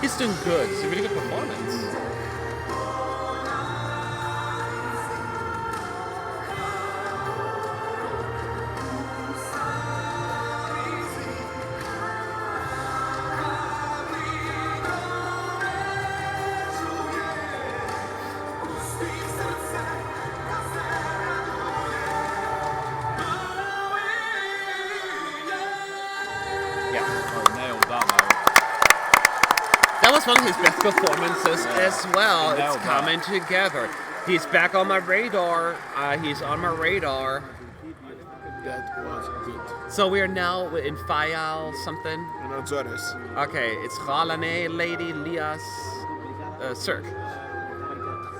He's doing good. It's a really good performance. That was one of his best performances as well. It's coming together. He's back on my radar. He's on my radar. That was good. So we are now in Fayal something. In Azores. Okay, it's Khalane Lady Lias Cirque.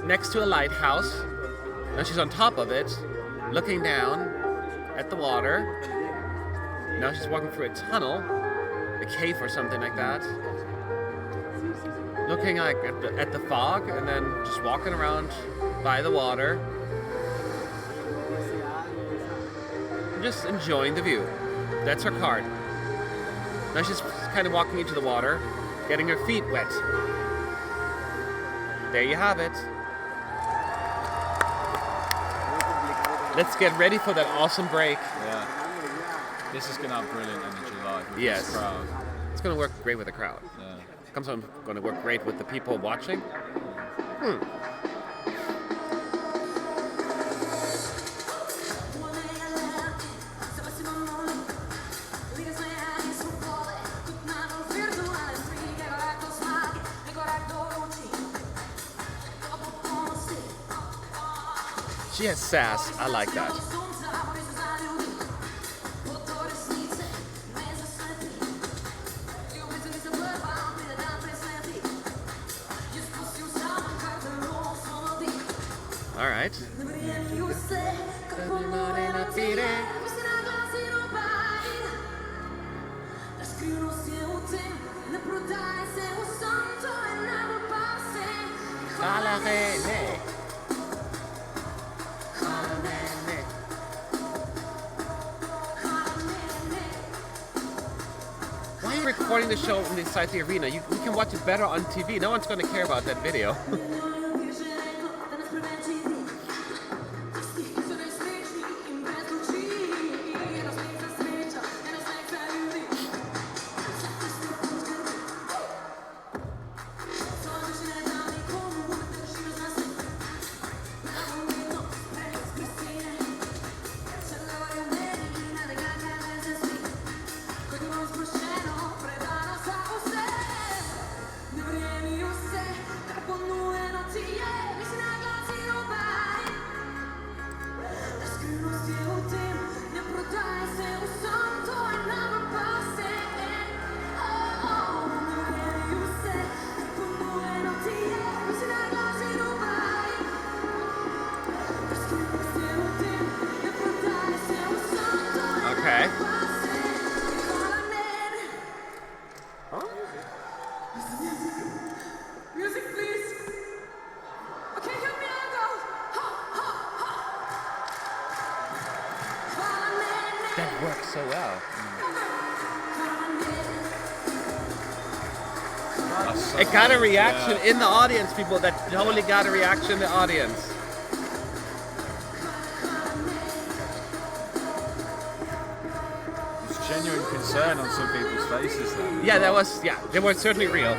Next to a lighthouse. Now she's on top of it, looking down at the water. Now she's walking through a tunnel, a cave or something like that. Looking like at the fog, and then just walking around by the water. Just enjoying the view. That's her card. Now she's kind of walking into the water, getting her feet wet. There you have it. Let's get ready for that awesome break. Yeah. This is going to have brilliant energy live with Yes. this crowd. It's going to work great with the crowd. Yeah. Comes on going to work great with the people watching. She has sass. I like that. All right. Why are you recording the show inside the arena? You can watch it better on TV. No one's going to care about that video. Okay. Music, please. Okay, help me out, go. That works so well. It got a reaction in the audience, people. That totally got a reaction in the audience. There's genuine concern on some people's faces there. Yeah, that was, they were certainly real.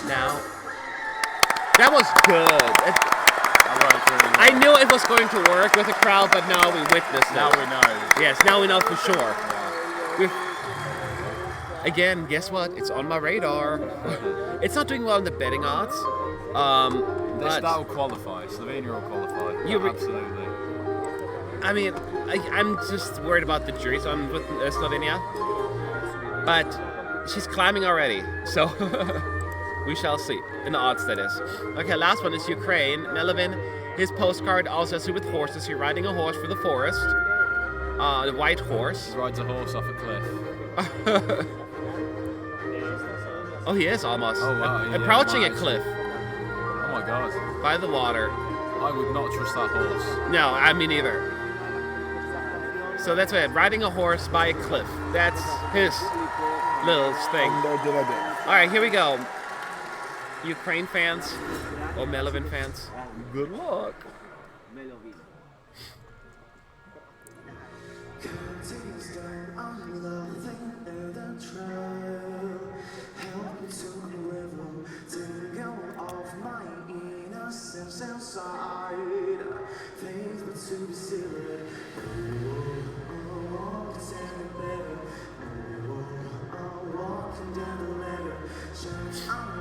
No. That was good. I knew it was going to work with the crowd, but now we witnessed it. Now we know. Yes, now we know for sure. Again, guess what? It's on my radar. It's not doing well in the betting odds. That will qualify. Slovenia will qualify. Absolutely. I mean, I'm just worried about the jury, so I'm with Slovenia. But she's climbing already, so we shall see. In the odds, that is. Okay, last one is Ukraine. Melvin, his postcard also has to do with horses. He's riding a horse for the forest. The white horse. He rides a horse off a cliff. Oh, he is almost. Oh, wow. Yeah, Approaching a wow. cliff. Oh my god. By the water. I would not trust that horse. No, I mean neither. So that's it. Riding a horse by a cliff. That's his little thing. All right, here we go. Ukraine fans or Melvin fans. Good luck.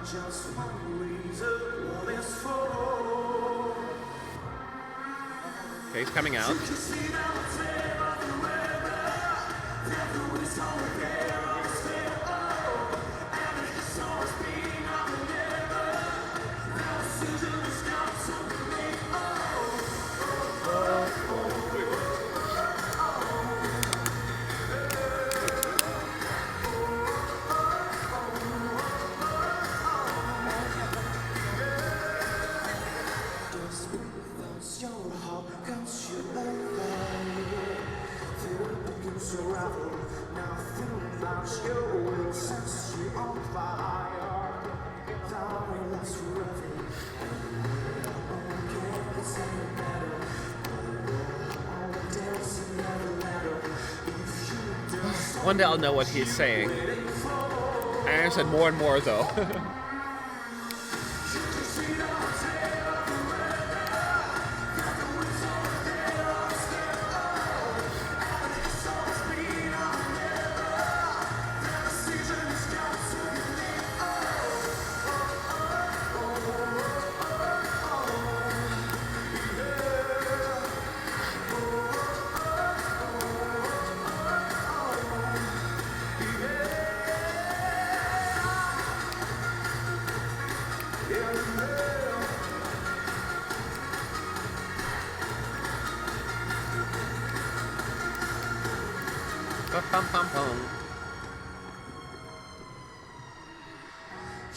Just one reason, what is for? Okay, he's coming out. One day I'll know what he's saying. I understand more and more though. Bum.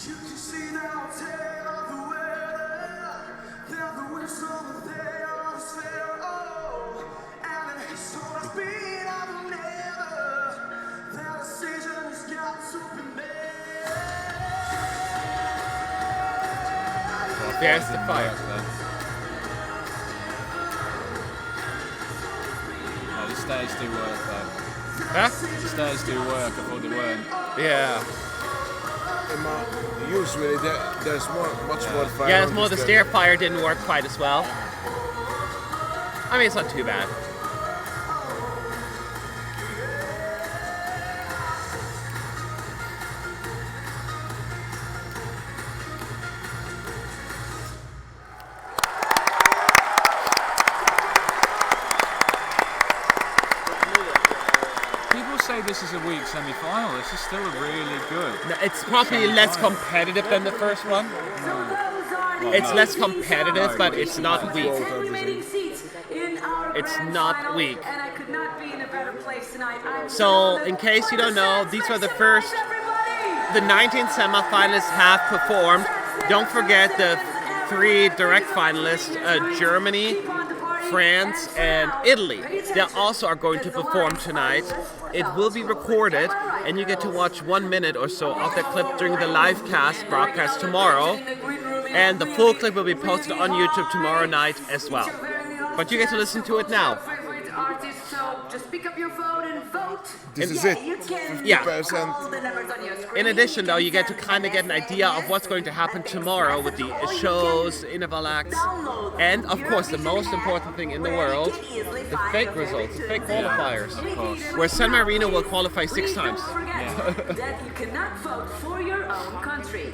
You can see the tail of the weather. They're the whistle that they are fair. Oh, and it's so speed of never. Their decision has got to be made. Well, there's the fire. Oh, the stairs do work though. Huh? The stairs do work, I thought they weren't. Yeah. Usually there's much more fire. Yeah, it's on more the this stair fire didn't work quite as well. I mean, it's not too bad. People say this is a weak semi-final. This is still really good. No, it's probably less competitive than the first one. It's less competitive, but it's not weak. It's not weak. And I could not be in a better place tonight. So, in case you don't know, these were the first. The 19 semi-finalists have performed. Don't forget the 3 direct finalists: Germany, France, and Italy. They also are going to perform tonight. It will be recorded, and you get to watch 1 minute or so of the clip during the live broadcast tomorrow. And the full clip will be posted on YouTube tomorrow night as well. But you get to listen to it now. So just pick up your phone and vote. This is it. 50%. In addition, though, you get to kind of get an idea of what's going to happen tomorrow with the shows, interval acts, and of course, the most important thing in the world, the fake results, the fake qualifiers, where San Marino will qualify 6 times. That you cannot vote for your own country.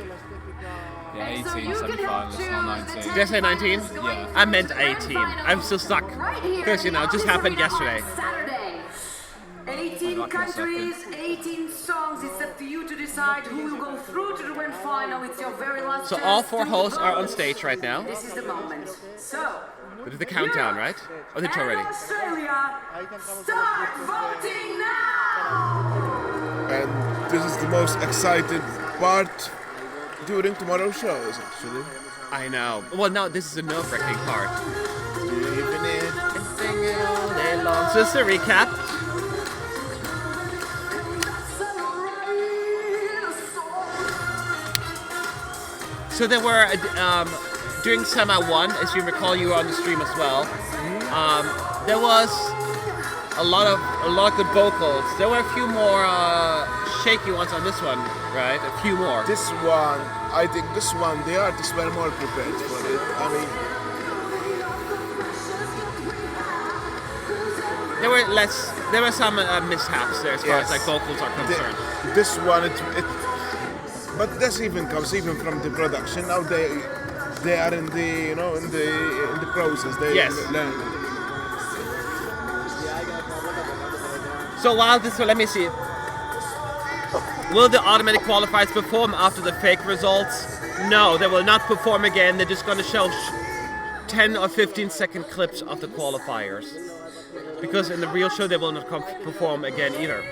Yeah, 18 semi-finalists, not 19. Did I say 19? Yeah. I meant 18. I'm still stuck. Because, you know, it just happened yesterday. Saturday. 18 countries, 18 songs. It's up to you to decide who will go through to the grand final. It's your very last So chance all 4 to hosts are on vote. stage right now. This is the moment. So, This is the countdown, right? Or did it already? and Australia, start voting now! And this is the most excited part during tomorrow's shows, actually. I know. Well, no, this is the nerve-wracking part. Living it. And sing it all day long. So this is a recap. So there were, during Semi 1, as you recall, you were on the stream as well. There was a lot of good vocals. There were a few more shaky ones on this one, right? A few more. This one, I think this one, the artists were more prepared for it. I mean, There were some mishaps there as far as like vocals are concerned. this one, but this even comes even from the production. Now they are in the in the process. They Yes. learn. So let me see. Will the automatic qualifiers perform after the fake results? No, they will not perform again. They're just going to show 10 or 15-second clips of the qualifiers. Because in the real show, they will not perform again either.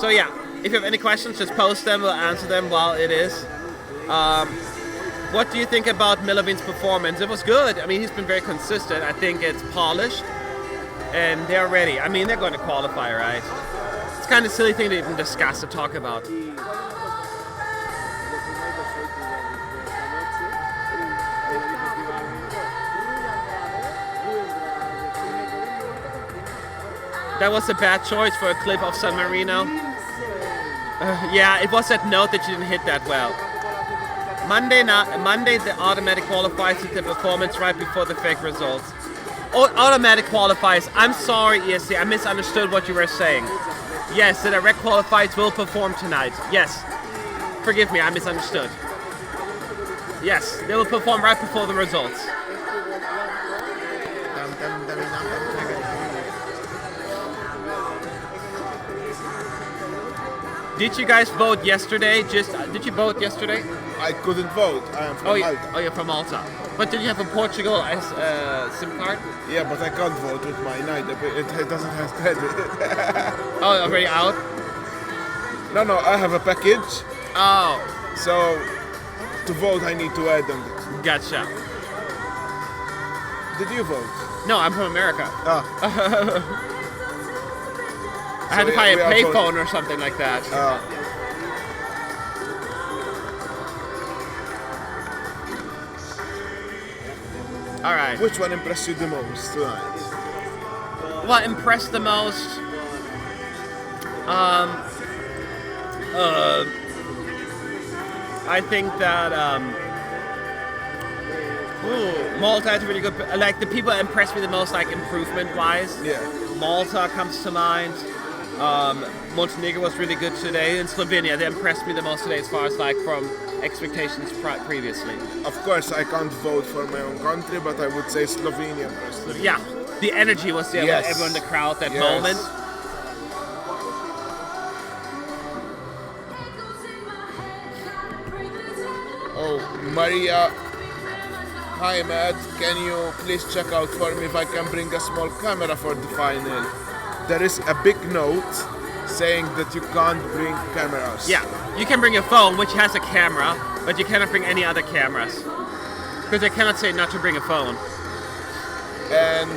So yeah, if you have any questions, just post them. We'll answer them while it is. What do you think about Milovin's performance? It was good. I mean, he's been very consistent. I think it's polished, and they're ready. I mean, they're going to qualify, right? It's kind of a silly thing to even discuss to talk about. That was a bad choice for a clip of San Marino. Yeah, it was that note that you didn't hit that well. Monday, the automatic qualifies with the performance right before the fake results. Automatic qualifies. I'm sorry, ESC. I misunderstood what you were saying. Yes, the direct qualifiers will perform tonight. Yes. Forgive me, I misunderstood. Yes, they will perform right before the results. Did you guys vote yesterday? Did you vote yesterday? I couldn't vote. I am from Malta. Oh, you're from Malta. But did you have a Portugal as SIM card? Yeah, but I can't vote with my night. It doesn't have credit. Oh, already out? No, I have a package. Oh. So, to vote, I need to add them. Gotcha. Did you vote? No, I'm from America. Ah. I had to buy a payphone or something like that. All right. Which one impressed you the most tonight? What impressed the most? I think that Malta is really good. Like the people that impressed me the most, like improvement-wise. Yeah. Malta comes to mind. Montenegro was really good today, and Slovenia, they impressed me the most today as far as like from expectations previously. Of course, I can't vote for my own country, but I would say Slovenia personally. Yeah, the energy was there. Yes. Everyone in the crowd, that Yes. moment. Oh, Maria. Hi, Matt. Can you please check out for me if I can bring a small camera for the final? There is a big note saying that you can't bring cameras. Yeah, you can bring your phone, which has a camera, but you cannot bring any other cameras. Because they cannot say not to bring a phone. And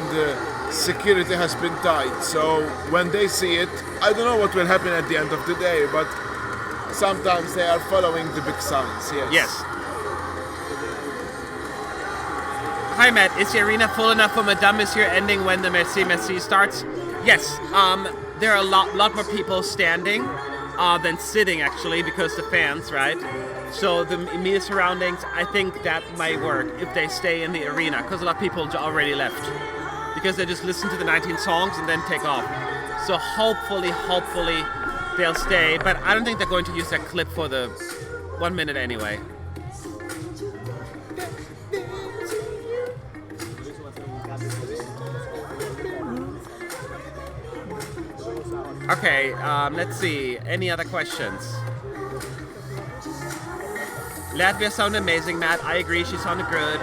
security has been tight, so when they see it, I don't know what will happen at the end of the day, but sometimes they are following the big signs, yes. Yes. Hi Matt, is the arena full enough for Madame Monsieur ending when the Merci starts? Yes, there are a lot more people standing than sitting actually, because the fans, right? So the immediate surroundings, I think that might work if they stay in the arena, because a lot of people already left. Because they just listen to the 19 songs and then take off. So hopefully they'll stay, but I don't think they're going to use that clip for the 1 minute anyway. Okay, let's see. Any other questions? Latvia sounded amazing, Matt. I agree, she sounded good.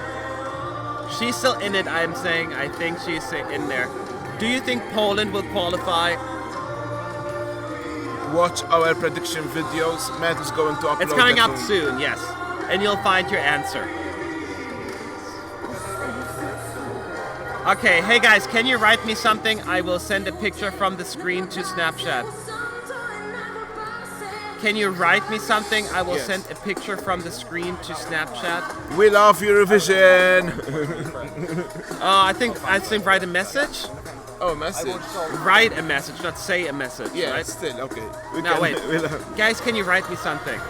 She's still in it, I'm saying. I think she's in there. Do you think Poland will qualify? Watch our prediction videos. Matt is going to upload It's coming them up soon, yes. And you'll find your answer. Okay, hey guys, can you write me something? I will send a picture from the screen to Snapchat. Can you write me something? I will send a picture from the screen to Snapchat. We love Eurovision! I think write a message. Oh, message. Write a message, not say a message, Yeah, right? still, okay. No, wait. Guys, can you write me something?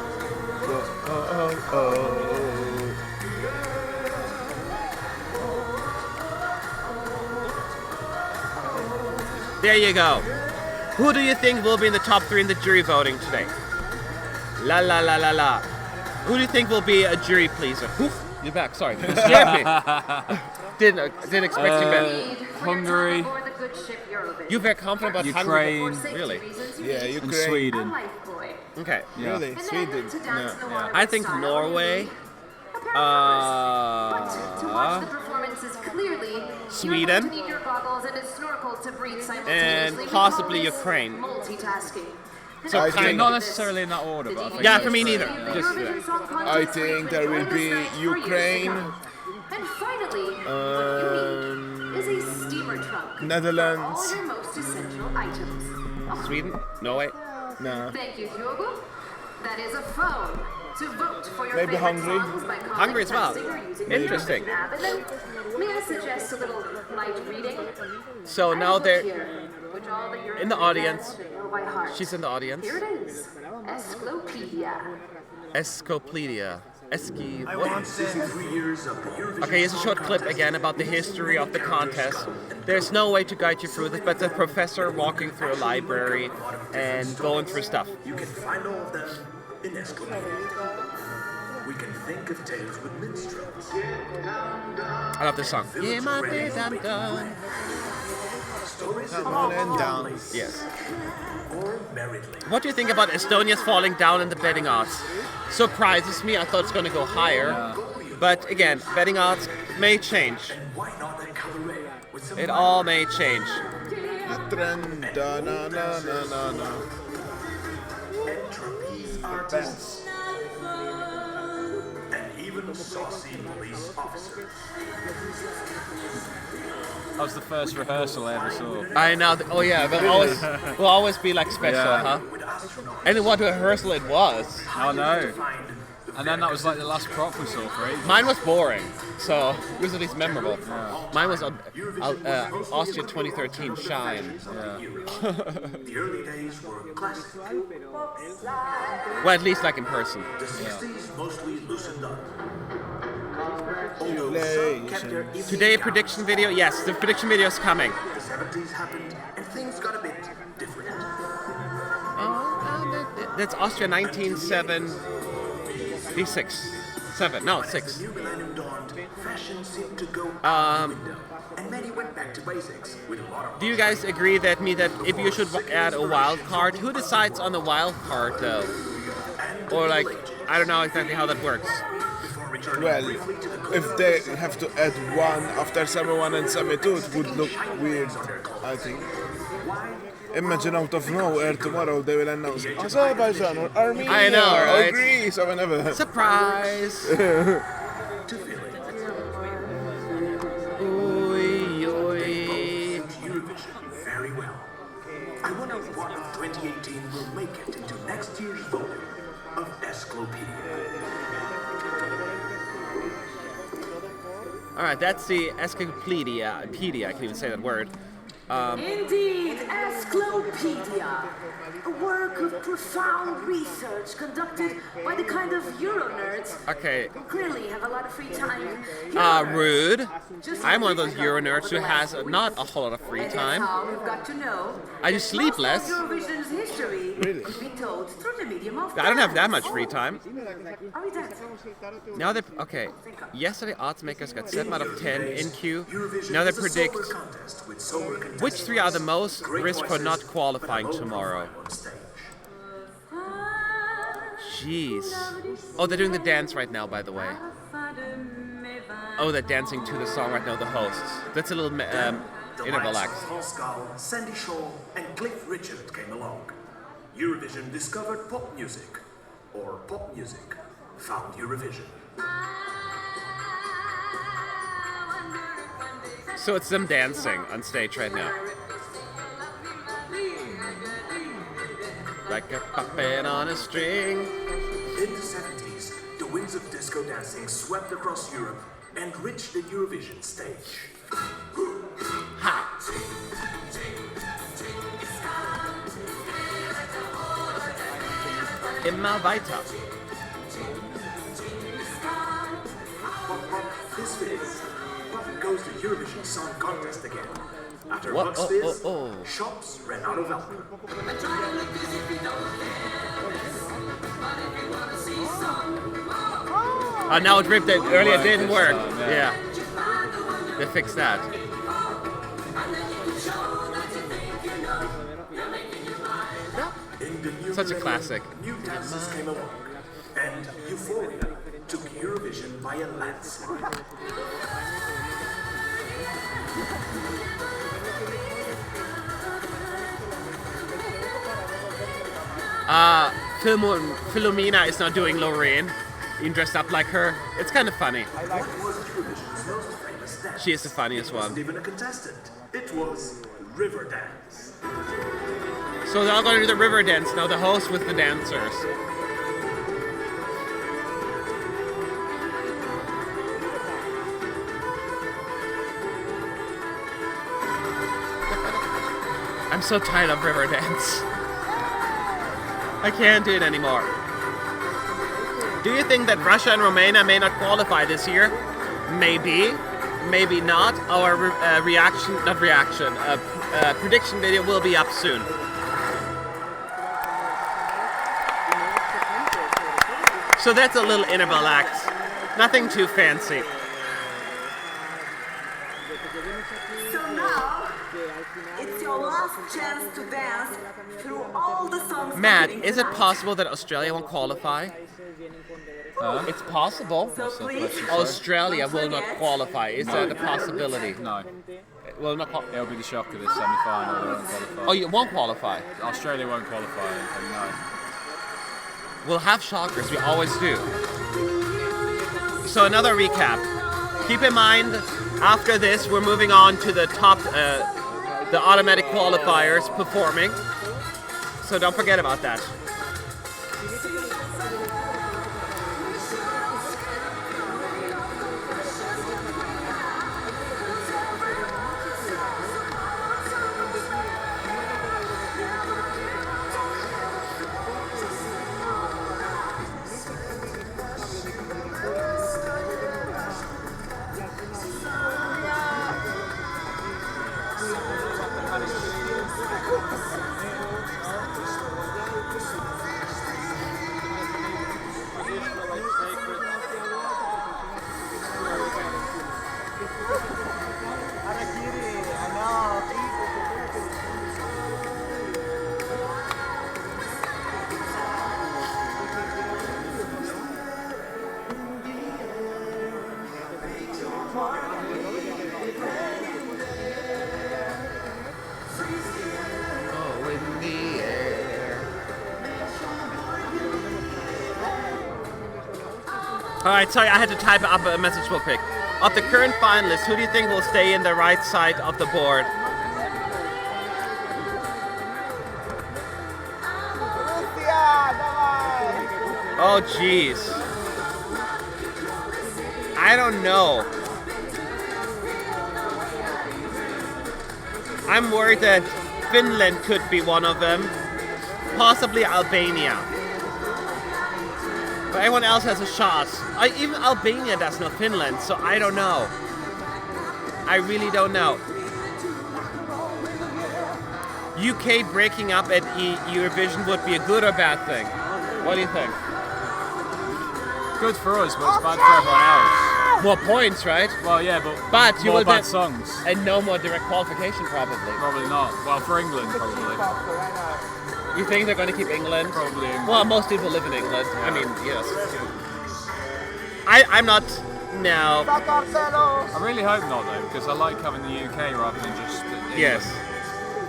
There you go. Who do you think will be in the top 3 in the jury voting today? La la la la la. Who do you think will be a jury pleaser? Oof, you're back. Sorry, you scared me. Didn't expect you back. Hungary, You're very confident about Ukraine, Hungary. Really? Yeah, and Ukraine. Sweden. Okay. Yeah. Really? Sweden? No. I think Norway. To watch the performances clearly, Sweden. you're going to need your goggles and a snorkel to breathe And simultaneously. We possibly call this Ukraine. Multitasking. So I kind think- Not of. necessarily in that order, but I think Yeah, that's for me great, neither. yeah. Just, I think there will be Ukraine, And finally, what you need is a steamer trunk. All Netherlands. your most essential items. Sweden? Norway? No. Thank you, Hugo. That is a phone. To vote for your Maybe favorite Hungary? songs by calling, Hungary as well. texting, or using the Interesting. Eurovision app. And then, may I suggest a little light reading? So I now have they're here, which all the in the Eurovision audience. fans should know by heart. She's in the audience. Here it is. Encyclopedia. Escopledia. Eski. I What? want 63 years of the Eurovision Okay, here's a Song short clip Contest. again about the history of the contest. There's no way to guide you through this, but the professor walking through a library and going through stuff. You can find all of them in Esclopedia. We can think of tales with minstrels. I love this song. Yeah, my days I'm done. Stories Come on and down. Yes. or merrily. What do you think about Estonia's falling down in the betting odds? Surprises me. I thought it's going to go higher. But again, betting odds may change. Why not a cabaret with some It all may change. Trend, da, na, na, na, na, na. trapeze artists and even saucy police officers. That was the first rehearsal I ever saw. I know. Oh yeah, will always be like special, Yeah. huh? And what a rehearsal it was. I know. And then that was like the last prop we saw for ages. Mine was boring, so it was at least memorable. Mine was Austria 2013 Shine. The early days were classic. Well, at least like in person. The 60s mostly loosened up. Congratulations. Kept their evening Today gown. prediction video. Yes, the prediction video is coming. The 70s happened and things got a bit different. That's Austria 1976. 7. No, 6. New millennium dawned, fashion seemed to go out the window, and many went back to basics with a lot of. Do you guys agree that if you should add a wild card, who decides on the wild card though? Or like, I don't know exactly how that works. Well, if they have to add one after summer 1 and summer 2, it would look weird, I think. Imagine out of nowhere tomorrow they will announce Azerbaijan or Armenia I know, or right? Greece or whatever. Surprise! Oy, oy. Eurovision very well. I wonder what of 2018 will make it into next year's volume of Esclopedia. All right, that's the Encyclopedia. I can even say that word. Indeed, Esclopedia, a work of profound research conducted by the kind of Euro nerds Okay, who clearly have a lot of free time. rude. I'm one of those Euro nerds who has not a whole lot of free And time. that's how we've got to know. I just that sleep most of less. Eurovision's history could be told through the medium of I don't have that dance. much free time. Are we dancing? Now they okay. Yesterday, odds makers got 7 out of 10 in queue. Eurovision Now they is a predict sober contest with sober contestants. which 3 are the most risk for not qualifying But a low tomorrow. profile on stage. Jeez. Oh, they're doing the dance right now, by the way. Oh, they're dancing to the song right now, the hosts. That's a little The interval likes act. of Paul Scal, Sandy Shaw, and Cliff Richard came along. Eurovision discovered pop music, or pop music found Eurovision. So it's them dancing on stage right now. Like a puppet on a string. In the 70s, the winds of disco dancing swept across Europe and reached the Eurovision stage. Ha! Immer weiter. Pop, pop, this fits. Pop goes the Eurovision Song Contest again. After What? Bucks Oh, Fizz, oh, oh. shops ran out of alcohol. Oh, now it ripped it. Earlier it didn't this work. time, Yeah. They fixed that. In the new Such a millennium, classic. New dances came along, and Euphoria took Eurovision by a landslide. Philomena is not doing Lorraine. Being dressed up like her. It's kind of funny. What was Eurovision's most famous dance? She is the funniest It wasn't one. even a contestant. It was River Dance. So they're all going to do the river dance now, the host with the dancers. I'm so tired of river dance. I can't do it anymore. Do you think that Russia and Romania may not qualify this year? Maybe, maybe not. Our prediction video will be up soon. So that's a little interval act. Nothing too fancy. So now, it's your last chance to dance through all the songs. Matt, competing is it tonight. possible that Australia won't qualify? It's possible. So please, Australia will not qualify. Is that a possibility? No, It will not qualify. it'll be the shock of this semi-final. They won't qualify. Oh, you won't qualify. Australia won't qualify. I think, no. We'll have shockers, we always do. So another recap. Keep in mind, after this, we're moving on to the top, the automatic qualifiers performing. So don't forget about that. Oh, in the air. Alright, sorry, I had to type up a message real quick. Of the current finalists, who do you think will stay in the right side of the board? Oh, jeez. I don't know. I'm worried that Finland could be one of them. Possibly Albania. But everyone else has a shot. Even Albania does know Finland, so I don't know. I really don't know. UK breaking up at Eurovision would be a good or bad thing? What do you think? Good for us, but it's bad for everyone else. More points, right? Well, yeah, But you more will bad then- songs. And no more direct qualification, probably. Probably not. Well, for England, probably. You think they're going to keep England? Probably England. Well, most people live in England. I mean, yes. I'm not. No. I really hope not, though, because I like having the UK rather than just England. Yes.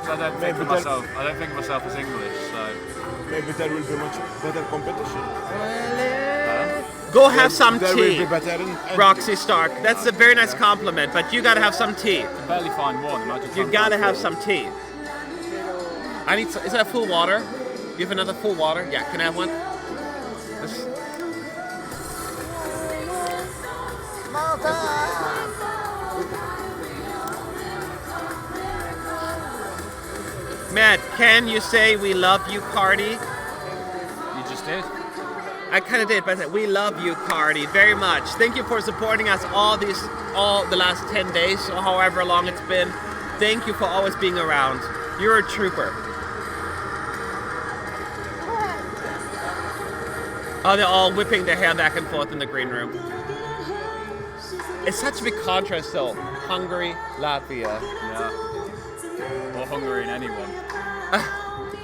So I don't think of myself. I don't think of myself as English. So Maybe there will be much better competition. Go have some There will tea, be better and Roxy Stark. That's a very nice compliment, but you gotta have some tea. I can barely find one. Imagine You trying to gotta find have four. some tea. I need. Is that full water? You have another full water? Yeah. Can I have one? This- Matt, can you say "We love you, Cardi"? You just did. I kind of did, but I said, "We love you, Cardi, very much. Thank you for supporting us all the last 10 days, or however long it's been. Thank you for always being around. You're a trooper. Oh, they're all whipping their hair back and forth in the green room. It's such a big contrast, though. Hungary, Latvia. Yeah. Or Hungary in anyone.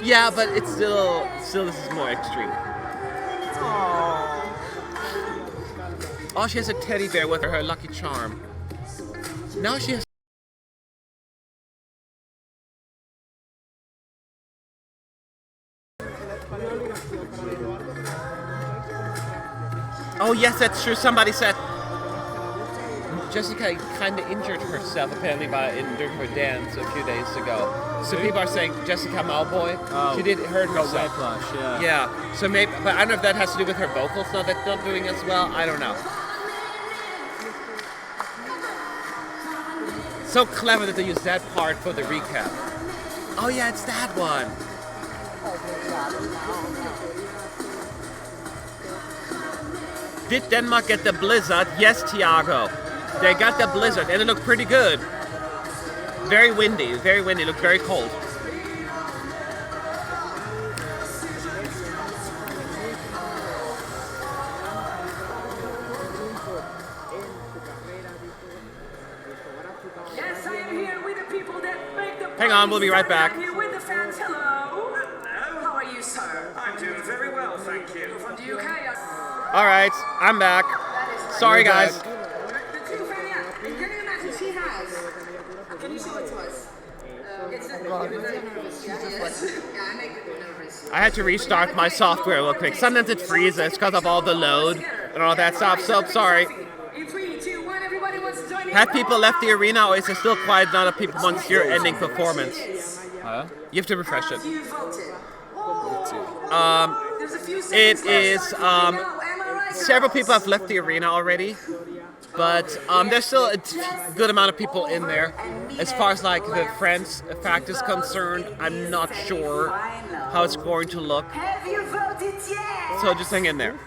Yeah, but it's still this is more extreme. Oh, she has a teddy bear with her lucky charm. Now she has. Oh yes, that's true. Somebody said Jessica kind of injured herself apparently during her dance a few days ago. So people are saying Jessica Malboy, she did hurt herself. Whiplash, yeah. Yeah. So maybe, but I don't know if that has to do with her vocals not doing as well. I don't know. So clever that they use that part for the recap. Oh yeah, it's that one. Did Denmark get the blizzard? Yes, Tiago. They got the blizzard and it looked pretty good. Very windy, looked very cold. Yes, I am here with the people that make the Hang on, we'll be right back. I'm here with the fans. Hello. How are you, sir? I'm doing very well, thank you. From the UK. All right, I'm back. Sorry, guys. The two fan, yeah. And can you imagine she has? Can you show it to us? You're very nervous. Yes. Yeah, I make people nervous. I had to restart my software real quick. Sometimes it freezes because of all the load and all that stuff. So sorry. In 3, 2, 1, everybody wants to join in. Have people left the arena, or is there still quite a lot of people once your ending performance? You have to refresh it. You voted. There's a few It seconds is. left. Am I right? Several people have left the arena already, but there's still a good amount of people in there. As far as like the friends fact is concerned, I'm not sure how it's going to look. Have you voted yet? So just hang in there.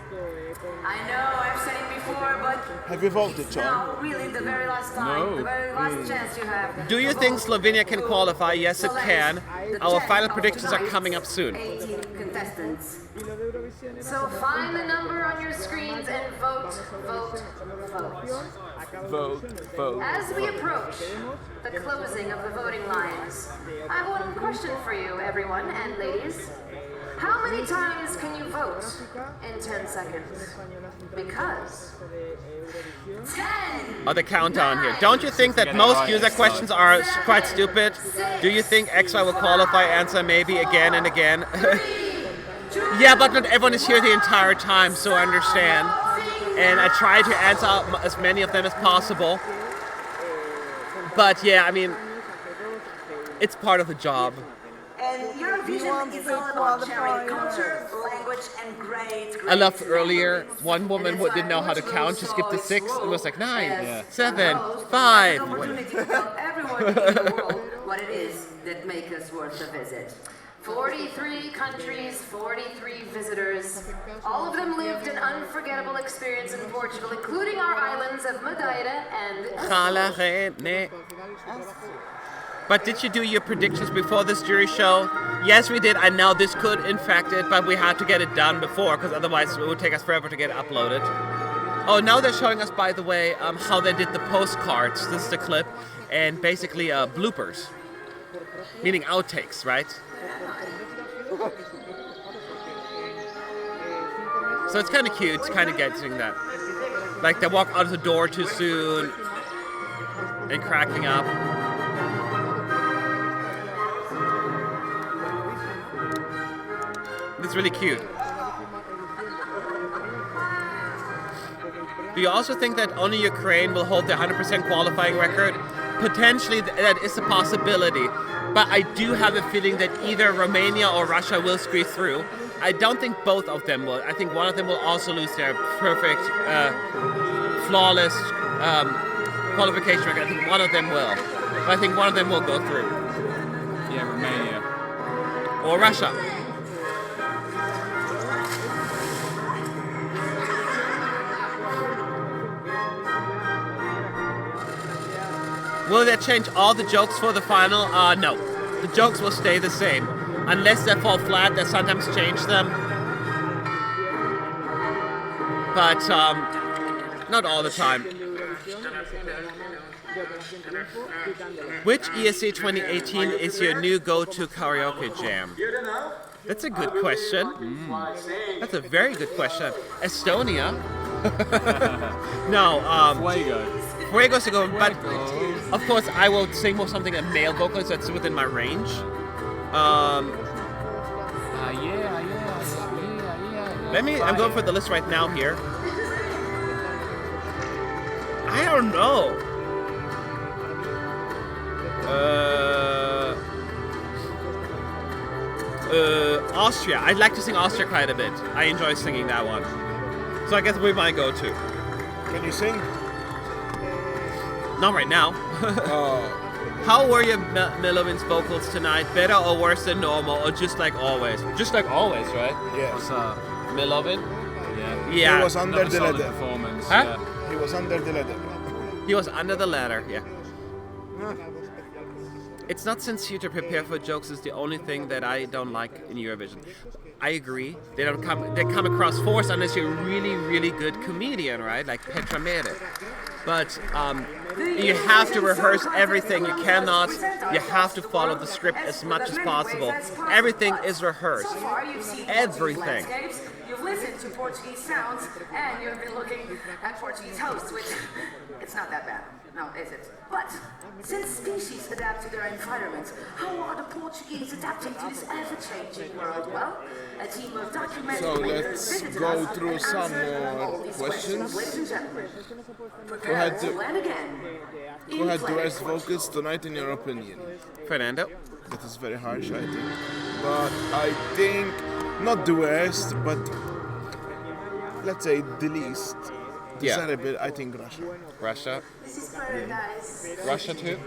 I know, I've said it before, but Have you voted, John? now, really, the very last time, the very last chance you have. Do you think Slovenia can qualify? Yes, it can. Our final predictions are coming up soon. 18 contestants. So find the number on your screens and vote, vote, vote. Vote. As we approach the closing of the voting lines, I have one question for you, everyone and ladies. How many times can you vote in 10 seconds? Because 10. Oh, the countdown here. Don't you think that most user questions are quite stupid? Do you think XY will qualify? Answer maybe again and again. Yeah, but not everyone is here the entire time, so I understand. And I try to answer as many of them as possible. But yeah, I mean, it's part of the job. And Eurovision is all about sharing culture, language, and great. I loved earlier, one woman who didn't know how to count, she skipped to 6 and was like 9, 7, 5. Opportunity to tell everyone in the world what it is that makes us worth a visit. 43 countries, 43 visitors. All of them lived an unforgettable experience in Portugal, including our islands of Madeira and... But did you do your predictions before this jury show? Yes, we did. I know this could infect it, but we had to get it done before, because otherwise it would take us forever to get it uploaded. Oh, now they're showing us, by the way, how they did the postcards. This is the clip, and basically bloopers, meaning outtakes, right? So it's kind of cute. It's kind of getting that. Like they walk out of the door too soon and cracking up. It's really cute. Do you also think that only Ukraine will hold the 100% qualifying record? Potentially, that is a possibility. But I do have a feeling that either Romania or Russia will squeeze through. I don't think both of them will. I think one of them will also lose their perfect, flawless qualification record. I think one of them will. But I think one of them will go through. Yeah, Romania. Or Russia. Will they change all the jokes for the final? No. The jokes will stay the same. Unless they fall flat, they sometimes change them. But not all the time. Which ESC 2018 is your new go-to karaoke jam? That's a good question. That's a very good question. Estonia? No. Fuego's a good one, but of course I will sing more something a male vocalist that's within my range. I'm going for the list right now here. I don't know. Austria. I'd like to sing Austria quite a bit. I enjoy singing that one. So I guess we might go to. Can you sing? Not right now. How were your Milovin's vocals tonight? Better or worse than normal, or just like always? Just like always, right? Yeah. What's Milovin? Yeah. He was under the solid ladder. performance. Huh? Yeah. He was under the ladder. He was under the ladder, yeah. It's not sincere to prepare for jokes is the only thing that I don't like in Eurovision. I agree. They come across forced unless you're a really, really good comedian, right? Like Petra Mede. But you have to rehearse everything. You cannot. You have to follow the script as much as possible. Everything is rehearsed. Everything. You've listened to Portuguese sounds and you've been looking at Portuguese hosts, which it's not that bad. No, is it? But since species adapt to their environments, how are the Portuguese adapting to this ever-changing world? Well, a team of documentary So makers let's visited go us through and some answered all more these questions. Ladies and gentlemen, Who prepare had to the land again. Who had the worst vocals tonight in your opinion? Fernando? That is very harsh, I think. But I think not the worst, but let's say the least desirable. I think Russia. Russia? This is paradise. Russia too?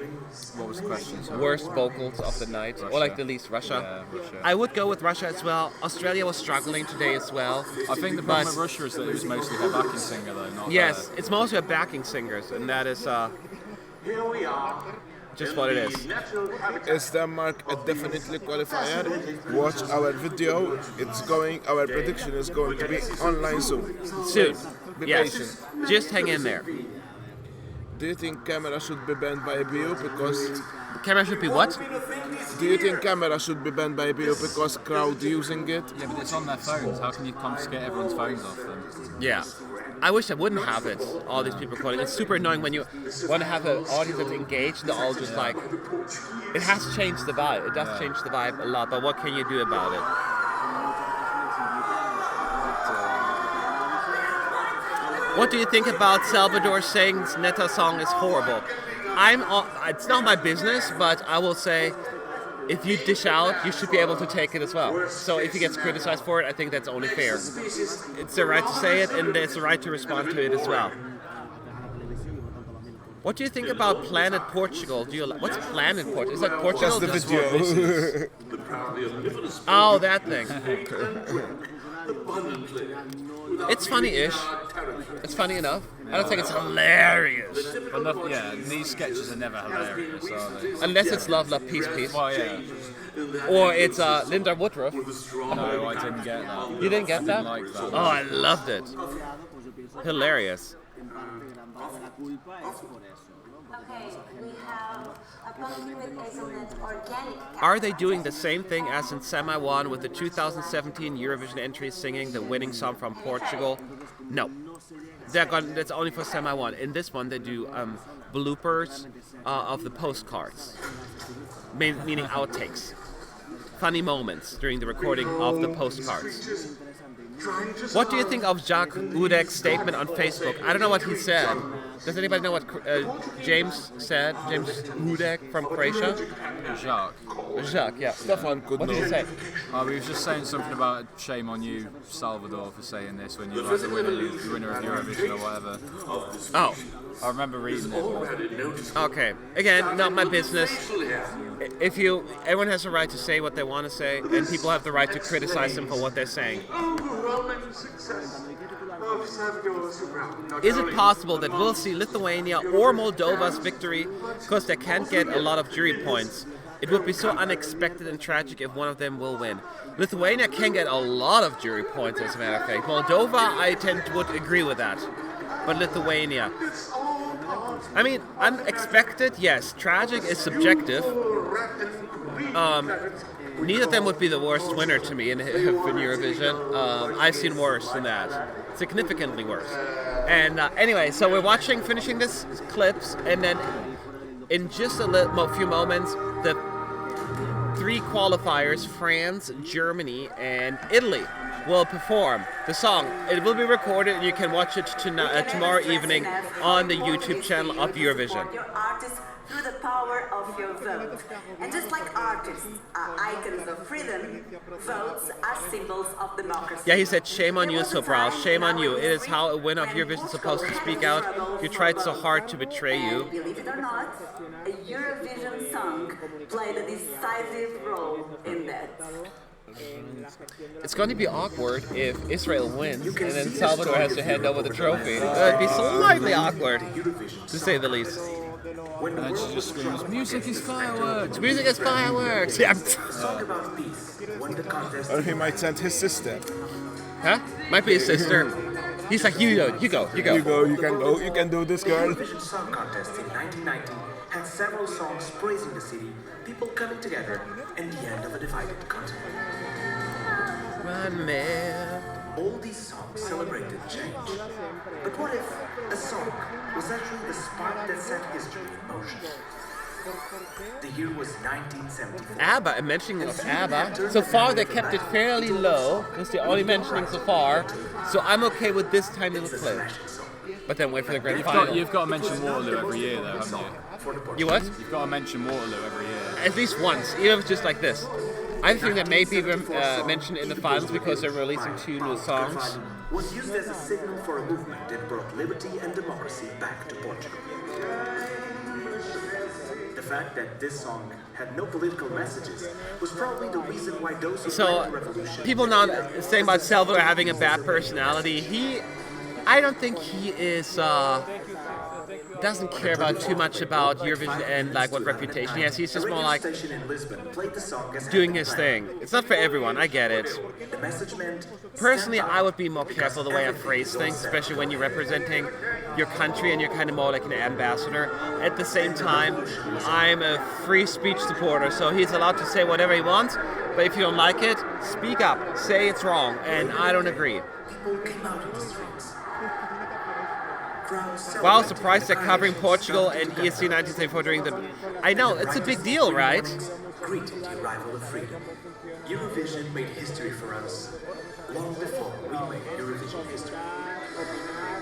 What was the question? Sorry. Worst vocals of the night, or like the least Russia. Yeah, Russia. I would go with Russia as well. Australia was struggling today as well. I think the problem with Russia is that it was mostly her backing singer, though. Not Yes, it's mostly about backing singers, and that is just what it is. Is Denmark a definitely qualifier? Watch our video. Our prediction is going to be online soon. Soon. Be Yes. patient. Just hang in there. Do you think camera should be banned by ABU because? The camera should be what? Do you think camera should be banned by ABU because crowd using it? Yeah, but it's on their phones. How can you confiscate everyone's phones off them? Yeah. I wish I wouldn't have it. All these people recording. It's super annoying when you want to have an audience that's engaged and they're all just like. It has changed the vibe. It does change the vibe a lot, but what can you do about it? What do you think about Salvador saying Neta's song is horrible? It's not my business, but I will say, if you dish out, you should be able to take it as well. So if he gets criticized for it, I think that's only fair. It's the right to say it, and it's the right to respond to it as well. What do you think about Planet Portugal? What's Planet Portugal? Is that Portugal? Just the video. Oh, that thing. It's funny-ish. It's funny enough. I don't think it's hilarious. But these sketches are never hilarious, are they? Unless it's Love, Love, Peace, Peace. Well, yeah. Or it's Linda Woodruff. No, I didn't get that. You didn't get that? I didn't like that. Oh, I loved it. Hilarious. Okay, we have a pumpkin with hazelnut organic. Are they doing the same thing as in Semi 1 with the 2017 Eurovision entry singing the winning song from Portugal? No. That's only for Semi 1. In this one, they do bloopers of the postcards, meaning outtakes. Funny moments during the recording of the postcards. What do you think of Jacques Udek's statement on Facebook? I don't know what he said. Does anybody know what James said? James Udek from Croatia? Jacques, yeah. Stefan could What did he know. say? He was just saying something about shame on you, Salvador, for saying this when you're like the winner of Eurovision or whatever. Oh, I remember reading it. okay. Again, not my business. Everyone has the right to say what they want to say, and people have the right to criticize them for what they're saying. Is it possible that we'll see Lithuania or Moldova's victory because they can't get a lot of jury points? It would be so unexpected and tragic if one of them will win. Lithuania can get a lot of jury points, as a matter of fact. Moldova, I would agree with that. But Lithuania. I mean, unexpected, yes. Tragic is subjective. Neither of them would be the worst winner to me in Eurovision. I've seen worse than that. Significantly worse. And anyway, so we're finishing this clips, and then in just a few moments, the 3 qualifiers, France, Germany, and Italy, will perform the song. It will be recorded, and you can watch it tomorrow evening on the YouTube channel of Eurovision. Your artist through the power of your vote. And just like artists are icons of freedom, votes are symbols of democracy. Yeah, he said, shame on you, Sobral, shame on you. It is how a winner of Eurovision is supposed to speak out. You tried so hard to betray you. Believe it or not, a Eurovision song played a decisive role in that. It's going to be awkward if Israel wins and then Salvador has to hand over the trophy. It would be slightly awkward, to say the least. And then she just screams, music is fireworks! Music is fireworks! Yeah. Or he might send his sister. Huh? Might be his sister. He's like, you go. You can do this, girl. Eurovision Song Contest in 1990 had several songs praising the city, people coming together, and the end of a divided continent. Run, man. All these songs celebrated change. But what if a song was actually the spark that set history in motion? The year was 1974. ABBA, a mentioning of ABBA. So far they kept it fairly low. That's the only mentioning so far. So I'm okay with this tiny little clip. But then wait for the grand final. You've got to mention Waterloo every year though, haven't you? You what? You've got to mention Waterloo every year. At least once, even if it's just like this. I think that may be mentioned in the finals because they're releasing 2 new songs. Was used as a signal for a movement that brought liberty and democracy back to Portugal. The fact that this song had no political messages was probably the reason why those who planned the revolution... People now saying about Salvador having a bad personality, I don't think he is... doesn't care about too much about Eurovision and like what reputation he has. He's just more like doing his thing. It's not for everyone, I get it. Personally, I would be more careful the way I phrase things, especially when you're representing your country and you're kind of more like an ambassador. At the same time, I'm a free speech supporter, so he's allowed to say whatever he wants, but if you don't like it, speak up, say it's wrong, and I don't agree. People came out in the streets. Wow, surprised they're covering Portugal and ESC 1974 during the... I know, it's a big deal, right? Greeted the arrival of freedom. Eurovision made history for us long before we made Eurovision history.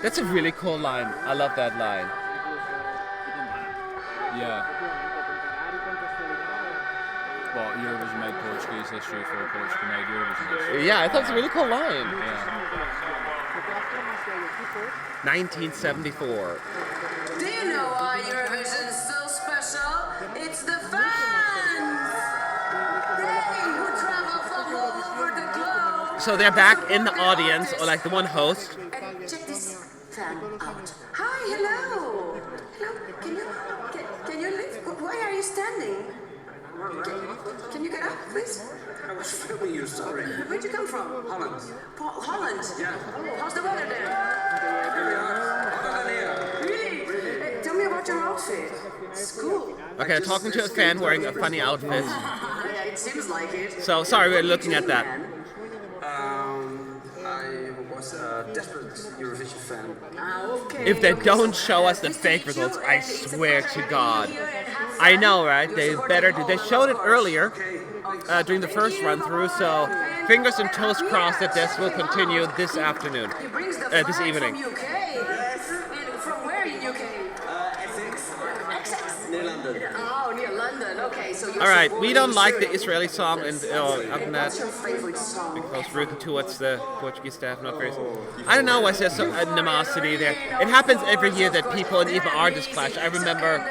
That's a really cool line. I love that line. Yeah. Well, Eurovision made Portuguese history before Portugal made Eurovision history. Yeah, I thought it's a really cool line. Yeah. 1974. Do you know why Eurovision is so special? It's the fans! They who travel from all over the globe! So they're back in the audience, or like the one host. And check this fan out. Hi, hello! Hello, can you leave? Why are you standing? Can you get up, please? I was filming you, sorry. Where'd you come from? Holland. Holland? Yeah. Oh, how's the weather there? Here we are. Hotter than here. Really? Tell me about your outfit. It's cool. Okay, talking to a fan wearing a funny outfit. Yeah, it seems like it. So, sorry, we're looking at that. I was a desperate Eurovision fan. Okay. If they don't show us the fake results, I swear to God. I know, right? They better do. They showed it earlier during the first run through, so fingers and toes crossed that this will continue this afternoon, this evening. From UK? Yes. And from where in UK? Essex. Near London. Oh, near London. Okay, so you're All right, we supporting don't like the Israel. Israeli song, and other than that, What's your favorite song? because rooting towards the Portuguese staff, not very. I don't know why there's some animosity there. It happens every year that people and even artists clash. I remember.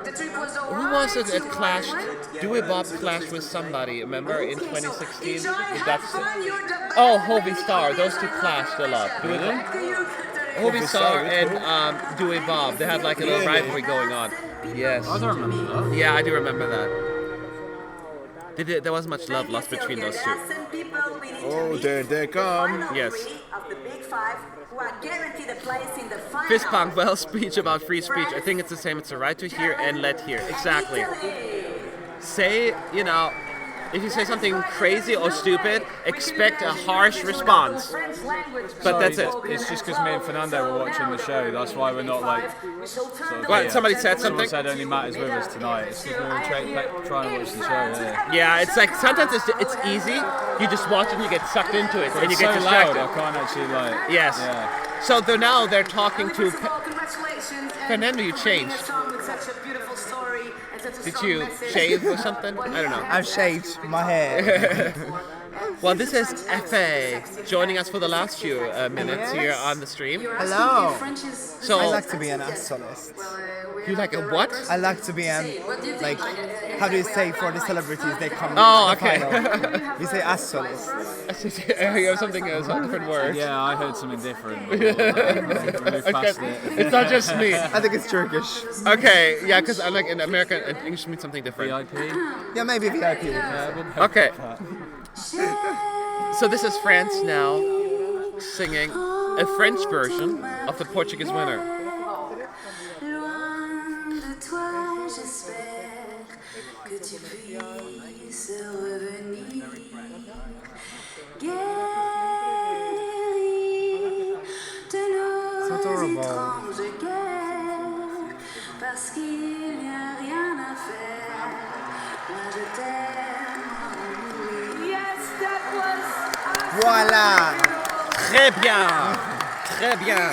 The trip was Who was it that clashed? Dewey Bob clashed with somebody, remember, in 2016? Enjoy, have That's fun, you're the best. Oh, Hovey Star. Those two clashed a lot. Dewey Bob. Back to you, Katarina. Hovey Star and Dewey Bob. They had like a little rivalry going on. Yes. I don't remember that. Yeah, I do remember that. There wasn't much love lost between those two. Oh, there they come. Yes. Of the big five who are guaranteed a place in the final. Fist pump, well, speech about free speech. I think it's the same. It's a right to hear and let hear. Exactly. Say, you know, if you say something crazy or stupid, expect a harsh response. But that's it. It's just because me and Fernando were watching the show. That's why we're not like. Sort of, What, somebody said something? Someone said only Matt is with us tonight. It's because we were trying to watch the show. Yeah. Yeah, it's like sometimes it's easy. You just watch it and you get sucked into it, and you It's get so distracted. loud. I can't actually like. Yes. Yeah. So they're talking to. Congratulations. Fernando, you changed. Did you shave or something? I don't know. I've shaved my hair. Well, this is F.A. joining us for the last few minutes here on the stream. Hello. So I like to be an soloist. you like a what? I like to be an, like, how do you say for the celebrities they come Oh, to the okay. final? We say as soloist. You have something some different word. Yeah, I heard something different. We moved past it. It's not just me. I think it's Turkish. Okay, yeah, because I like in America, English means something different. VIP. Yeah, maybe VIP. Okay. So this is France now singing a French version of the Portuguese winner. Loin de toi, j'espère que tu puisses revenir. Guéri de nos adorable. étranges guerres, parce qu'il n'y a rien à faire. Moi je t'aime en mourir. Yes, that was Voilà. Très bien, très bien.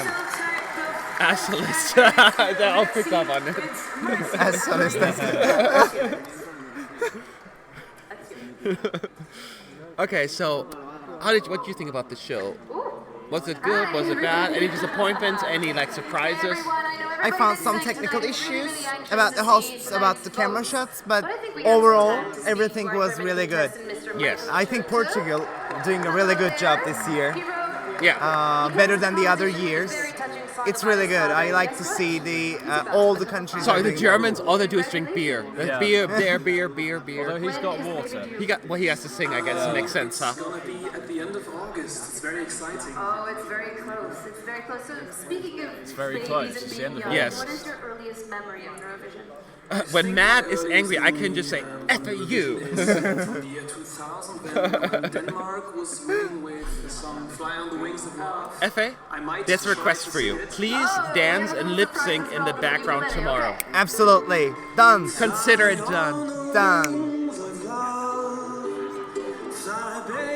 Assless. They all picked up on it. As soloist. That's good. Okay, so what do you think about the show? Was it good? Was it bad? Any disappointments? Any like surprises? I found some technical issues about the hosts, about the camera shots, but overall everything was really good. Yes. I think Portugal doing a really good job this year. Yeah. Better than the other years. It's really good. I like to see the all the countries. Sorry, are the doing- Germans, all they do is drink beer. Yeah. Beer. Although he's got water. He has to sing, I guess. Makes sense, huh? It's gonna be at the end of August. It's very exciting. Oh, it's very close. It's very close. So speaking of very babies close. and It's the being end of young, Yes. what is your earliest memory of Eurovision? When Matt is angry, I can just say, F you. From the year 2000, when Denmark was moving with some Fly on the Wings of Love. F.A., I might there's a try request to for you. sing it. Please dance and lip sync in the background tomorrow. Absolutely done. Consider it done. Done.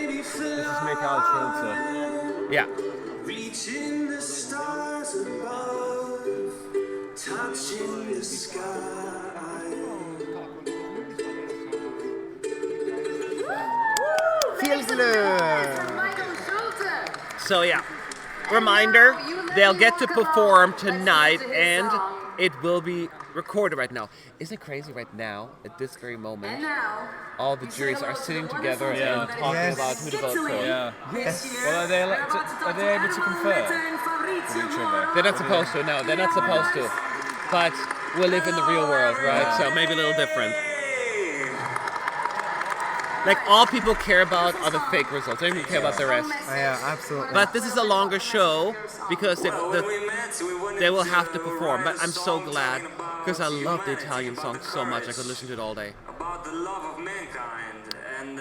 This is Mikhail Filter. Yeah. Reaching the stars above, touching the sky. Feels good. So yeah, reminder, they'll get to perform tonight and it will be recorded right now. Isn't it crazy right now, at this very moment, all the juries are sitting together Yeah. and talking Yes. about who to vote for. Yeah. Well, are they able to confer with each other? They're not supposed to, no, they're not supposed to. But we live in the real world, right? So maybe a little different. Like, all people care about are the fake results. They don't even care about the rest. Yeah, absolutely. But this is a longer show because they will have to perform. But I'm so glad because I love the Italian song so much. I could listen to it all day. About the love of mankind, and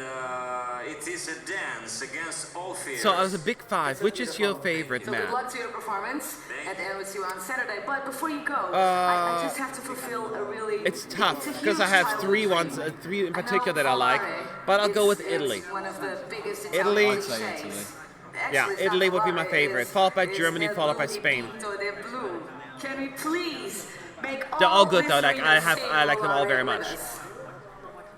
it is a dance against all fears. So, as a big five, which is your favorite, So good Matt? luck to your performance at the NOSU on Saturday. But before you go, I just have to fulfill a really... It's tough a because I huge have childhood three in I know particular that I like. But I'll go with Italy. One of the biggest Italy. Italian I'd say chains. Italy. Yeah, Actually, it's Italy not would be my Flore, favorite, it's- followed by it's Germany, the followed by blue Spain. Pinto de blue. Can we please make They're all all good though. Like Listeners I like them all very much.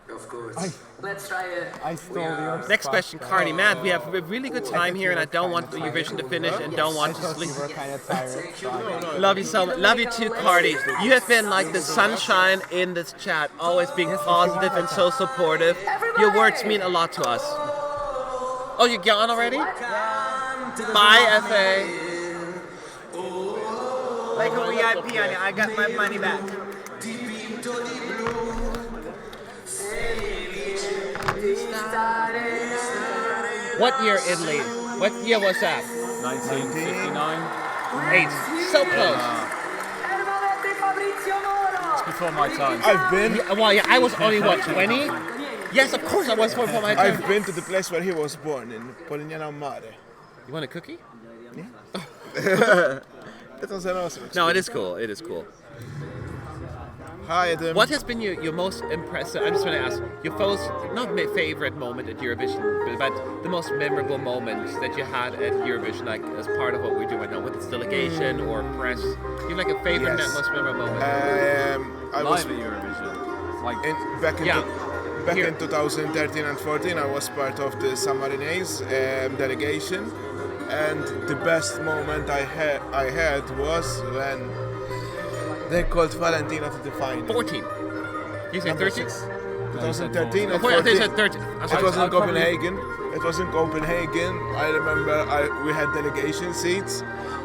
Of course. Let's try it. I stole your Next question, Carney. Matt, we have a really good time here, and I don't want the Eurovision to finish and don't want to sleep. You were kind of tired. Love you so much. Love you too, Cardi. You have been like the sunshine in this chat, always being positive and so supportive. Your words mean a lot to us. Oh, you're gone already? Bye, FA. Like a VIP, I got my money back. What year, Italy? What year was that? 1959. 8. So close. It's before my time. I've been. Well, yeah, I was only, what, 20? Yes, of course I was before my time. I've been to the place where he was born in Polignano Mare. You want a cookie? That was an awesome experience. No, it is cool. It is cool. Hi, Adam. What has been your most impressive? I'm just going to ask your most not favorite moment at Eurovision, but the most memorable moment that you had at Eurovision, like as part of what we're doing now, whether it's delegation or press. You have like a favorite, Yes. most memorable moment? I was Live at Eurovision. Like, back Here. in 2013 and 14. I was part of the San Marinese delegation, and the best moment I had was when they called Valentina to the final. 14. You said 13? 2013 and Oh, I think 14. you said 13. It was in Copenhagen. It was in Copenhagen. I remember we had delegation seats.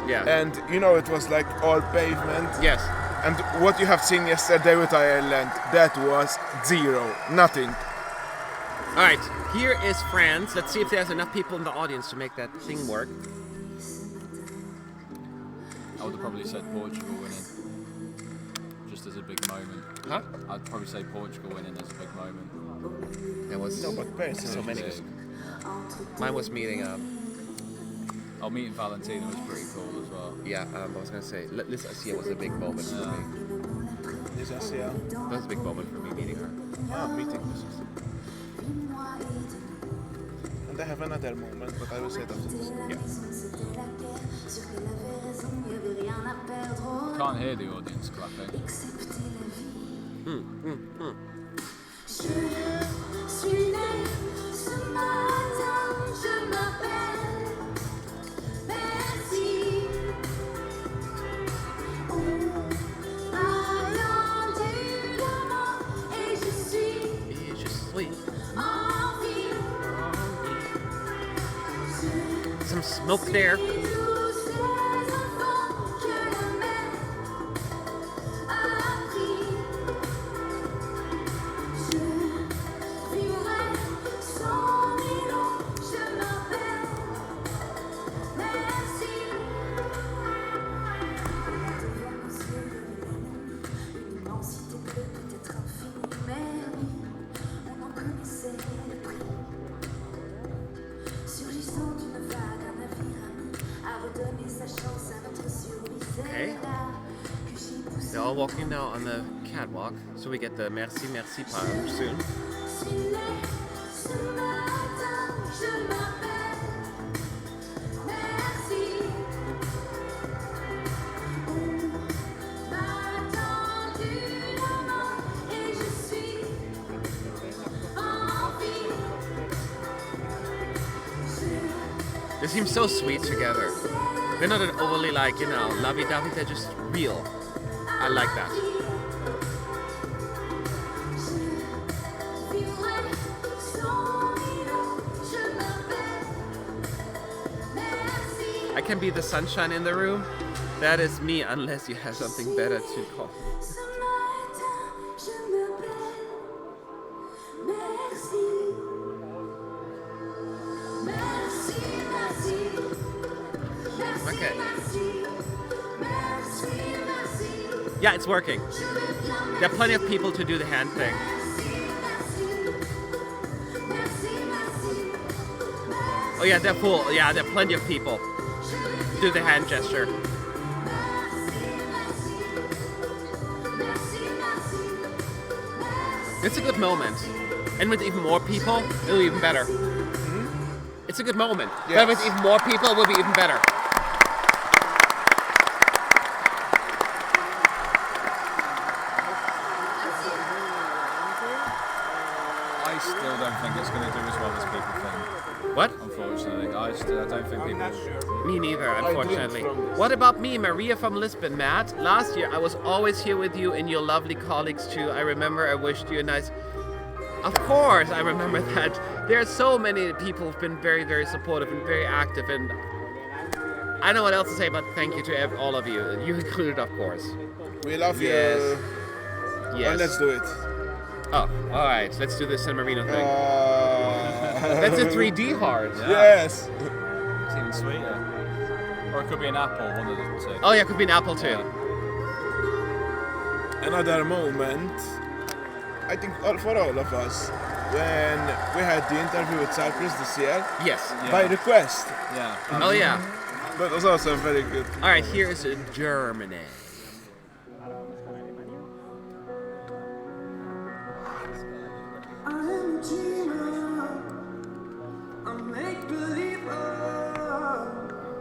Yeah. And you know, it was like all pavement. Yes. And what you have seen yesterday with Ireland, that was zero, nothing. All right. Here is France. Let's see if there's enough people in the audience to make that thing work. I would have probably said Portugal winning. Just as a big moment. Huh? I'd probably say Portugal winning as a big moment. There was No, but Paris is so many. Big. Mine was meeting. Oh, meeting Valentina was pretty cool as well. Yeah. I was gonna say. Liz Assia was a big moment for me. Liz Assia. That was a big moment for me meeting her. Meeting this. And I have another moment, but I will say that after this. Yeah. Can't hear the audience clapping. Je suis née ce matin, je m'appelle Merci. On m'a rendu la main et je suis Et je suis. en vie. Some smoke there. Tous les enfants que la mère a pris. Je vivrai sans mille je m'appelle Merci. L'immensité peut être infinie, mais on en connaissait le prix. Surgissant d'une vague, un navire ami a redonné sa chance à notre survie. C'est là que j'ai poussé. They're all walking now on the catwalk, so we get the merci merci part soon. Je suis née ce matin, je m'appelle Merci. On m'a tendu la main et je suis en vie. They seem so sweet together. They're not an overly like, lovey-dovey, they're just real. I like that. Je vivrai sans mille je m'appelle Merci. I can be the sunshine in the room. That is me, unless you have something better to call. Ce matin, je m'appelle Merci. Merci, merci. Merci, Okay. merci. Merci, merci. Yeah, it's working. There are plenty of people to do the hand thing. Oh yeah, they're full. Yeah, there are plenty of people. Do the hand gesture. It's a good moment. And with even more people, it'll be even better. It's a good moment. Yes. But with even more people, it will be even better. I still don't don't think people. Me neither, drink unfortunately. from this. What about me, Maria from Lisbon, Matt? Last year I was always here with you and your lovely colleagues too. I remember I wished you a nice. Of course, I remember that. There are so many people who've been very, very supportive and very active, and I don't know what else to say, but thank you to all of you. You included, of course. We love Yes. you. Yes. And let's do it. Oh, all right. Let's do the San Marino thing. That's a 3D heart. Yes. It's even sweeter. Or it could be an apple, one of the two. Oh yeah, it could be an apple too. Another moment, I think for all of us, when we had the interview with Cyprus this year, Yes. by request. Yeah. Oh yeah. That was also very good. All right. Here is Germany. I am a dreamer, a make-believer.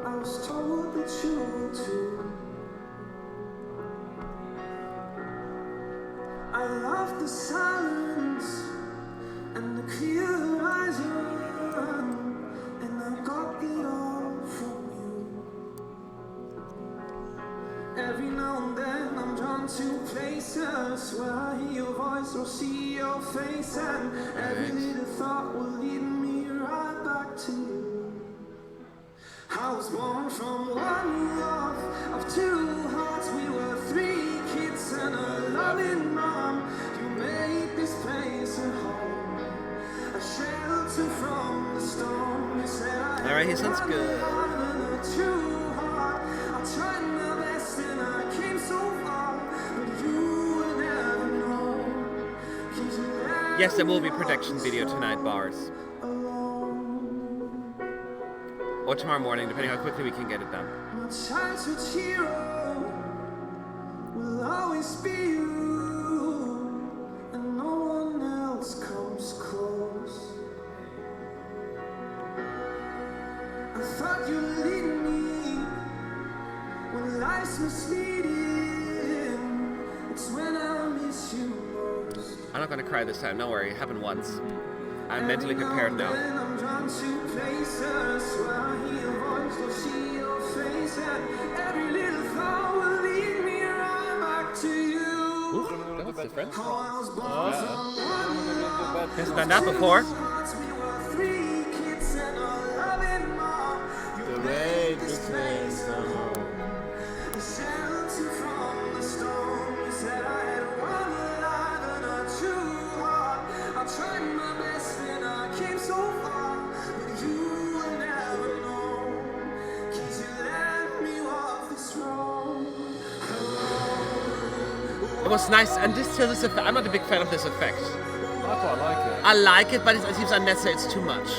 I was told that you were too. I love the silence and the clear horizon, and I got it all from you. Every now and then I'm drawn to places where I hear your voice or see your face, and every little thought will lead me right back to you. I was born from one love of two hearts. We were three kids and a loving mom. You made this place a home, a shelter from the storm. You said I All right, he sounds good. a true heart. I tried my best and I came so far, but you will never know. 'Cause you left Yes, there will be production video tonight, bars. Or tomorrow morning, depending how quickly we can get it done. my childhood hero will always be you, and no one else comes close. I thought you'd lead me when life's misleading. It's when I miss you most. I'm not gonna cry this time. Don't worry, it happened once. I'm mentally prepared now. Then I'm drawn to places where I hear your voice or see your face, and every little thought will lead me right back to you. Ooh, that was different. How I was born from one Hasn't done that before. hearts. We were three kids and a loving mom. You made this place a home, a shelter from the storm. You said I had one life and a true heart. I tried my best and I came so far, but you will never know. 'Cause you let me walk this road alone. It was nice, and this effect. I'm not a big fan of this effect. I quite like it. I like it, but it seems unnecessary. It's too much.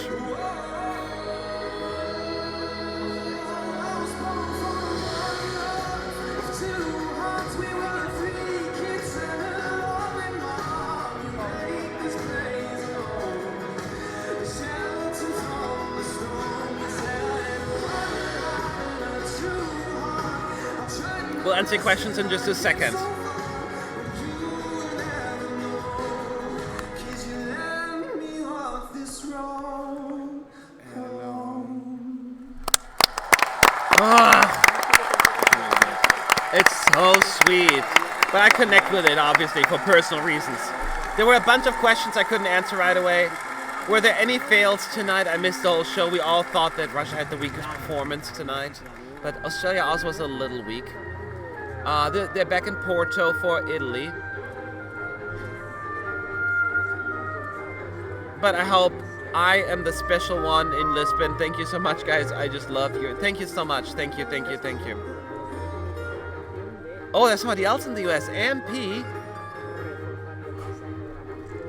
We'll answer questions in just a second. It's so sweet. But I connect with it, obviously, for personal reasons. There were a bunch of questions I couldn't answer right away. Were there any fails tonight? I missed the whole show. We all thought that Russia had the weakest performance tonight. But Australia also was a little weak. They're back in Porto for Italy. But I hope I am the special one in Lisbon. Thank you so much, guys. I just love you. Thank you so much. Thank you, thank you, thank you. Oh, there's somebody else in the US. MP.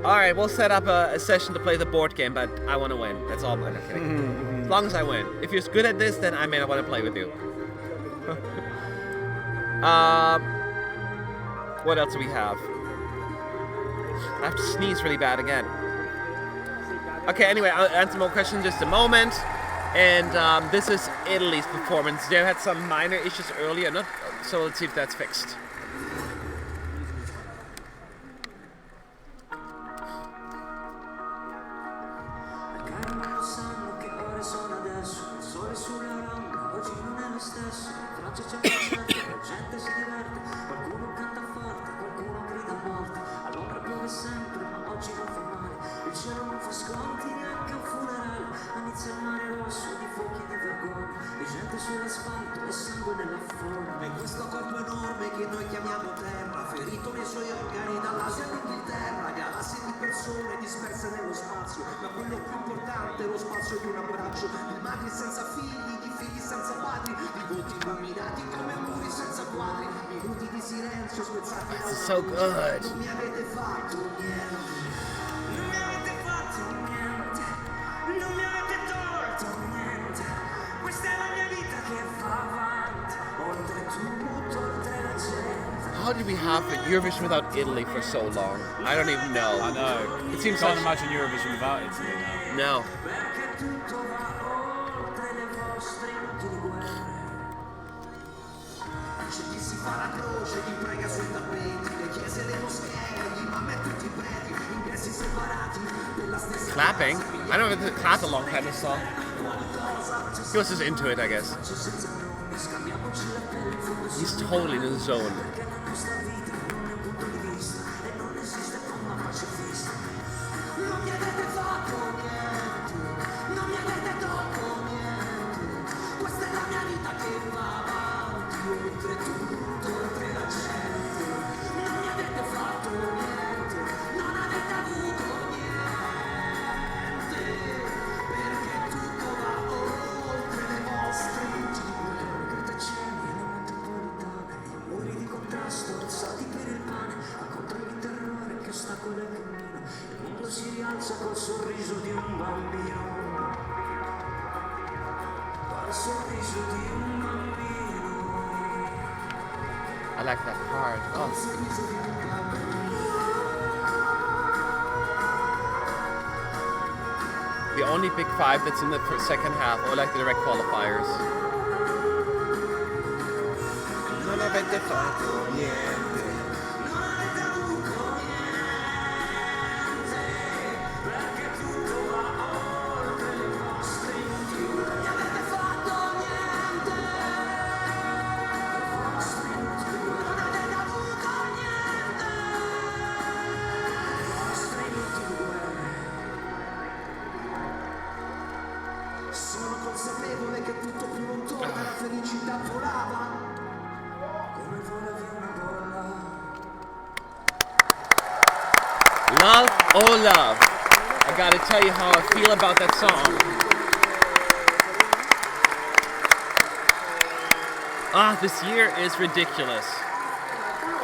Alright, we'll set up a session to play the board game, but I want to win. That's all. I'm not kidding. As long as I win. If you're good at this, then I may not want to play with you. What else do we have? I have to sneeze really bad again. Okay, anyway, I'll answer more questions in just a moment. And this is Italy's performance. They had some minor issues earlier, so let's see if that's fixed. diverso. In Francia c'è un concerto, la gente si diverte, qualcuno canta forte, qualcuno grida a morte. A Londra piove sempre, ma oggi non fa male. Il cielo non fa sconti neanche a un funerale. Inizia il mare rosso di fuochi di vergogna, di gente sull'asfalto e sangue nella forma. E questo corpo enorme che noi chiamiamo terra, ferito nei suoi organi dall'Asia all'Inghilterra, galassie di persone disperse nello spazio, ma quello più importante è lo spazio di un abbraccio, di madri senza figli, di figli senza padri, di volti illuminati come muri senza quadri, minuti di silenzio spezzati dalla This is so good. Non mi avete fatto niente, non mi avete fatto niente, non mi avete tolto niente, questa è la mia vita che va avanti, oltre tutto, oltre la gente. How did we have Eurovision without Italy for so long? I don't even know. I know. It seems Can't like imagine Eurovision without Italy now. no. Perché tutto va oltre le vostre inutili guerre. C'è chi si fa la croce, chi prega sui tappeti, le chiese e le moschee, gli imam e tutti i preti, ingressi separati per la stessa Clapping? I don't know if clap alongside this song. He was just into it, I guess. He's totally in the zone. Non mi avete fatto niente, non mi avete tolto niente, questa è la mia vita che va avanti, oltre tutto, oltre la gente. Non mi avete fatto niente, non avete avuto niente, perché tutto va oltre le vostre intime. I grattacieli e le metropolitane, i muri di contrasto alzati per il pane, incontri di terrore che ostacola il cammino. Il mondo si rialza col sorriso di un bambino, col sorriso di un bambino, I like that part. col Oh. sorriso di un bambino. The only big five that's in the second half, or like the direct qualifiers. Non avete fatto niente. Non avete avuto niente, perché tutto va oltre le vostre intime. Non mi avete fatto niente, le vostre intime. Non avete avuto niente, le vostre inutili guerre. Sono consapevole che tutto più lontano dalla felicità volava, come vola via una bolla. Love, oh love. I gotta tell you how I feel about that song. Ah, this year is ridiculous.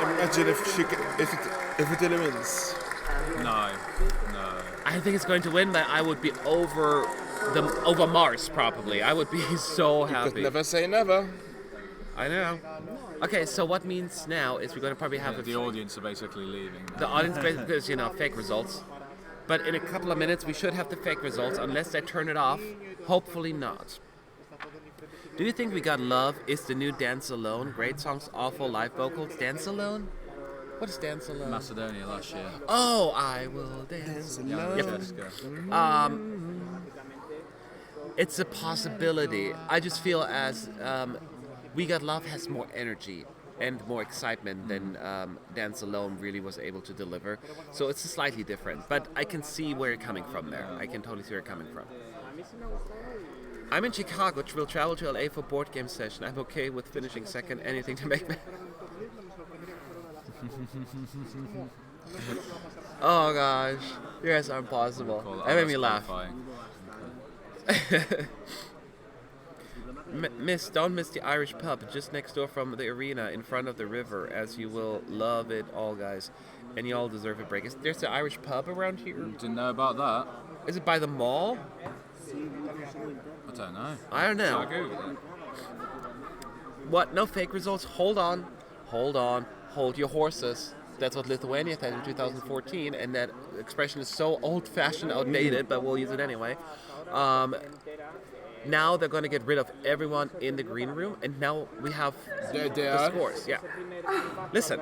Imagine if it wins. No. I think it's going to win, but I would be over Mars probably. I would be so Could happy. never say never. I know. Okay, so what means now is we're going to probably have The audience are basically leaving. the audience because fake results. But in a couple of minutes we should have the fake results unless they turn it off. Hopefully not. Do you think We Got Love is the new Dance Alone? Great songs, awful live vocals. Dance Alone? What is Dance Alone? Macedonia last year. Oh, I will dance. Yeah, Yep. Francesca. It's a possibility. I just feel as We Got Love has more energy and more excitement than Dance Alone really was able to deliver. So it's slightly different. But I can see where you're coming from there. I can totally see where you're coming from. I'm in Chicago. Will travel to LA for board game session. I'm okay with finishing second. Anything to make me. Oh gosh, you guys are impossible. Call That made me laugh. qualifying. Don't miss the Irish pub just next door from the arena in front of the river, as you will love it all, guys. And you all deserve a break. There's the Irish pub around here. Didn't know about that. Is it by the mall? I don't know. I don't know. I googled it. What? No fake results? Hold on. Hold your horses. That's what Lithuania did in 2014, and that expression is so old-fashioned, outdated, but we'll use it anyway. Now they're going to get rid of everyone in the green room, and now we have There they the are. scores. Yeah. Listen.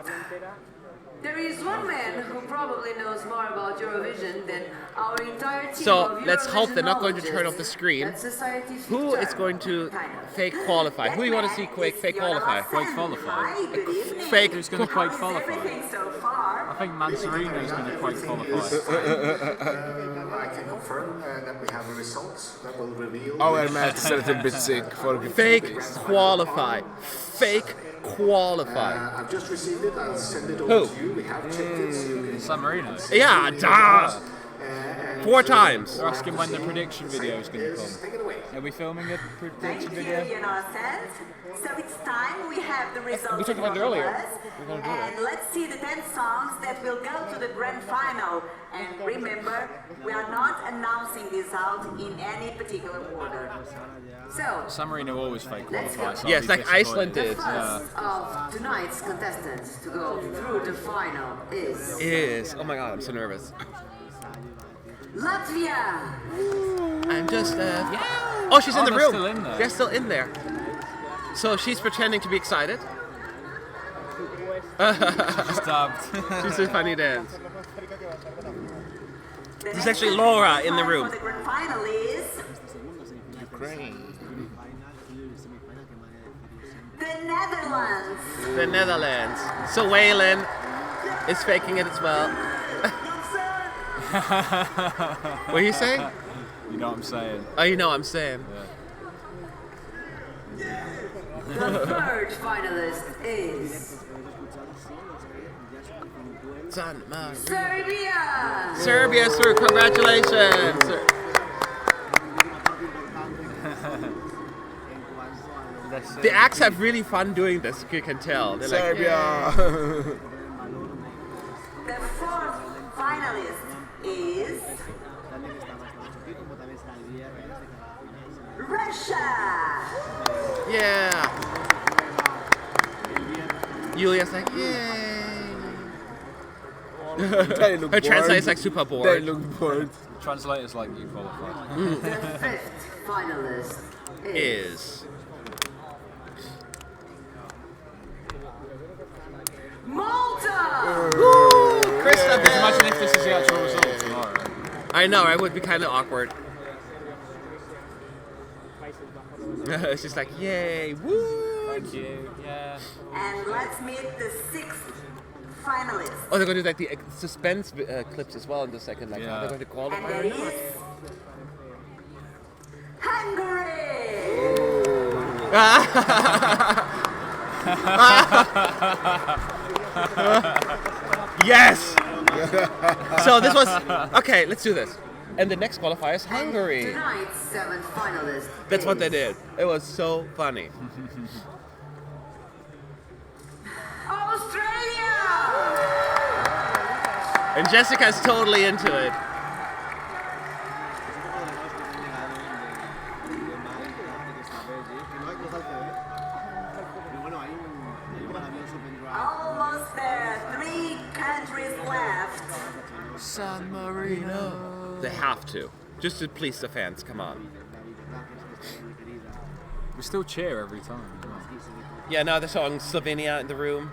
There is one man who probably knows more about Eurovision than our entire team So of let's hope they're not going to Eurovisionologists. turn off the screen. That's society Who is going to fake qualify? Who do you want to see fake qualify? Quake qualify. Fake. Who's going to quake qualify? so far? I think Manserino's going to quake qualify. I can confirm that we have the results that will reveal. Our Matt is a little bit sick for Fake qualify. Fake qualify. I've just received it. I'll send it Who? over to you. We have checked it. San Marino. Yeah, duh. 4 times. They're asking when the prediction video is going to come. Are we filming a prediction video? So it's time we have the results. We talked about it earlier. And let's see the 10 songs that will go to the grand final. And remember, we are not announcing this out in any particular order. So, San Marino always fake qualify. So Yes, I'll be like disappointed. Iceland did. First of tonight's contestants to go through the final is Oh my god, I'm so nervous. Latvia. I'm just Oh, she's in the they're room. still in there. They're still in there. So she's pretending to be excited. Stabbed. She's a funny dance. There's actually Laura in the room. the grand final is Ukraine. the Netherlands. The Netherlands. So Waylon is faking it as well. What are you saying? You know what I'm saying? Oh, you know what I'm saying. The third finalist is San Marino. Serbia. Serbia's through. Congratulations. The acts have really fun doing this. You can tell. They're like, Serbia. The fourth finalist is Russia. yeah. Julia's like, yay. They look Her translate's bored. like super They bored. look bored. Translators like you qualify. The fifth finalist Is Malta. Christopher. Imagine if this is the actual result tomorrow. I know, it would be kind of awkward. It's just like, yay, woo! Thank you. Yeah. And let's meet the sixth finalist. Oh, they're going to do like the suspense clips as well in the second. Like, Yeah. are they going to qualify And or that not? is Hungary. Yes! So this was okay. Let's do this. And the next qualifier is Hungary. Tonight's seventh finalist. That's what they is did. It was so funny. Australia. And Jessica's totally into it. Almost there. 3 countries left. San Marino. They have to. Just to please the fans. Come on. We still cheer every time. Yeah, now they're showing Slovenia in the room.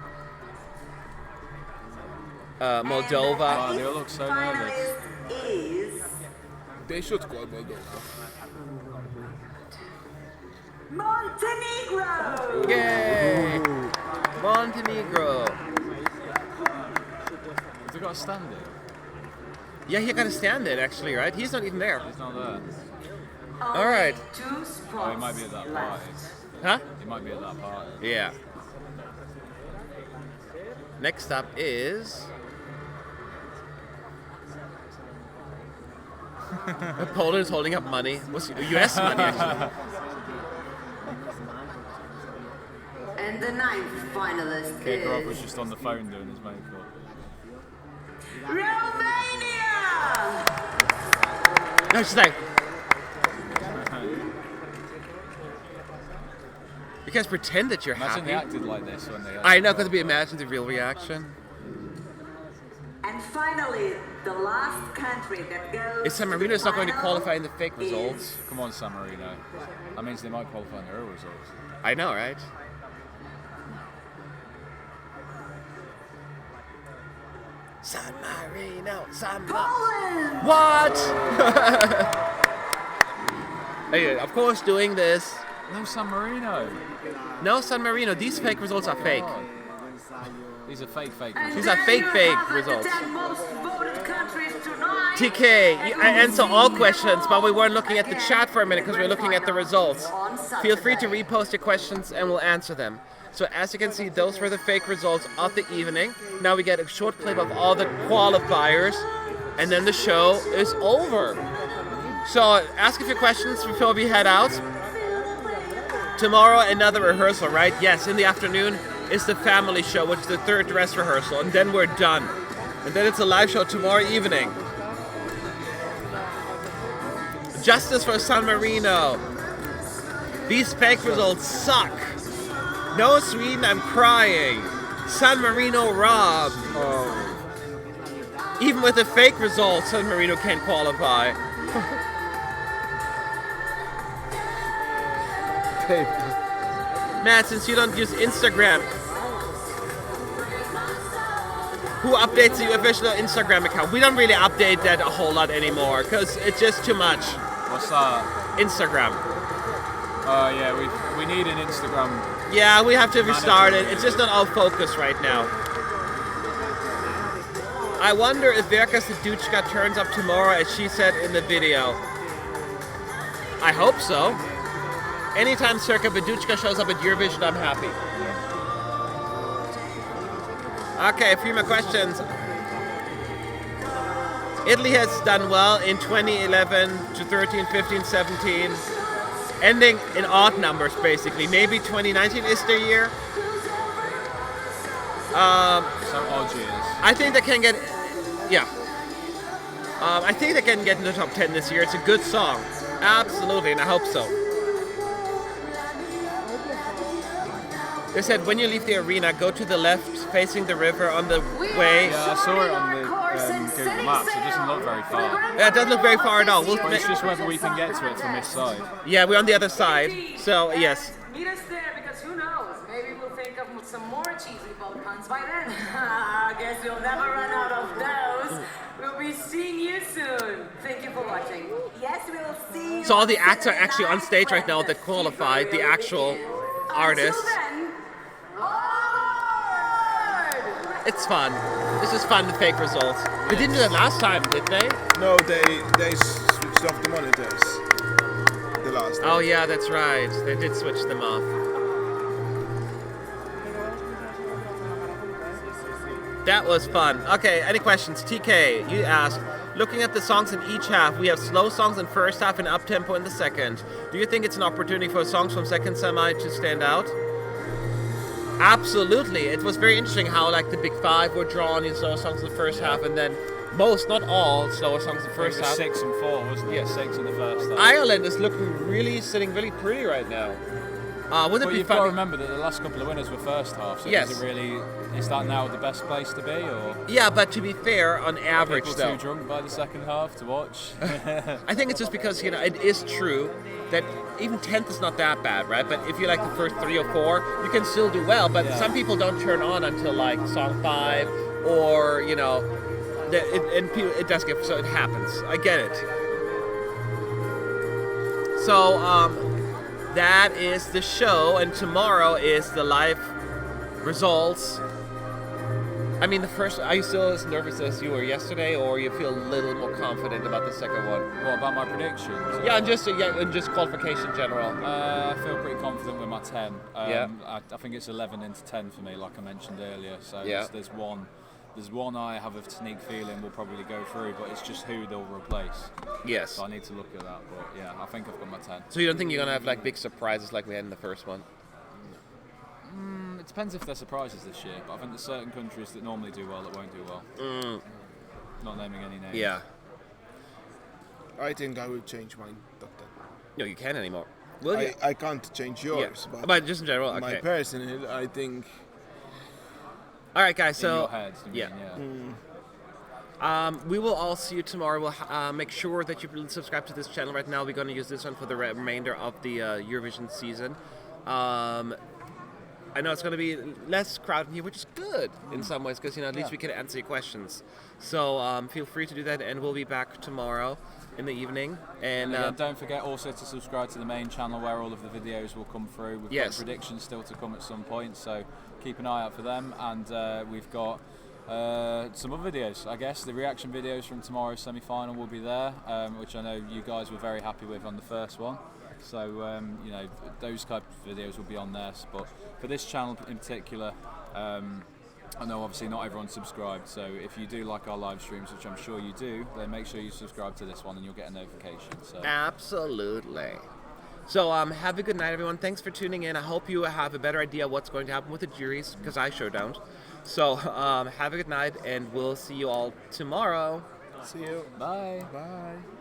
Moldova. Oh, they all look so nervous. Finalist is They should call Moldova. Montenegro. Yay! Montenegro. Have they got a stand there? Yeah, he got to stand there actually, right? He's not even there. He's not there. Only All right. 2 spots Oh, he might be at that party. Huh? He might be at that party. Yeah. Next up is Poland is holding up money. What's U.S. money actually? And the ninth finalist Kirkorov was is just on the phone doing his makeup. Romania. No, she's like. You guys pretend that you're Imagine they happy. acted like this when they. I know, because we imagine the real reaction. And finally, the last country that goes Is San Marino not going to qualify in the fake results? Come on, San Marino. That means they might qualify in their real results. I know, right? San Marino, Poland! What? Hey, of course, doing this. No San Marino. No San Marino. These fake results are fake. These are fake And These are there fake you have it, results. The 10 most voted countries tonight. TK, I answer all questions, but we weren't looking at the chat for a minute because we were looking at the results. Feel free to repost your questions and we'll answer them. So as you can see, those were the fake results of the evening. Now we get a short clip of all the qualifiers, and then the show is over. So ask a few questions before we head out. Tomorrow another rehearsal, right? Yes, in the afternoon is the family show, which is the third dress rehearsal, and then we're done. And then it's a live show tomorrow evening. Justice for San Marino. These fake results suck. No Sweden, I'm crying. San Marino robbed. Oh. Even with the fake results, San Marino can't qualify. Matt, since you don't use Instagram, who updates the official Instagram account? We don't really update that a whole lot anymore because it's just too much. What's that? Instagram. Oh yeah, we need an Instagram. Yeah, we have to restart it. It's just not all focus right now. I wonder if Verka Seduchka turns up tomorrow as she said in the video. I hope so. Anytime Serka Beduchka shows up at Eurovision, I'm happy. Okay, a few more questions. Italy has done well in 2011 to 13, 15, 17. Ending in odd numbers, basically. Maybe 2019 is their year. So odd years. I think they can get... Yeah. I think they can get in the top 10 this year. It's a good song. Absolutely, and I hope so. They said when you leave the arena, go to the left, facing the river on the way. Yeah, I saw it on the Google Maps. It doesn't look very far. Yeah, it doesn't look very far at all. But it's just whether we can get to it from this side. Yeah, we're on the other side. So, yes. Meet us there because who knows? Maybe we'll think of some more cheesy boat puns by then. I guess you'll never run out of those. We'll be seeing you soon. Thank you for watching. Yes, we'll see you. So all the acts are actually on stage right now that qualified, the actual artists. It's fun. This is fun with fake results. They didn't do that last time, did they? No, they switched off the monitors. The last time. Oh yeah, that's right. They did switch them off. That was fun. Okay, any questions? TK, you asked. Looking at the songs in each half, we have slow songs in first half and up-tempo in the second. Do you think it's an opportunity for songs from second semi to stand out? Absolutely. It was very interesting how like the big five were drawn in slower songs in the first half, and then most, not all, slower songs in the first half. 6 and 4, wasn't it? Yeah. 6 in the first half. Ireland is sitting really pretty right now. Wouldn't it be you've got to funny? remember that the last couple of winners were first half, so Yes. is that now the best place to be, or? Yeah, but to be fair, on average People though, too drunk by the second half to watch? I think it's just because, it is true that even 10th is not that bad, right? But if you like the first 3 or 4, you can still do well, but some people don't turn on until like song 5 or, it does get, so it happens. I get it. So, that is the show, and tomorrow is the live results. I mean, are you still as nervous as you were yesterday, or you feel a little more confident about the second one? What about my predictions? Yeah, and just qualification general. I feel pretty confident with my 10. Yeah. I think it's 11 into 10 for me, like I mentioned earlier. So Yeah. there's one I have a sneak feeling will probably go through, but it's just who they'll replace. Yes. So I need to look at that, but yeah, I think I've got my 10. So you don't think you're gonna have like big surprises like we had in the first one? It depends if they're surprises this year, but I think there's certain countries that normally do well that won't do well. Not naming any names. Yeah. I think I will change mine top 10. No, you can't anymore. Will you? I can't change yours, But just in general, my okay. personal, I think. All right, guys. So In your head, you mean, yeah. we will all see you tomorrow. We'll make sure that you subscribe to this channel right now. We're going to use this one for the remainder of the Eurovision season. I know it's going to be less crowded here, which is good in some ways, because at least we can answer your questions. So feel free to do that, and we'll be back tomorrow in the evening. And again, don't forget also to subscribe to the main channel where all of the videos will come through. We've got predictions still to come at some point, so keep an eye out for them. And we've got some other videos, I guess. The reaction videos from tomorrow's semi-final will be there, which I know you guys were very happy with on the first one. So those type of videos will be on there. But for this channel in particular, I know obviously not everyone's subscribed, so if you do like our live streams, which I'm sure you do, then make sure you subscribe to this one and you'll get a notification. So. Absolutely. So have a good night, everyone. Thanks for tuning in. I hope you have a better idea what's going to happen with the juries, because I sure don't. So have a good night, and we'll see you all tomorrow. See you. Bye. Bye.